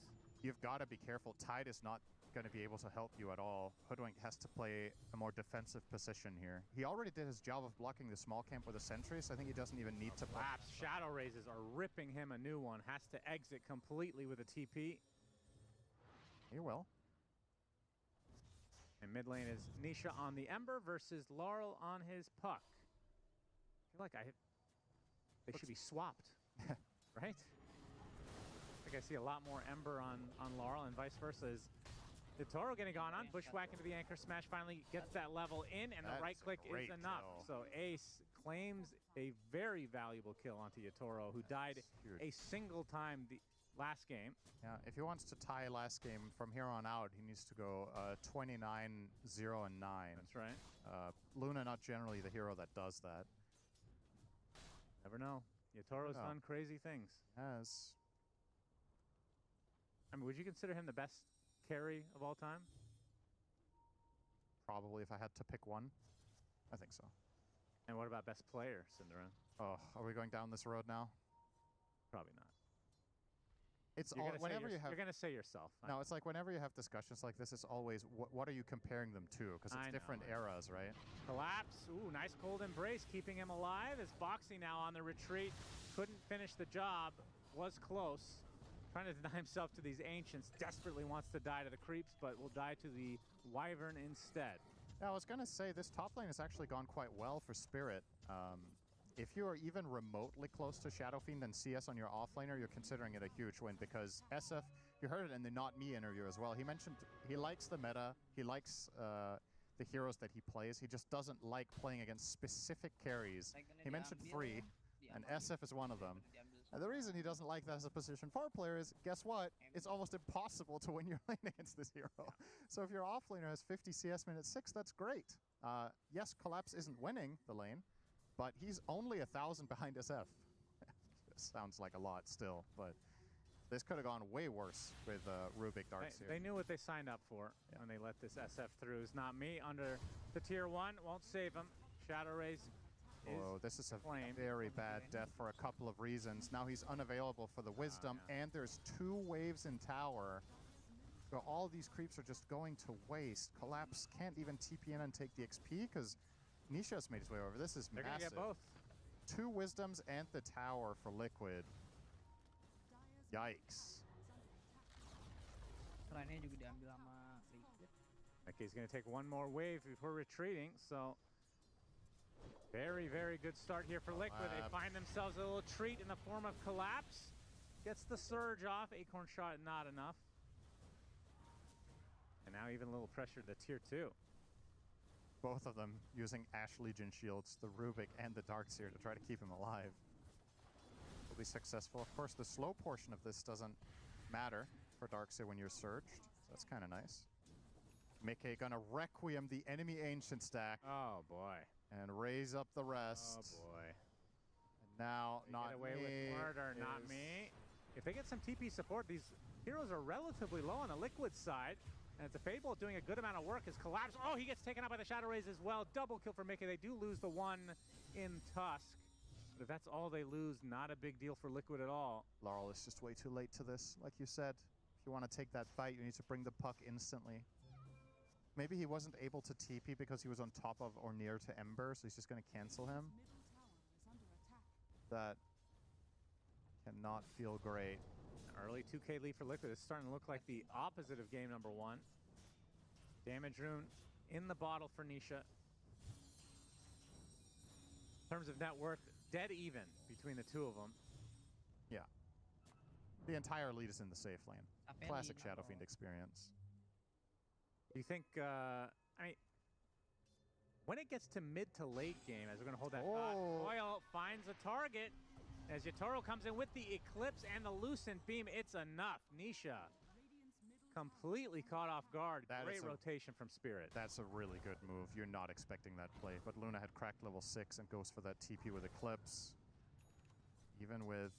You've got to be careful. Tide is not going to be able to help you at all. Hoodwink has to play a more defensive position here. He already did his job of blocking the small camp with a sentry, so I think he doesn't even need to... Collapse. Shadow Raises are ripping him a new one. Has to exit completely with a TP. He will. And mid lane is Nisha on the Ember versus Laurel on his Puck. I feel like they should be swapped, right? I think I see a lot more Ember on Laurel and vice versa. Is the Toro getting gone on? Bushwhack into the Anchor Smash finally gets that level in, and the right click is enough. So Ace claims a very valuable kill onto Yatoro, who died a single time the last game. Yeah, if he wants to tie last game from here on out, he needs to go 29-0-9. That's right. Luna not generally the hero that does that. Never know. Yatoro's done crazy things. Yes. I mean, would you consider him the best carry of all time? Probably, if I had to pick one. I think so. And what about best player, Cinderin? Oh, are we going down this road now? Probably not. It's all, whenever you have... You're going to say yourself. No, it's like whenever you have discussions like this, it's always, what are you comparing them to? Because it's different eras, right? Collapse. Ooh, nice cold embrace, keeping him alive. As Boxy now on the retreat. Couldn't finish the job. Was close. trying to deny himself to these Ancients, desperately wants to die to the creeps, but will die to the Wyvern instead. Yeah, I was going to say, this top lane has actually gone quite well for Spirit. If you are even remotely close to Shadow Fiend and CS on your offlaner, you're considering it a huge win, because SF, you heard it in the Not Me interview as well, he mentioned he likes the meta, he likes the heroes that he plays, he just doesn't like playing against specific carries. He mentioned 3, and SF is one of them. And the reason he doesn't like that as a position 4 player is, guess what? It's almost impossible to win your lane against this hero. Yeah. So if your offlaner has 50 CS minute 6, that's great. Yes, Collapse isn't winning the lane, but he's only 1,000 behind SF. Sounds like a lot still, but this could have gone way worse with Rubik Darks here. They knew what they signed up for when they let this SF through. It's Not Me under the tier 1, won't save him. Shadow Rays. Oh, this is a very bad death for a couple of reasons. Now he's unavailable for the Wisdom, and there's 2 waves in tower. So all these creeps are just going to waste. Collapse can't even TP in and take the XP because Nisha's made his way over. This is They're massive. Gonna get both. 2 Wisdoms and the tower for Liquid. Yikes. Okay, he's going to take one more wave before retreating, so very, very good start here for Liquid. They find themselves a little treat in the form of Collapse. Gets the surge off. Acorn shot not enough. And now even a little pressure to tier 2. Both of them using Ash Legion shields, the Rubik and the Darkseer, to try to keep him alive. Will be successful. Of course, the slow portion of this doesn't matter for Darkseer when you're surged. So that's kind of nice. Mickey gonna Requiem the enemy Ancient stack. Oh boy. And raise up the rest. Oh boy. And now, they get away with murder, Not Me. If they get some TP support, these heroes are relatively low on the Liquid side. And it's a Fable doing a good amount of work. His Collapse. Oh, he gets taken out by the Shadow Rays as well. Double kill for Mickey. They do lose the one in Tusk. But if that's all they lose, not a big deal for Liquid at all. Laurel is just way too late to this. Like you said, if you want to take that fight, you need to bring the puck instantly. Maybe he wasn't able to TP because he was on top of or near to Ember, so he's just going to cancel him. That cannot feel great. Early 2K lead for Liquid. It's starting to look like the opposite of game number 1. Damage rune in the bottle for Nisha. In terms of net worth, dead even between the 2 of them. Yeah. The entire lead is in the safe lane. Classic Shadow Fiend experience. Do you think, I mean, when it gets to mid to late game, as we're going to hold that thought, Oil finds a target. As Yatoro comes in with the Eclipse and the Lucent Beam, it's enough. Nisha completely caught off guard. Great rotation from Spirit. That's a really good move. You're not expecting that play. But Luna had cracked level 6 and goes for that TP with Eclipse. Even with,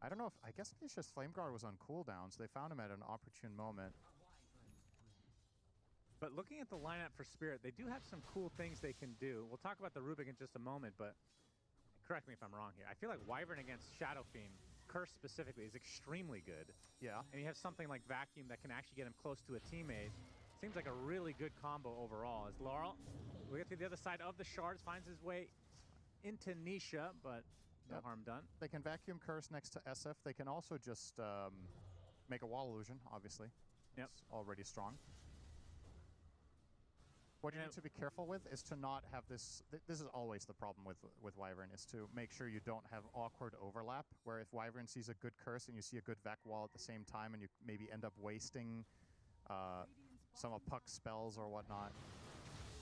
I don't know if, I guess Nisha's Flame Guard was on cooldown, so they found him at an opportune moment. But looking at the lineup for Spirit, they do have some cool things they can do. We'll talk about the Rubik in just a moment, but correct me if I'm wrong here. I feel like Wyvern against Shadow Fiend, Curse specifically, is extremely good. Yeah. And you have something like Vacuum that can actually get him close to a teammate. Seems like a really good combo overall. As Laurel, we get to the other side of the shards, finds his way into Nisha, but no harm done. They can Vacuum Curse next to SF. They can also just make a wall illusion, obviously. Yep. It's already strong. What you need to be careful with is to not have this. This is always the problem with Wyvern, is to make sure you don't have awkward overlap, where if Wyvern sees a good curse and you see a good Vac wall at the same time, and you maybe end up wasting some of Puck's spells or whatnot.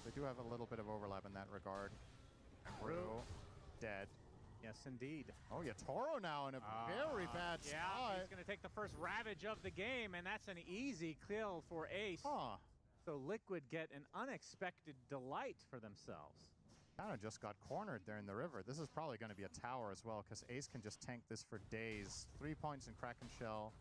They do have a little bit of overlap in that regard. Rue, dead. Yes, indeed. Oh, yeah, Toro now in a very bad spot. Yeah, he's going to take the first Ravage of the game, and that's an easy kill for Ace. Huh. So Liquid get an unexpected delight for themselves. Kind of just got cornered there in the river. This is probably going to be a tower as well, because Ace can just tank this for days. 3 points in Kraken Shell.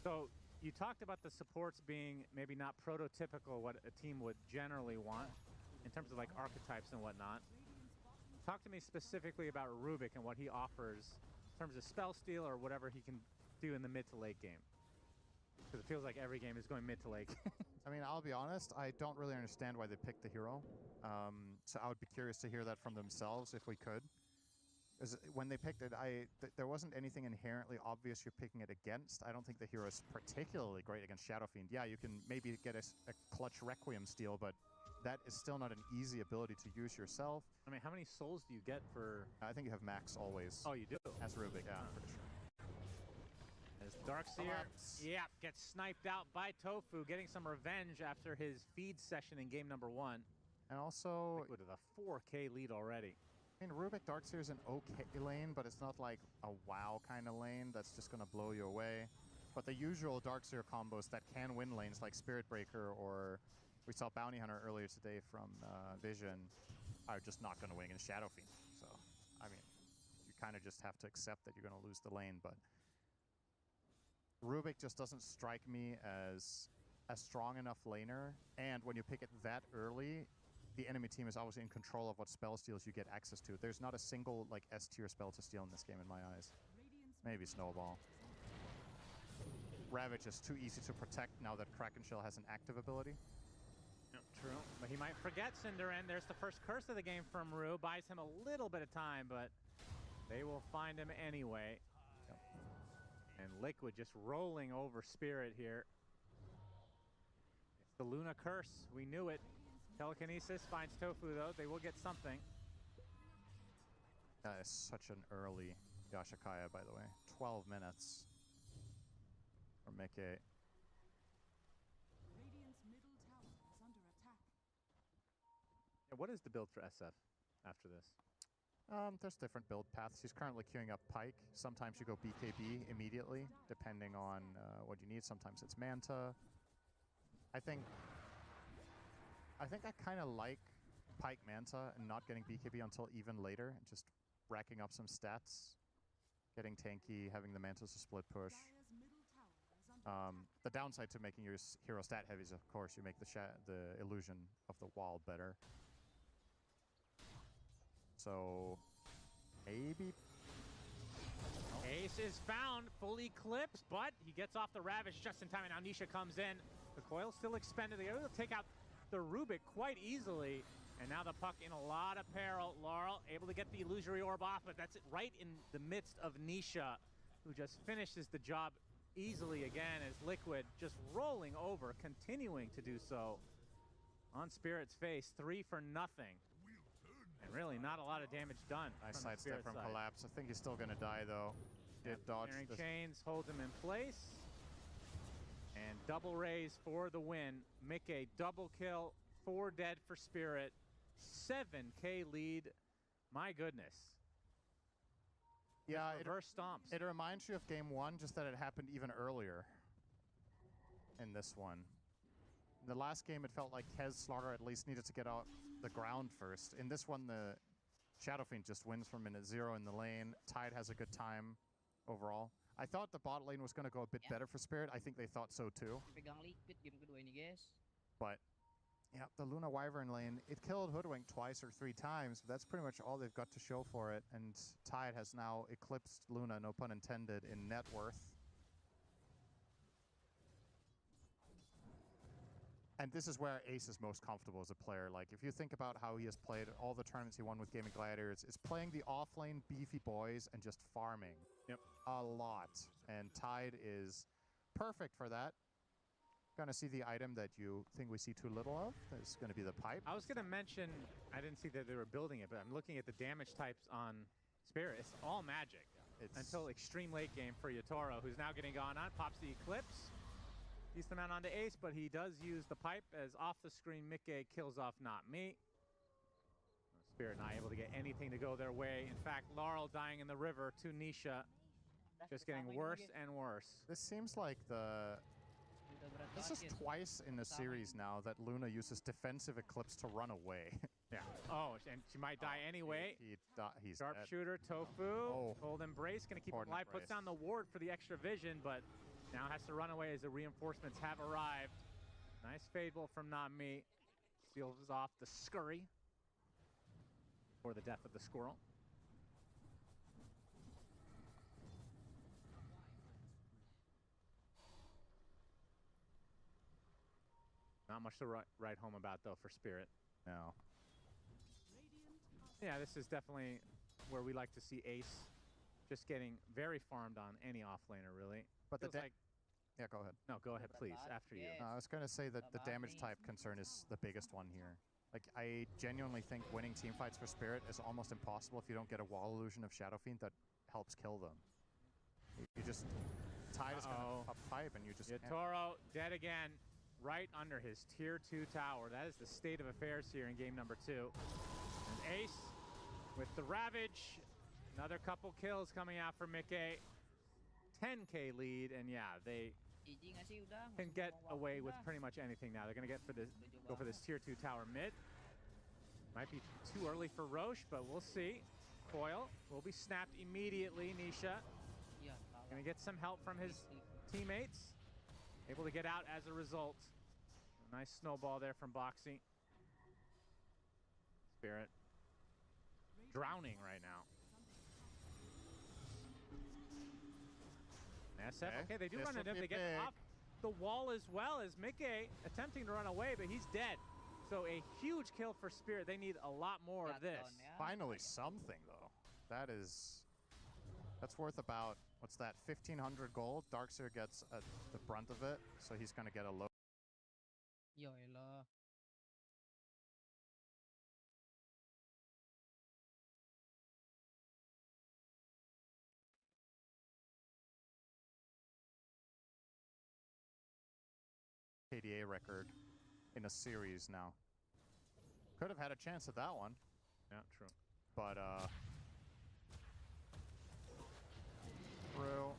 So you talked about the supports being maybe not prototypical what a team would generally want in terms of like archetypes and whatnot. Talk to me specifically about Rubik and what he offers in terms of spell steal or whatever he can do in the mid to late game. Because it feels like every game is going mid to late. I mean, I'll be honest, I don't really understand why they picked the hero. So I would be curious to hear that from themselves if we could. Because when they picked it, there wasn't anything inherently obvious you're picking it against. I don't think the hero is particularly great against Shadow Fiend. Yeah, you can maybe get a clutch Requiem steal, but that is still not an easy ability to use yourself. I mean, how many souls do you get for... I think you have max always. Oh, you do? As Rubik, yeah, I'm pretty sure. As Darkseer, gets sniped out by Tofu, getting some revenge after his feed session in game number 1. And also... Liquid with a 4K lead already. I mean, Rubik Darkseer is an okay lane, but it's not like a wow kind of lane that's just going to blow you away. But the usual Darkseer combos that can win lanes, like Spirit Breaker, or we saw Bounty Hunter earlier today from Vision, are just not going to win against Shadow Fiend. So, I mean, you kind of just have to accept that you're going to lose the lane, but Rubik just doesn't strike me as a strong enough laner, and when you pick it that early, the enemy team is always in control of what spell steals you get access to. There's not a single like S-tier spell to steal in this game in my eyes. Maybe Snowball. Ravage is too easy to protect now that Kraken Shell has an active ability. Yep, true. But he might forget Cinderin. There's the first curse of the game from Rue. Buys him a little bit of time, but they will find him anyway. Yep. And Liquid just rolling over Spirit here. It's the Luna curse. We knew it. Telekinesis finds Tofu, though. They will get something. That is such an early Yashakaya, by the way. 12 minutes for Mickey. Yeah, what is the build for SF after this? There's different build paths. He's currently queuing up Pike. Sometimes you go BKB immediately, depending on what you need. Sometimes it's Manta. I think I kind of like Pike Manta and not getting BKB until even later, and just racking up some stats, getting tanky, having the Mantas to split push. The downside to making your hero stat heavy is, of course, you make the illusion of the wall better. So, maybe... Ace is found, fully clipped, but he gets off the Ravage just in time, and now Nisha comes in. The coil still expended. They're able to take out the Rubik quite easily, and now the puck in a lot of peril. Laurel able to get the illusory orb off, but that's it right in the midst of Nisha, who just finishes the job easily again as Liquid just rolling over, continuing to do so on Spirit's face. 3 for nothing. And really not a lot of damage done. Nice sidestep from Collapse. I think he's still going to die, though. Did dodge the chains, holds him in place. And double raise for the win. Mickey, double kill, 4 dead for Spirit. 7K lead. My goodness. Yeah, reverse stomps. It reminds you of game 1, just that it happened even earlier in this one. In the last game, it felt like Kez Slaughter at least needed to get off the ground first. In this one, the Shadow Fiend just wins from minute 0 in the lane. Tide has a good time overall. I thought the bot lane was going to go a bit better for Spirit. I think they thought so too. But yeah, the Luna Wyvern lane, it killed Hoodwink twice or 3 times. But that's pretty much all they've got to show for it. And Tide has now eclipsed Luna, no pun intended, in net worth. And this is where Ace is most comfortable as a player. Like, if you think about how he has played all the tournaments he won with Gaming Gladiators, it's playing the off-lane beefy boys and just farming. Yep. A lot. And Tide is perfect for that. Gonna see the item that you think we see too little of. It's gonna be the pipe. I was gonna mention, I didn't see that they were building it, but I'm looking at the damage types on Spirit. It's all magic. Until extreme late game for Yatoro, who's now getting gone on. Pops the Eclipse. Decent amount onto Ace, but he does use the pipe as off the screen Mickey kills off Not Me. Spirit not able to get anything to go their way. In fact, Laurel dying in the river to Nisha. Just getting worse and worse. This seems like this is twice in the series now that Luna uses defensive Eclipse to run away. Yeah. Oh, and she might die anyway. He's Sharpshooter, Tofu, Cold Embrace, gonna keep him alive. Puts down the ward for the extra vision, but now has to run away as the reinforcements have arrived. Nice Fable from Nami. Seals off the Scurry for the death of the squirrel. Not much to write home about, though, for Spirit. No. Yeah, this is definitely where we like to see Ace just getting very farmed on any offlaner, really. But Feels like... Yeah, go ahead. No, go ahead, please. After you. I was going to say that the damage type concern is the biggest one here. Like, I genuinely think winning team fights for Spirit is almost impossible if you don't get a wall illusion of Shadow Fiend that helps kill them. You just... Tide is going to pop pipe and you just Yatoro dead again, right under his tier 2 tower. That is the state of affairs here in game number 2. And Ace with the Ravage. Another couple kills coming out for Mickey. 10K lead, and yeah, they can get away with pretty much anything now. They're going to go for this tier 2 tower mid. Might be too early for Roche, but we'll see. Coil will be snapped immediately. Nisha going to get some help from his teammates. Able to get out as a result. A nice snowball there from Boxy. Spirit drowning right now. SF, okay, they do run into him. They get off the wall as well as Mickey attempting to run away, but he's dead. So a huge kill for Spirit. They need a lot more of this. Finally something, though. That's worth about, what's that, 1,500 gold. Darkseer gets the brunt of it, so he's going to get a low. KDA record in a series now. Could have had a chance at that one. Yeah, true. But, Through.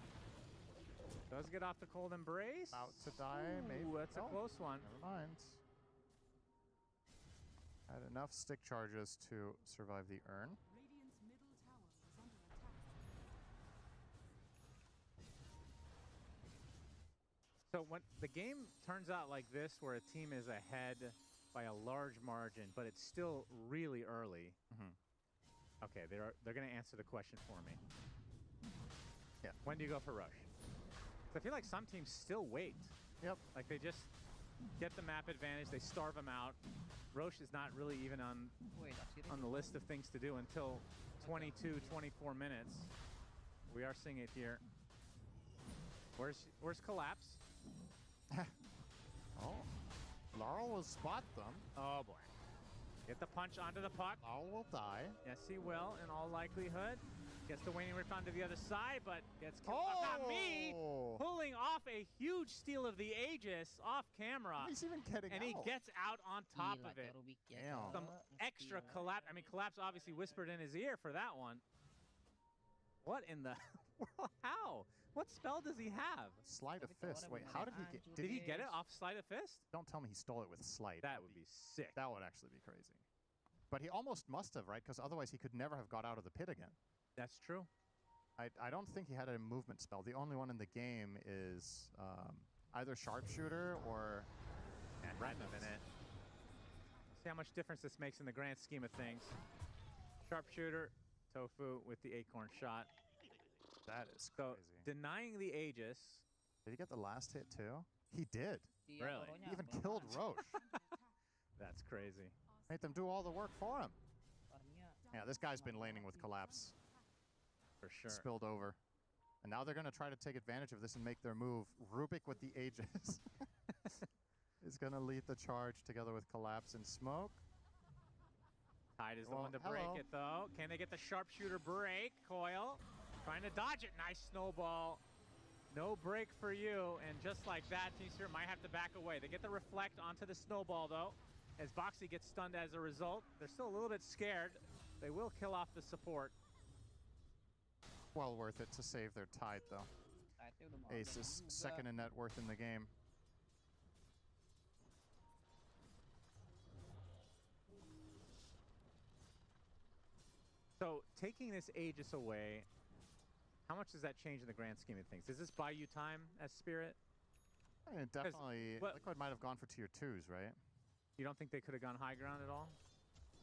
Does get off the cold embrace. About to die, maybe. That's a close one. Never mind. Had enough stick charges to survive the urn. So when the game turns out like this, where a team is ahead by a large margin, but it's still really early. Okay, they're going to answer the question for me. Yeah. When do you go for Rush? I feel like some teams still wait. Yep. Like they just get the map advantage, they starve them out. Roche is not really even on the list of things to do until 22, 24 minutes. We are seeing it here. Where's Collapse? Oh, Laurel will spot them. Oh boy. Get the punch onto the puck. Laurel will die. Yes, he will, in all likelihood. Gets the waning rift onto the other side, but gets killed. Oh! Not me! Pulling off a huge steal of the Aegis off camera. He's even getting and out. He gets out on top of it. Damn. Some extra Collapse. I mean, Collapse obviously whispered in his ear for that one. What in the world? How? What spell does he have? Sleight of Fist. Wait, how did he get? Did he get it off Sleight of Fist? Don't tell me he stole it with Sleight. That would be sick. That would actually be crazy. But he almost must have, right? Because otherwise he could never have got out of the pit again. That's true. I don't think he had a movement spell. The only one in the game is either Sharpshooter or right in a minute. See how much difference this makes in the grand scheme of things. Sharpshooter, Tofu with the Acorn shot. That is so crazy. Denying the Aegis. Did he get the last hit too? He did. Really? He even killed Roche. That's crazy. Made them do all the work for him. Yeah, this guy's been laning with Collapse. For sure. Spilled over. And now they're going to try to take advantage of this and make their move. Rubik with the Aegis is going to lead the charge together with Collapse and Smoke. Tide is the one to break it, though. Can they get the Sharpshooter break? Coil trying to dodge it. Nice snowball. No break for you. And just like that, Team Spirit might have to back away. They get the reflect onto the snowball, though. As Boxy gets stunned as a result. They're still a little bit scared. They will kill off the support. Well worth it to save their Tide, though. Ace is second in net worth in the game. So, taking this Aegis away, how much does that change in the grand scheme of things? Does this buy you time as Spirit? I mean, definitely. Liquid might have gone for tier 2s, right? You don't think they could have gone high ground at all?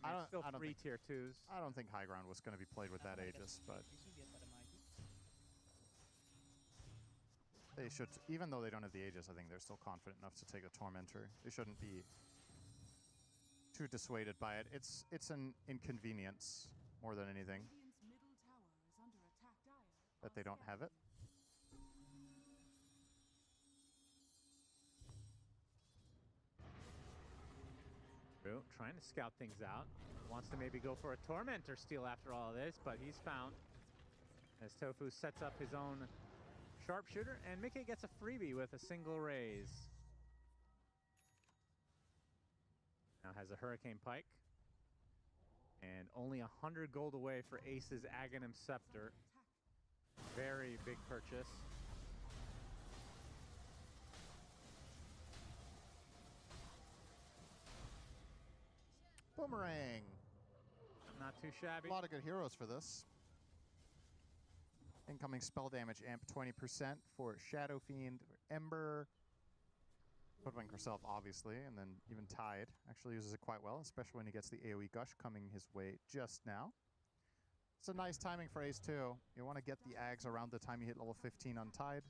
I don't, still I don't three think, tier 2s. I don't think high ground was going to be played with that Aegis, but They should, even though they don't have the Aegis, I think they're still confident enough to take a Tormentor. They shouldn't be too dissuaded by it. It's an inconvenience more than anything that they don't have it. Trying to scout things out. Wants to maybe go for a Tormentor steal after all of this, but he's found. As Tofu sets up his own sharpshooter, and Mickey gets a freebie with a single raise. Now has a Hurricane Pike. And only 100 gold away for Ace's Aghanim Scepter. Very big purchase. Boomerang. Not too shabby. A lot of good heroes for this. Incoming spell damage amp 20% for Shadow Fiend, Ember. Hoodwink herself, obviously, and then even Tide actually uses it quite well, especially when he gets the AoE Gush coming his way just now. It's a nice timing for Ace too. You want to get the Ags around the time you hit level 15 on Tide,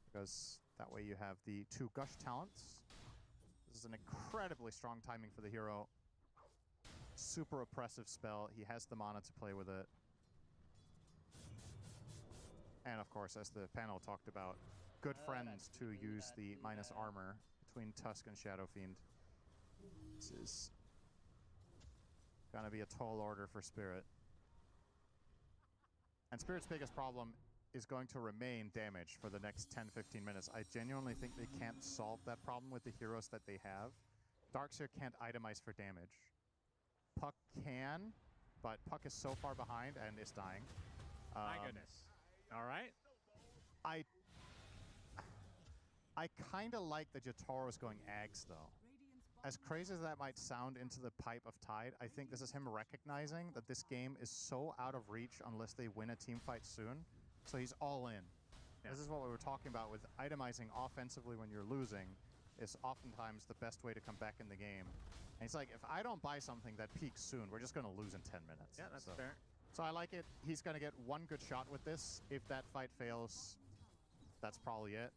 because that way you have the 2 Gush talents. This is an incredibly strong timing for the hero. Super oppressive spell. He has the mana to play with it. And of course, as the panel talked about, good friends to use the minus armor between Tusk and Shadow Fiend. This is gonna be a tall order for Spirit. And Spirit's biggest problem is going to remain damage for the next 10-15 minutes. I genuinely think they can't solve that problem with the heroes that they have. Darkseer can't itemize for damage. Puck can, but Puck is so far behind and is dying. My goodness. All right. I kind of like that Jotoro's going Ags, though. As crazy as that might sound into the pipe of Tide, I think this is him recognizing that this game is so out of reach unless they win a team fight soon. So he's all in. Yeah. This is what we were talking about with itemizing offensively when you're losing is oftentimes the best way to come back in the game. And he's like, if I don't buy something that peaks soon, we're just going to lose in 10 minutes. Yeah, that's fair. So I like it. He's going to get one good shot with this. If that fight fails, that's probably it.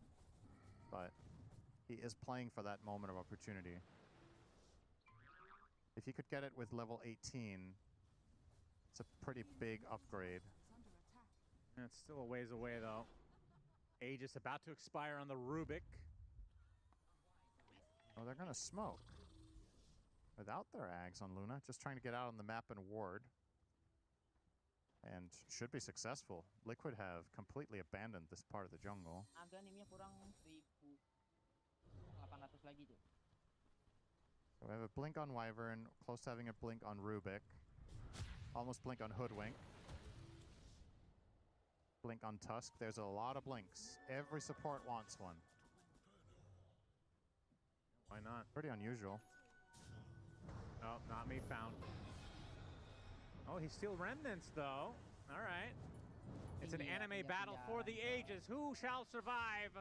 But he is playing for that moment of opportunity. If he could get it with level 18, it's a pretty big upgrade. And it's still a ways away, though. Aegis about to expire on the Rubik. Oh, they're going to smoke. Without their Ags on Luna, just trying to get out on the map and ward. And should be successful. Liquid have completely abandoned this part of the jungle. So we have a blink on Wyvern, close to having a blink on Rubik. Almost blink on Hoodwink. Blink on Tusk. There's a lot of blinks. Every support wants one. Why not? Pretty unusual. Oh, not me found. Oh, he's still remnants, though. All right. It's an anime battle for the ages. Who shall survive?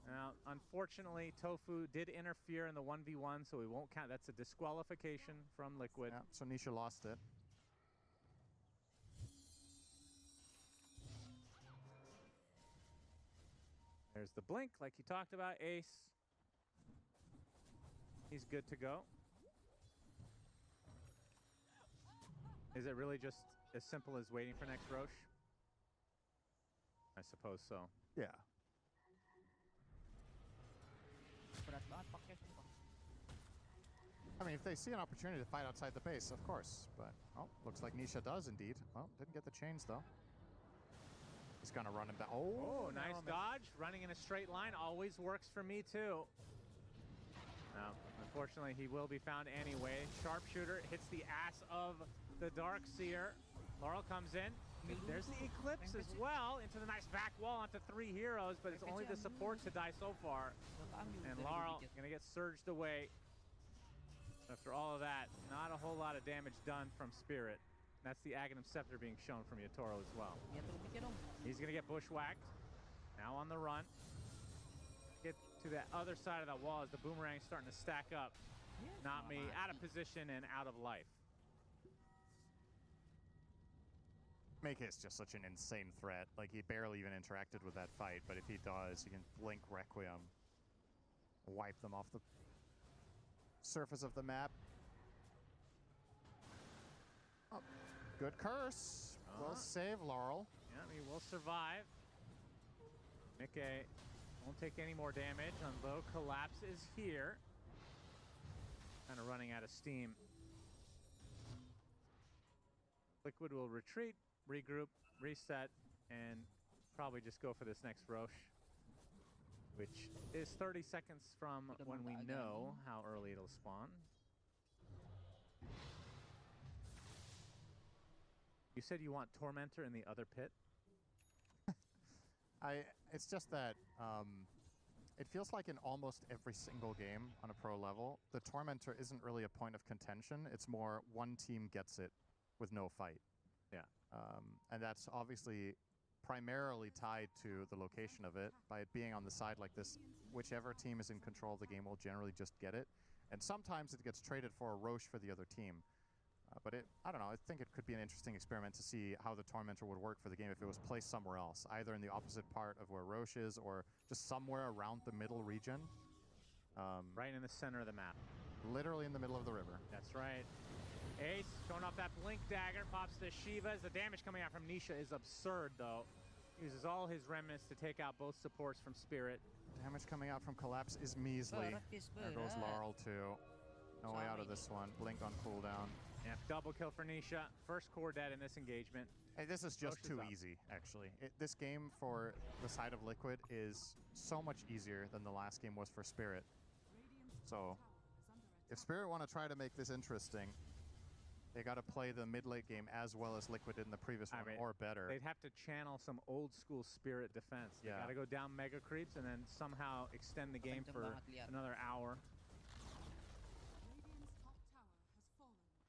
Now, unfortunately, Tofu did interfere in the 1v1, so we won't count. That's a disqualification from Liquid. Yeah, so Nisha lost it. There's the blink, like you talked about, Ace. He's good to go. Is it really just as simple as waiting for next Roche? I suppose so. Yeah. I mean, if they see an opportunity to fight outside the base, of course. But, oh, looks like Nisha does indeed. Well, didn't get the chains, though. He's going to run him down. Oh, nice dodge. Running in a straight line always works for me, too. Now, unfortunately, he will be found anyway. Sharpshooter hits the ass of the Darkseer. Laurel comes in. There's the Eclipse as well into the nice back wall onto 3 heroes, but it's only the support to die so far. And Laurel going to get surged away. After all of that, not a whole lot of damage done from Spirit. That's the Aghanim Scepter being shown from Yatoro as well. He's going to get bushwhacked. Now on the run. Get to that other side of that wall as the boomerang's starting to stack up. Not me. Out of position and out of life. Make is just such an insane threat. Like, he barely even interacted with that fight, but if he does, he can blink Requiem, wipe them off the surface of the map. Oh, good curse. Will save Laurel. Yeah, he will survive. Mickey won't take any more damage, although Collapse is here. Kind of running out of steam. Liquid will retreat, regroup, reset, and probably just go for this next Roche, which is 30 seconds from when we know how early it'll spawn. You said you want Tormentor in the other pit? It's just that it feels like in almost every single game on a pro level, the Tormentor isn't really a point of contention. It's more one team gets it with no fight. Yeah. And that's obviously primarily tied to the location of it. By it being on the side like this, whichever team is in control of the game will generally just get it. And sometimes it gets traded for a Roche for the other team. But I don't know, I think it could be an interesting experiment to see how the Tormentor would work for the game if it was placed somewhere else, either in the opposite part of where Roche is or just somewhere around the middle region. Right in the center of the map. Literally in the middle of the river. That's right. Ace going off that Blink Dagger, pops the Shivas. The damage coming out from Nisha is absurd, though. Uses all his remnants to take out both supports from Spirit. Damage coming out from Collapse is measly. There goes Laurel, too. No way out of this one. Blink on cooldown. Yeah, double kill for Nisha. First core dead in this engagement. Hey, this is just too easy, actually. This game for the side of Liquid is so much easier than the last game was for Spirit. So, if Spirit want to try to make this interesting, they got to play the mid-late game as well as Liquid did in the previous one, or better. They'd have to channel some old-school Spirit defense. They got to go down mega creeps and then somehow extend the game for another hour.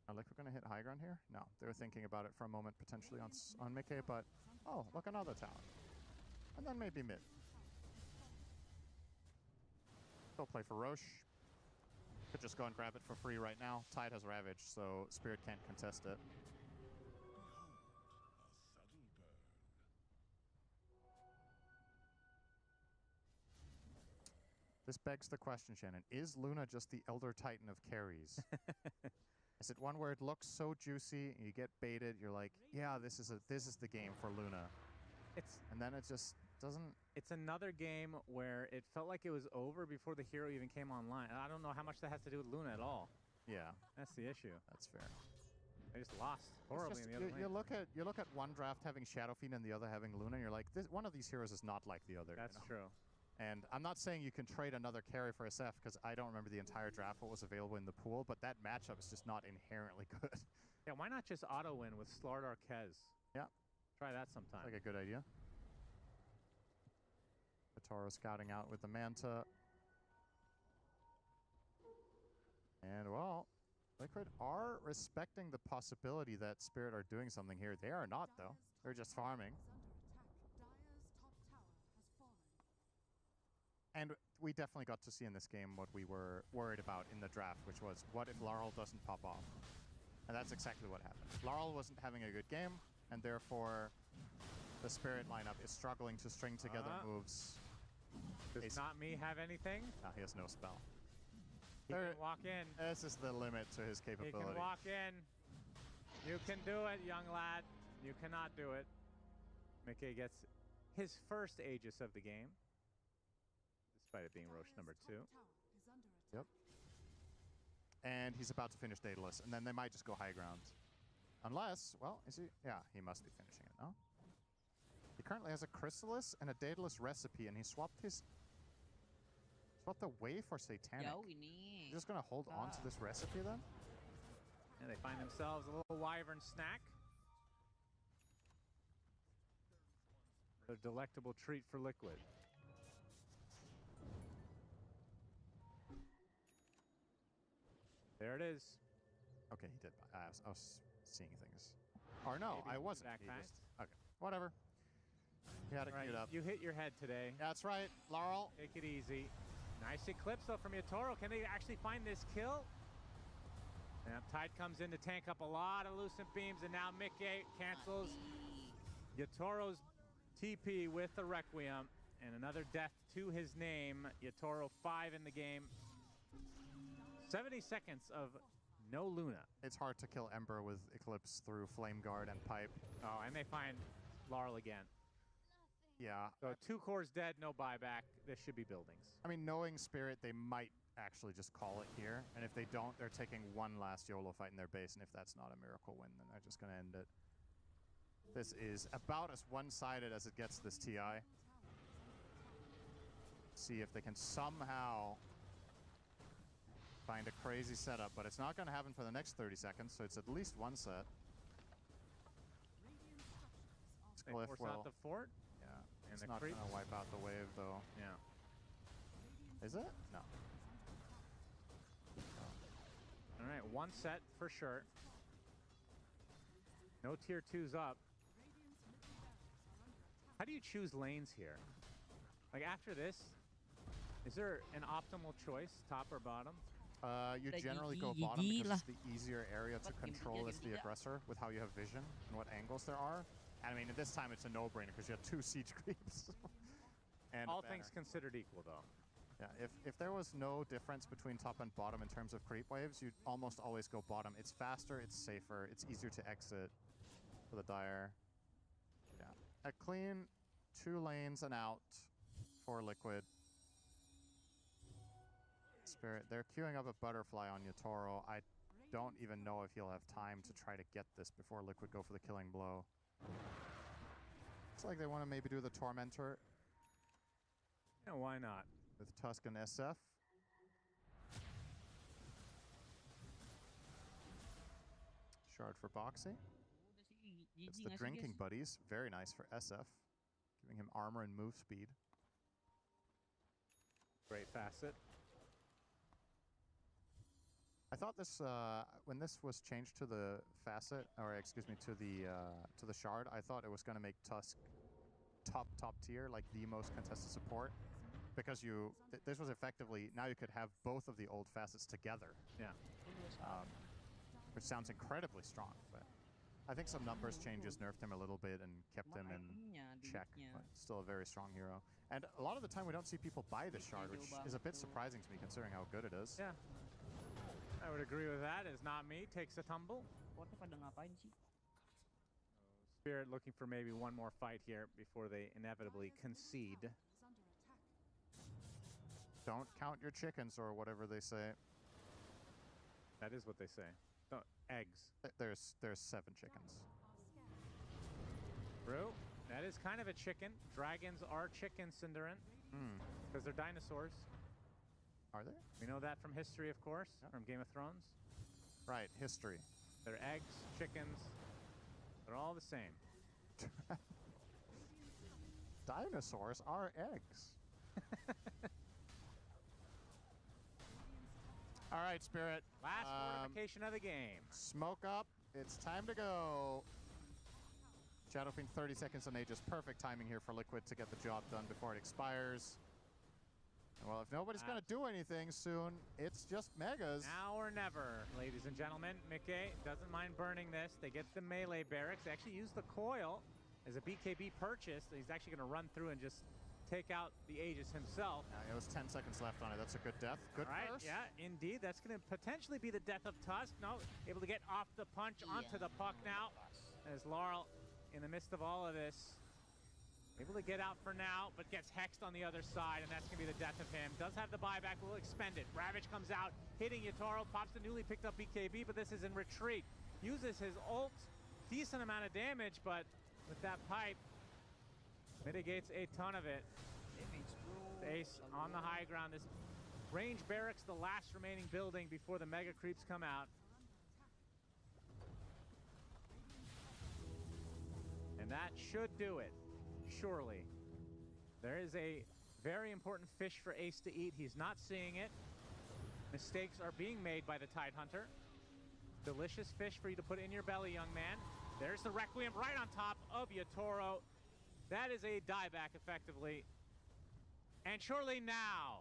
Are Liquid going to hit high ground here? No, they were thinking about it for a moment, potentially on Mickey, but oh, look, another tower. And then maybe mid. Still play for Roche. Could just go and grab it for free right now. Tide has Ravage, so Spirit can't contest it. This begs the question, Shannon. Is Luna just the Elder Titan of carries? Is it one where it looks so juicy, and you get baited, you're like, yeah, this is the game for Luna. And then it just doesn't... It's another game where it felt like it was over before the hero even came online. I don't know how much that has to do with Luna at all. Yeah. That's the issue. That's fair. They just lost horribly in the other lane. You look at one draft having Shadow Fiend and the other having Luna, and you're like, one of these heroes is not like the other. That's true. And I'm not saying you can trade another carry for SF, because I don't remember the entire draft what was available in the pool, but that matchup is just not inherently good. Yeah, why not just auto-win with Slardar Kez? Yeah. Try that sometime. Like a good idea. Toro scouting out with the Manta. And, well, Liquid are respecting the possibility that Spirit are doing something here. They are not, though. They're just farming. And we definitely got to see in this game what we were worried about in the draft, which was, what if Laurel doesn't pop off? And that's exactly what happened. Laurel wasn't having a good game, and therefore the Spirit lineup is struggling to string together moves. Does not me have anything? No, he has no spell. He can walk in. This is the limit to his capability. He can walk in. You can do it, young lad. You cannot do it. Mickey gets his first Aegis of the game, despite it being Roche number 2. Yep. And he's about to finish Daedalus, and then they might just go high ground. Unless, well, is he? Yeah, he must be finishing it, no? He currently has a Chrysalis and a Daedalus recipe, and he swapped the way for Satanic. He's just gonna hold on to this recipe then? And they find themselves a little Wyvern snack. A delectable treat for Liquid. There it is. Okay, he did. I was seeing things. Or no, I wasn't. Okay, whatever. You had it queued up. You hit your head today. That's right, Laurel. Take it easy. Nice eclipse though from Yatoro. Can they actually find this kill? And Tide comes in to tank up a lot of Lucent Beams, and now Mickey cancels Yatoro's TP with the Requiem, and another death to his name. Yatoro 5 in the game. 70 seconds of no Luna. It's hard to kill Ember with Eclipse through Flame Guard and Pipe. Oh, and they find Laurel again. Yeah. So 2 cores dead, no buyback. This should be buildings. I mean, knowing Spirit, they might actually just call it here. And if they don't, they're taking one last YOLO fight in their base. And if that's not a miracle win, then they're just going to end it. This is about as one-sided as it gets this TI. See if they can somehow find a crazy setup, but it's not going to happen for the next 30 seconds, so it's at least one set. They force out the fort? Yeah. And it's the not going creeps? to wipe out the wave, though. Yeah. Is it? No. All right, one set for sure. No tier 2s up. How do you choose lanes here? Like after this, is there an optimal choice, top or bottom? You generally go bottom because it's the easier area to control as the aggressor with how you have vision and what angles there are. And I mean, at this time it's a no-brainer because you have 2 siege creeps. And all things considered equal, though. Yeah, if there was no difference between top and bottom in terms of creep waves, you'd almost always go bottom. It's faster, it's safer, it's easier to exit for the Dire. Yeah, a clean 2 lanes and out for Liquid. Spirit, they're queuing up a Butterfly on Yatoro. I don't even know if he'll have time to try to get this before Liquid go for the killing blow. Looks like they want to maybe do the Tormentor. Yeah, why not? With Tusk and SF. Shard for Boxy. It's the Drinking Buddies. Very nice for SF. Giving him armor and move speed. Great facet. I thought this, when this was changed to the facet, or excuse me, to the shard, I thought it was going to make Tusk top tier, like the most contested support, because this was effectively, now you could have both of the old facets together. Yeah. Which sounds incredibly strong, but I think some numbers changes nerfed him a little bit and kept him in check, but still a very strong hero. And a lot of the time we don't see people buy this shard, which is a bit surprising to me considering how good it is. Yeah. I would agree with that. Is not me. Takes a tumble. Spirit looking for maybe one more fight here before they inevitably concede. Don't count your chickens or whatever they say. That is what they say. Oh, eggs. There's 7 chickens. True. That is kind of a chicken. Dragons are chickens, Cinderin. Because they're dinosaurs. Are they? We know that from history, of course, from Game of Thrones. Right, history. They're eggs, chickens. They're all the same. Dinosaurs are eggs. All right, Spirit. Last fortification of the game. Smoke up. It's time to go. Shadow Fiend 30 seconds on Aegis. Perfect timing here for Liquid to get the job done before it expires. Well, if nobody's going to do anything soon, it's just Megas. Now or never, ladies and gentlemen. Mickey doesn't mind burning this. They get the melee barracks. They actually use the coil as a BKB purchase. He's actually going to run through and just take out the Aegis himself. It was 10 seconds left on it. That's a good death. Good curse. Yeah, indeed. That's going to potentially be the death of Tusk. No, able to get off the punch onto the puck now. As Laurel, in the midst of all of this, able to get out for now, but gets hexed on the other side, and that's going to be the death of him. Does have the buyback, will expend it. Ravage comes out, hitting Yatoro, pops the newly picked up BKB, but this is in retreat. Uses his ult, decent amount of damage, but with that pipe, mitigates a ton of it. Ace on the high ground. This range barracks, the last remaining building before the mega creeps come out. And that should do it. Surely. There is a very important fish for Ace to eat. He's not seeing it. Mistakes are being made by the Tidehunter. Delicious fish for you to put in your belly, young man. There's the Requiem right on top of Yatoro. That is a dieback, effectively. And surely now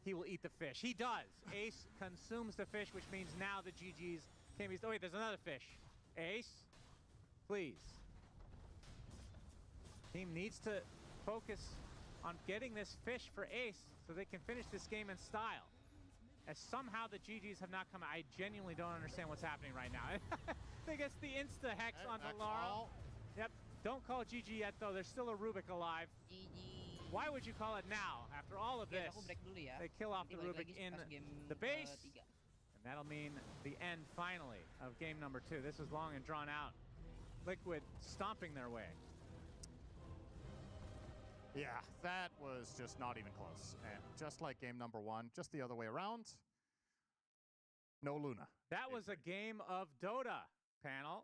he will eat the fish. He does. Ace consumes the fish, which means now the GGs can be... Oh, wait, there's another fish. Ace, please. Team needs to focus on getting this fish for ace so they can finish this game in style. As somehow the GGs have not come out. I genuinely don't understand what's happening right now. I think it's the insta-hex onto Laurel. Yep, don't call GG yet though. There's still a Rubik alive. GG. Why would you call it now after all of this? They kill off the Rubik in the base. And that'll mean the end finally of game number 2. This is long and drawn out. Liquid stomping their way. Yeah, that was just not even close. And just like game number 1, just the other way around. No Luna. That was a game of Dota, panel.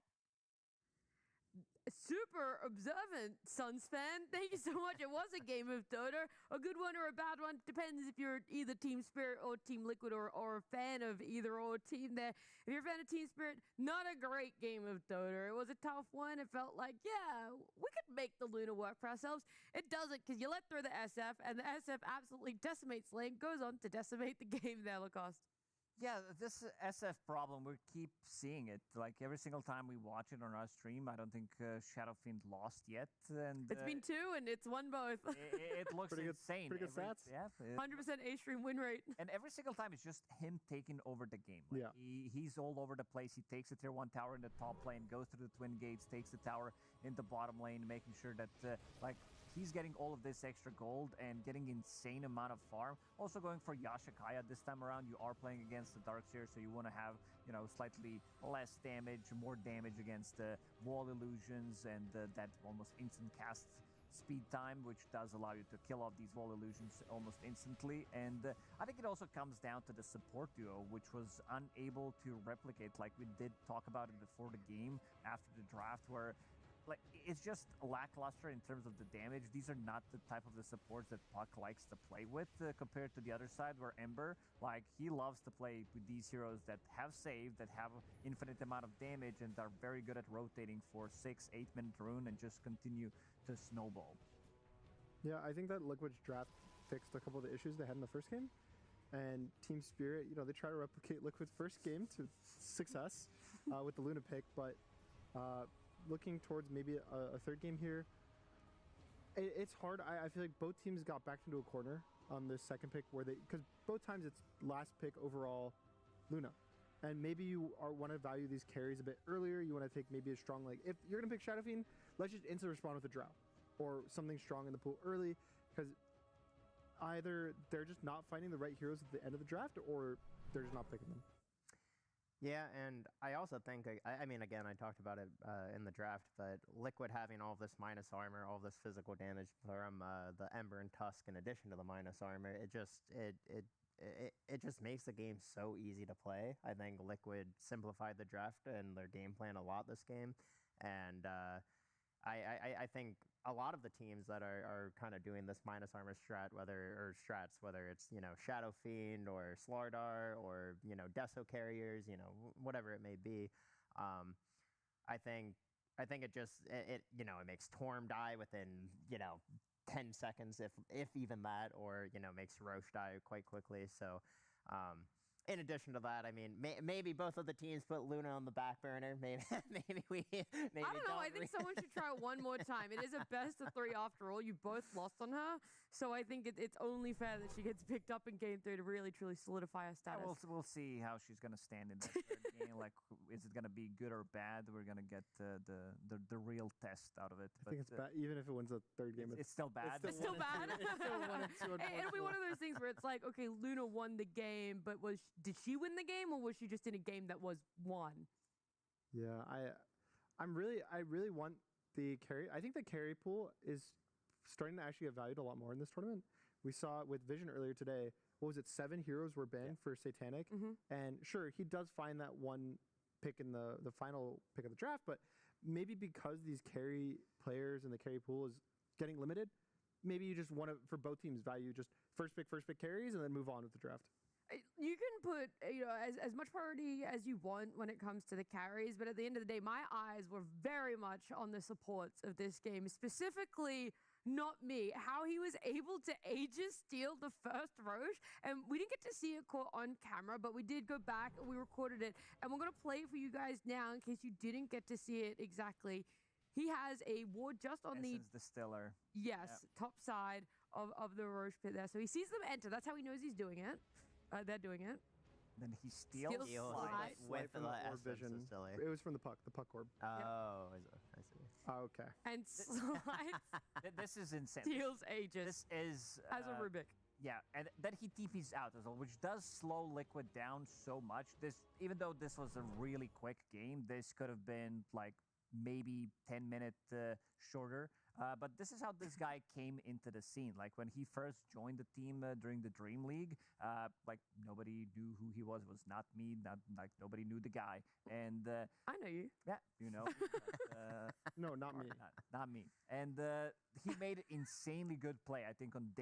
Super observant, Suns fan. Thank you so much. It was a game of Dota. A good one or a bad one. Depends if you're either Team Spirit or Team Liquid or a fan of either or team there. If you're a fan of Team Spirit, not a great game of Dota. It was a tough one. It felt like, yeah, we could make the Luna work for ourselves. It doesn't because you let through the SF, and the SF absolutely decimates lane, goes on to decimate the game there, Lacoste. Yeah, this SF problem, we keep seeing it. Like every single time we watch it on our stream, I don't think Shadowfiend lost yet. And it's been 2 and it's won both. It looks insane. Pretty good stats. Yeah, 100% A stream win rate. And every single time it's just him taking over the game. Like he's all over the place. He takes a tier 1 tower in the top lane, goes through the twin gates, takes the tower in the bottom lane, making sure that he's getting all of this extra gold and getting insane amount of farm. Also going for Yashikaya this time around. You are playing against the Darkseer, so you want to have, slightly less damage, more damage against wall illusions and that almost instant cast speed time, which does allow you to kill off these wall illusions almost instantly. And I think it also comes down to the support duo, which was unable to replicate, like we did talk about it before the game, after the draft, where it's just lackluster in terms of the damage. These are not the type of the supports that Puck likes to play with compared to the other side, where Ember, he loves to play with these heroes that have save, that have infinite amount of damage, and are very good at rotating for 6-8 minute rune and just continue to snowball. Yeah, I think that Liquid's draft fixed a couple of the issues they had in the first game. And Team Spirit, they try to replicate Liquid's first game to success with the Luna pick, but looking towards maybe a third game here, it's hard. I feel like both teams got backed into a corner on this second pick because both times it's last pick overall Luna. And maybe you want to value these carries a bit earlier. You want to take maybe a strong, if you're going to pick Shadowfiend, let's just instant respond with a Drow or something strong in the pool early, because either they're just not finding the right heroes at the end of the draft or they're just not picking them. Yeah, and I also think, I mean, again, I talked about it in the draft, but Liquid having all this minus armor, all this physical damage from the Ember and Tusk in addition to the minus armor, it just makes the game so easy to play. I think Liquid simplified the draft and their game plan a lot this game, and I think a lot of the teams that are kind of doing this minus armor strats, whether it's Shadowfiend or Slardar or Deso carriers, whatever it may be, I think it just it makes Torm die within 10 seconds if even that, or makes Roche die quite quickly. So in addition to that, I mean, maybe both of the teams put Luna on the back burner. Maybe I don't know. I think someone should try it one more time. It is a best of 3 after all. You both lost on her, so I think it's only fair that she gets picked up in game 3 to really truly solidify her status. We'll see how she's gonna stand in that third game. Is it gonna be good or bad? We're gonna get the real test out of it. I think it's bad, even if it wins a third game. It's still bad. It's still bad. It'll be one of those things where it's like, okay, Luna won the game, but did she win the game, or was she just in a game that was won? Yeah, I really want the carry. I think the carry pool is starting to actually get valued a lot more in this tournament. We saw it with Vision earlier today. What was it? 7 heroes were banned for Satanic, and sure, he does find that one pick in the final pick of the draft, but maybe because these carry players and the carry pool is getting limited, maybe you just want to, for both teams, value just first pick carries and then move on with the draft. You can put as much priority as you want when it comes to the carries, but at the end of the day, my eyes were very much on the supports of this game, specifically not me, how he was able to Aegis steal the first Roche, and we didn't get to see it caught on camera, but we did go back and we recorded it, and we're going to play it for you guys now in case you didn't get to see it exactly. He has a ward just on Essence Distiller. Yes, top side of the Roche pit there. So he sees them enter. That's how he knows he's doing it. They're doing it. Then he steals Slice. with from the orb vision. It was from the puck orb. Oh, I see. Oh, okay. And Slice This is insane. steals Aegis. This is as a Rubik. Yeah, and then he TPs out as well, which does slow Liquid down so much. Even though this was a really quick game, this could have been like maybe 10-minute shorter. But this is how this guy came into the scene. Like when he first joined the team during the Dream League, like nobody knew who he was. It was not me. Like nobody knew the guy. And I know you. Yeah, you know. No, not me. Not me. And he made insanely good play. I think on day